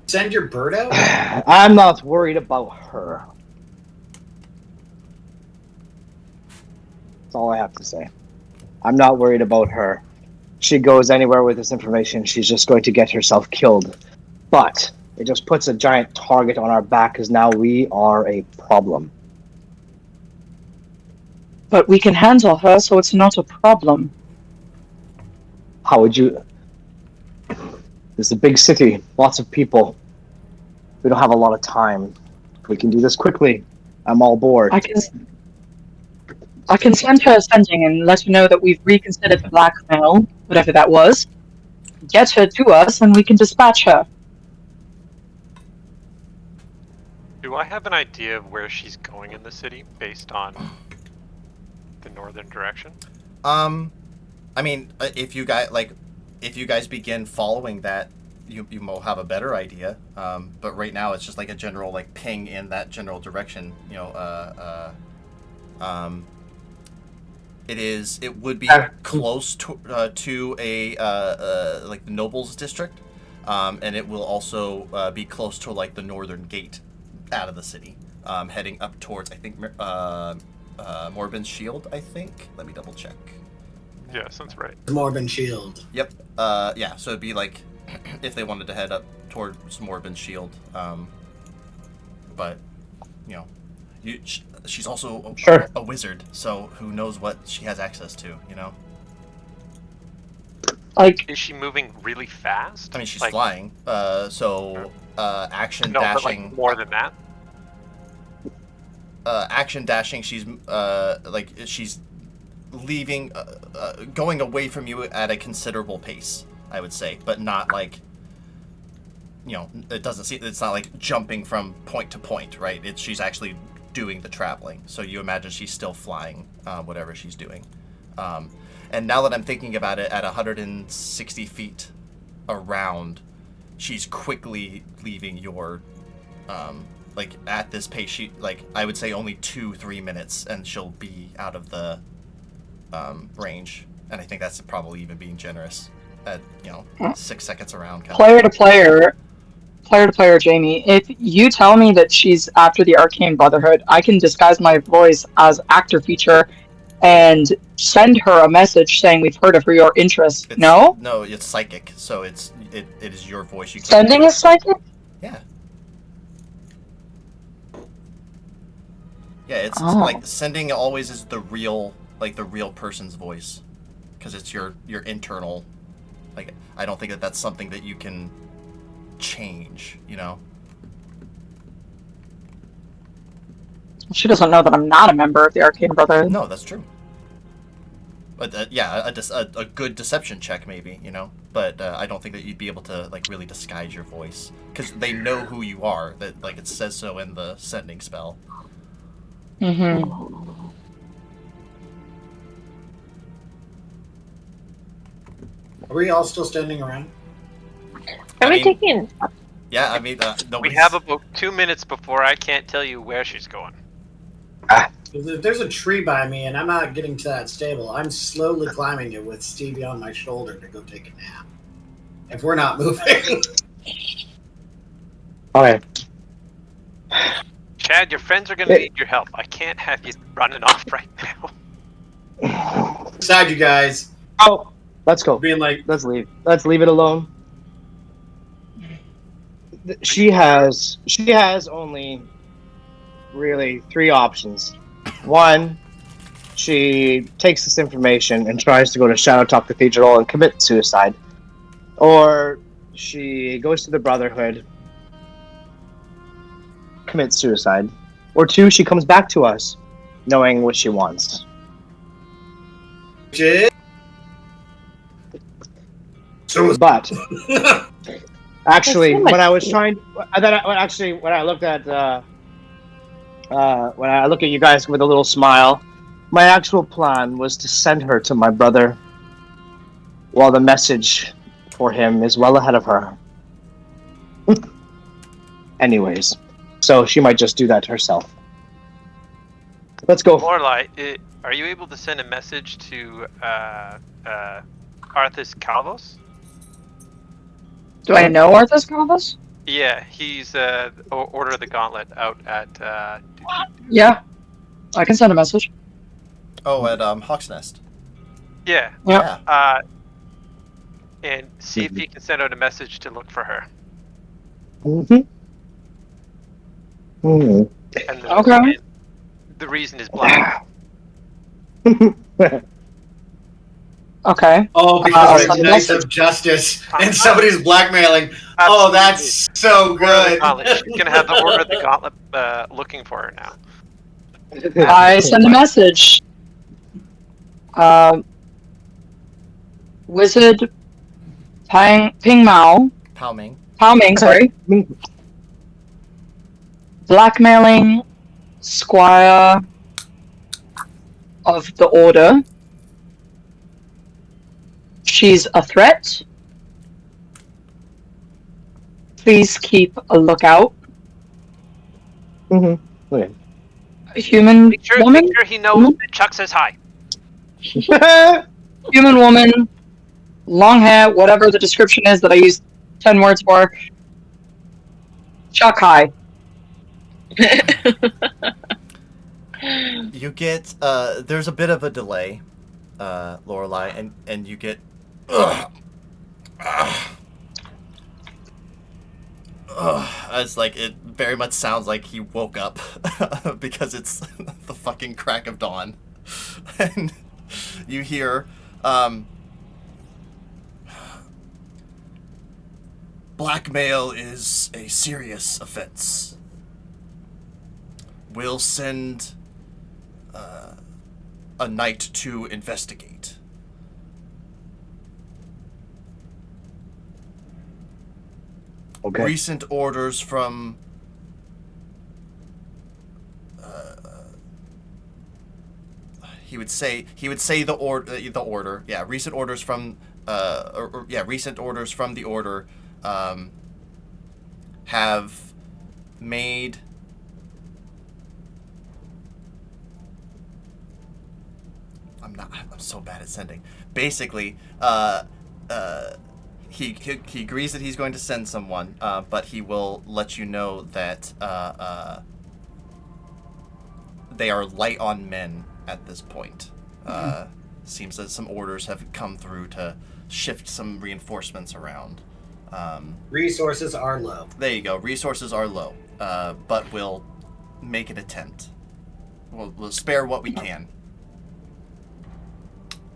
Send your bird out? I'm not worried about her. That's all I have to say. I'm not worried about her. She goes anywhere with this information, she's just going to get herself killed. But it just puts a giant target on our back because now we are a problem. But we can handle her, so it's not a problem. How would you... It's a big city, lots of people. We don't have a lot of time. We can do this quickly. I'm all board. I can send her a sending and let her know that we've reconsidered the blackmail, whatever that was. Get her to us, and we can dispatch her. Do I have an idea of where she's going in the city based on the northern direction? I mean, if you guys begin following that, you will have a better idea. But right now, it's just like a general like ping in that general direction. It would be close to a like the nobles district, and it will also be close to like the northern gate out of the city, heading up towards I think Morbin's Shield. I think. Let me double check. Yeah, sounds right. Morbin Shield. Yep. Yeah. So it'd be like if they wanted to head up towards Morbin's Shield. But you know, she's also a wizard, so who knows what she has access to? You know. Like, Is she moving really fast? I mean, she's like, flying. Action no, dashing. but like more than that. Action dashing. She's she's leaving, going away from you at a considerable pace, I would say, but not like, it's not like jumping from point to point, right? She's actually doing the traveling. So you imagine she's still flying, whatever she's doing. And now that I'm thinking about it, at 160 feet around, she's quickly leaving your, at this pace, I would say only 2-3 minutes and she'll be out of the range, and I think that's probably even being generous at 6 seconds around. Player to player, Jamie. If you tell me that she's after the Arcane Brotherhood, I can disguise my voice as actor feature and send her a message saying we've heard of her your interest. No, it's psychic, so it is your voice. You sending is psychic. Yeah. Yeah, it's like sending always is the real person's voice, because it's your internal. Like, I don't think that's something that you can change. She doesn't know that I'm not a member of the Arcane Brotherhood. No, that's true. But a good deception check maybe, But I don't think that you'd be able to really disguise your voice, because they know who you are. That it says so in the sending spell. Mm-hmm. Are we all still standing around? Are we taking? Yeah, I mean, we have about 2 minutes before I can't tell you where she's going. There's a tree by me, and I'm not getting to that stable. I'm slowly climbing it with Stevie on my shoulder to go take a nap. If we're not moving. Okay. Chad, your friends are going to need your help. I can't have you running off right now. Beside you guys. Oh, let's go. Being like, let's leave. Let's leave it alone. she has only really 3 options. One, she takes this information and tries to go to Shadowtop Cathedral and commit suicide. Or she goes to the Brotherhood, commits suicide. Or 2, she comes back to us, knowing what she wants. But actually, when I was trying, when I looked at when I look at you guys with a little smile, my actual plan was to send her to my brother, while the message for him is well ahead of her. Anyways, so she might just do that herself. Let's go. Lorelai, are you able to send a message to Arthas Calvos? Do I know Arthas Calvus? Yeah, he's Order of the Gauntlet out at. Yeah, I can send a message. Oh, at Hawk's Nest. Yeah. Yeah. And see if he can send out a message to look for her. Mm-hmm. Mm-hmm. And Okay. the reason is black. Okay. Oh, because it's send a Knights message. of Justice and somebody's blackmailing. Oh, that's so Order of the good. Gauntlet. She's gonna have the Order of the Gauntlet looking for her now. I send a message. Wizard Ping Mao. Pao Ming. Pao Ming, sorry. Blackmailing Squire of the Order. She's a threat. Please keep a lookout. Mm-hmm. Okay. A human woman? Make sure he knows that Chuck says hi. Human woman, long hair, whatever the description is that I used 10 words for. Chuck high. You get there's a bit of a delay, Lorelai, and you get it's like it very much sounds like he woke up because it's the fucking crack of dawn, and you hear blackmail is a serious offense. We'll send a knight to investigate. Okay. Recent orders from he would say the order. Yeah, recent orders from recent orders from the order have made I'm so bad at sending. Basically, he agrees that he's going to send someone, but he will let you know that they are light on men at this point. Seems that some orders have come through to shift some reinforcements around. Resources are low. There you go. Resources are low, but we'll make an attempt. We'll spare what we can.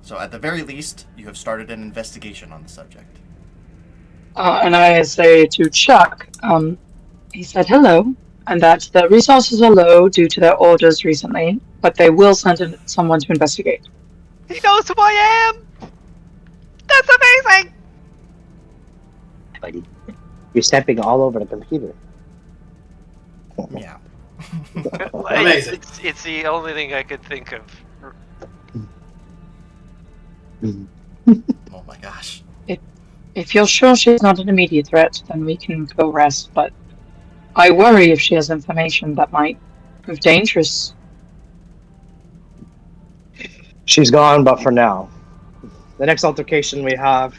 So at the very least, you have started an investigation on the subject. And I say to Chuck, he said hello, and that the resources are low due to their orders recently, but they will send in someone to investigate. He knows who I am! That's amazing! Buddy, you're stepping all over the computer. Yeah. Amazing. It's the only thing I could think of. Oh my gosh. If you're sure she's not an immediate threat, then we can go rest, but I worry if she has information that might prove dangerous. She's gone, but for now. The next altercation we have.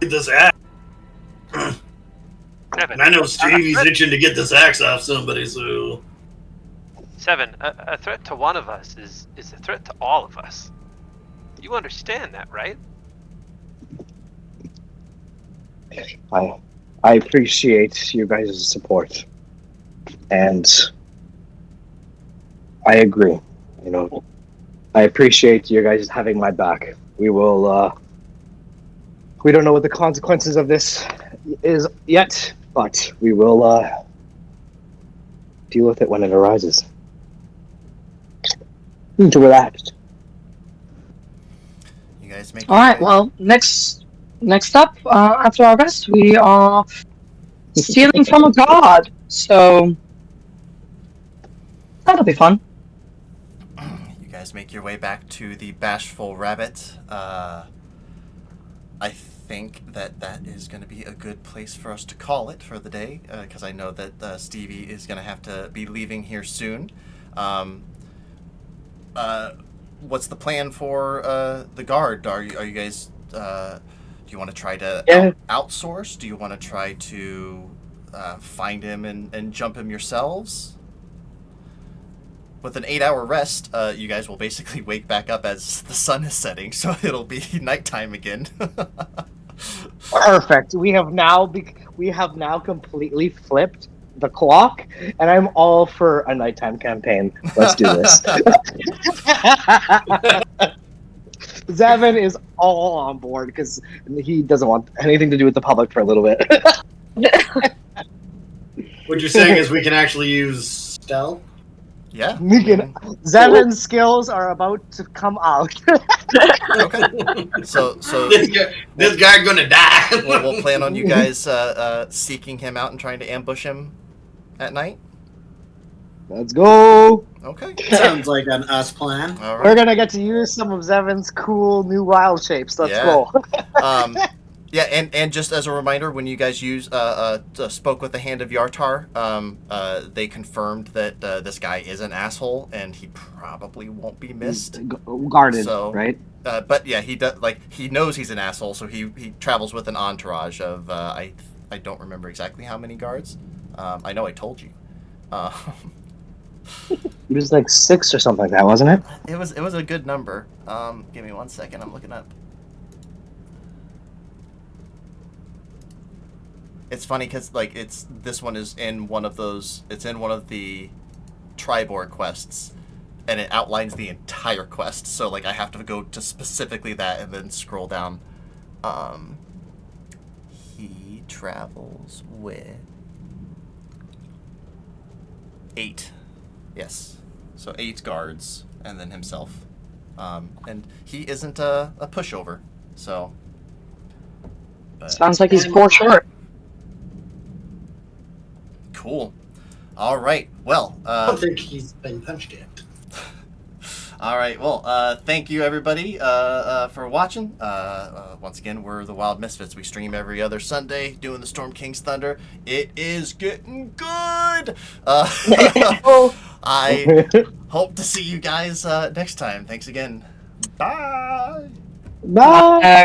Get this axe. Seven. I know Stevie's itching to get this axe off somebody, so. Seven. A threat to one of us is a threat to all of us. You understand that, right? I appreciate you guys' support, and I agree. You know, I appreciate you guys having my back. We will. We don't know what the consequences of this is yet, but we will deal with it when it arises. Need to relax. You guys make All your right. way. Well, next up, after our rest, we are stealing from a god. So that'll be fun. You guys make your way back to the Bashful Rabbit. I think that is going to be a good place for us to call it for the day, because I know that Stevie is going to have to be leaving here soon. Um, what's the plan for the guard? Are you guys? Do you want to try to Yeah. outsource? Do you want to try to find him and jump him yourselves? With an 8-hour rest, you guys will basically wake back up as the sun is setting, so it'll be nighttime again. Perfect. We have now completely flipped the clock, and I'm all for a nighttime campaign. Let's do this. Zevin is all on board because he doesn't want anything to do with the public for a little bit. What you're saying is we can actually use stealth? Yeah. Zevin's skills are about to come out. Okay. So this guy gonna die. we'll plan on you guys seeking him out and trying to ambush him at night. Let's go. Okay. Sounds like an us plan. All We're right. gonna get to use some of Zevin's cool new wild shapes. Let's Yeah. go. Yeah, and just as a reminder, when you guys spoke with the Hand of Yartar, they confirmed that this guy is an asshole and he probably won't be missed. Guarded, So, right? But yeah, he knows he's an asshole, so he travels with an entourage of I don't remember exactly how many guards. I know I told you. It was like 6 or something like that, wasn't it? It was a good number. Give me 1 second. I'm looking up. It's funny because this one is in one of those. It's in one of the Tribor quests, and it outlines the entire quest. So I have to go to specifically that and then scroll down. He travels with 8. Yes, so 8 guards and then himself. And he isn't a pushover. So. Sounds like he's poor short. Cool. All right. Well. I don't think he's been punched yet. All right. Well, thank you everybody for watching. Once again, we're the Wild Misfits. We stream every other Sunday, doing the Storm King's Thunder. It is getting good. I hope to see you guys next time. Thanks again. Bye. Bye.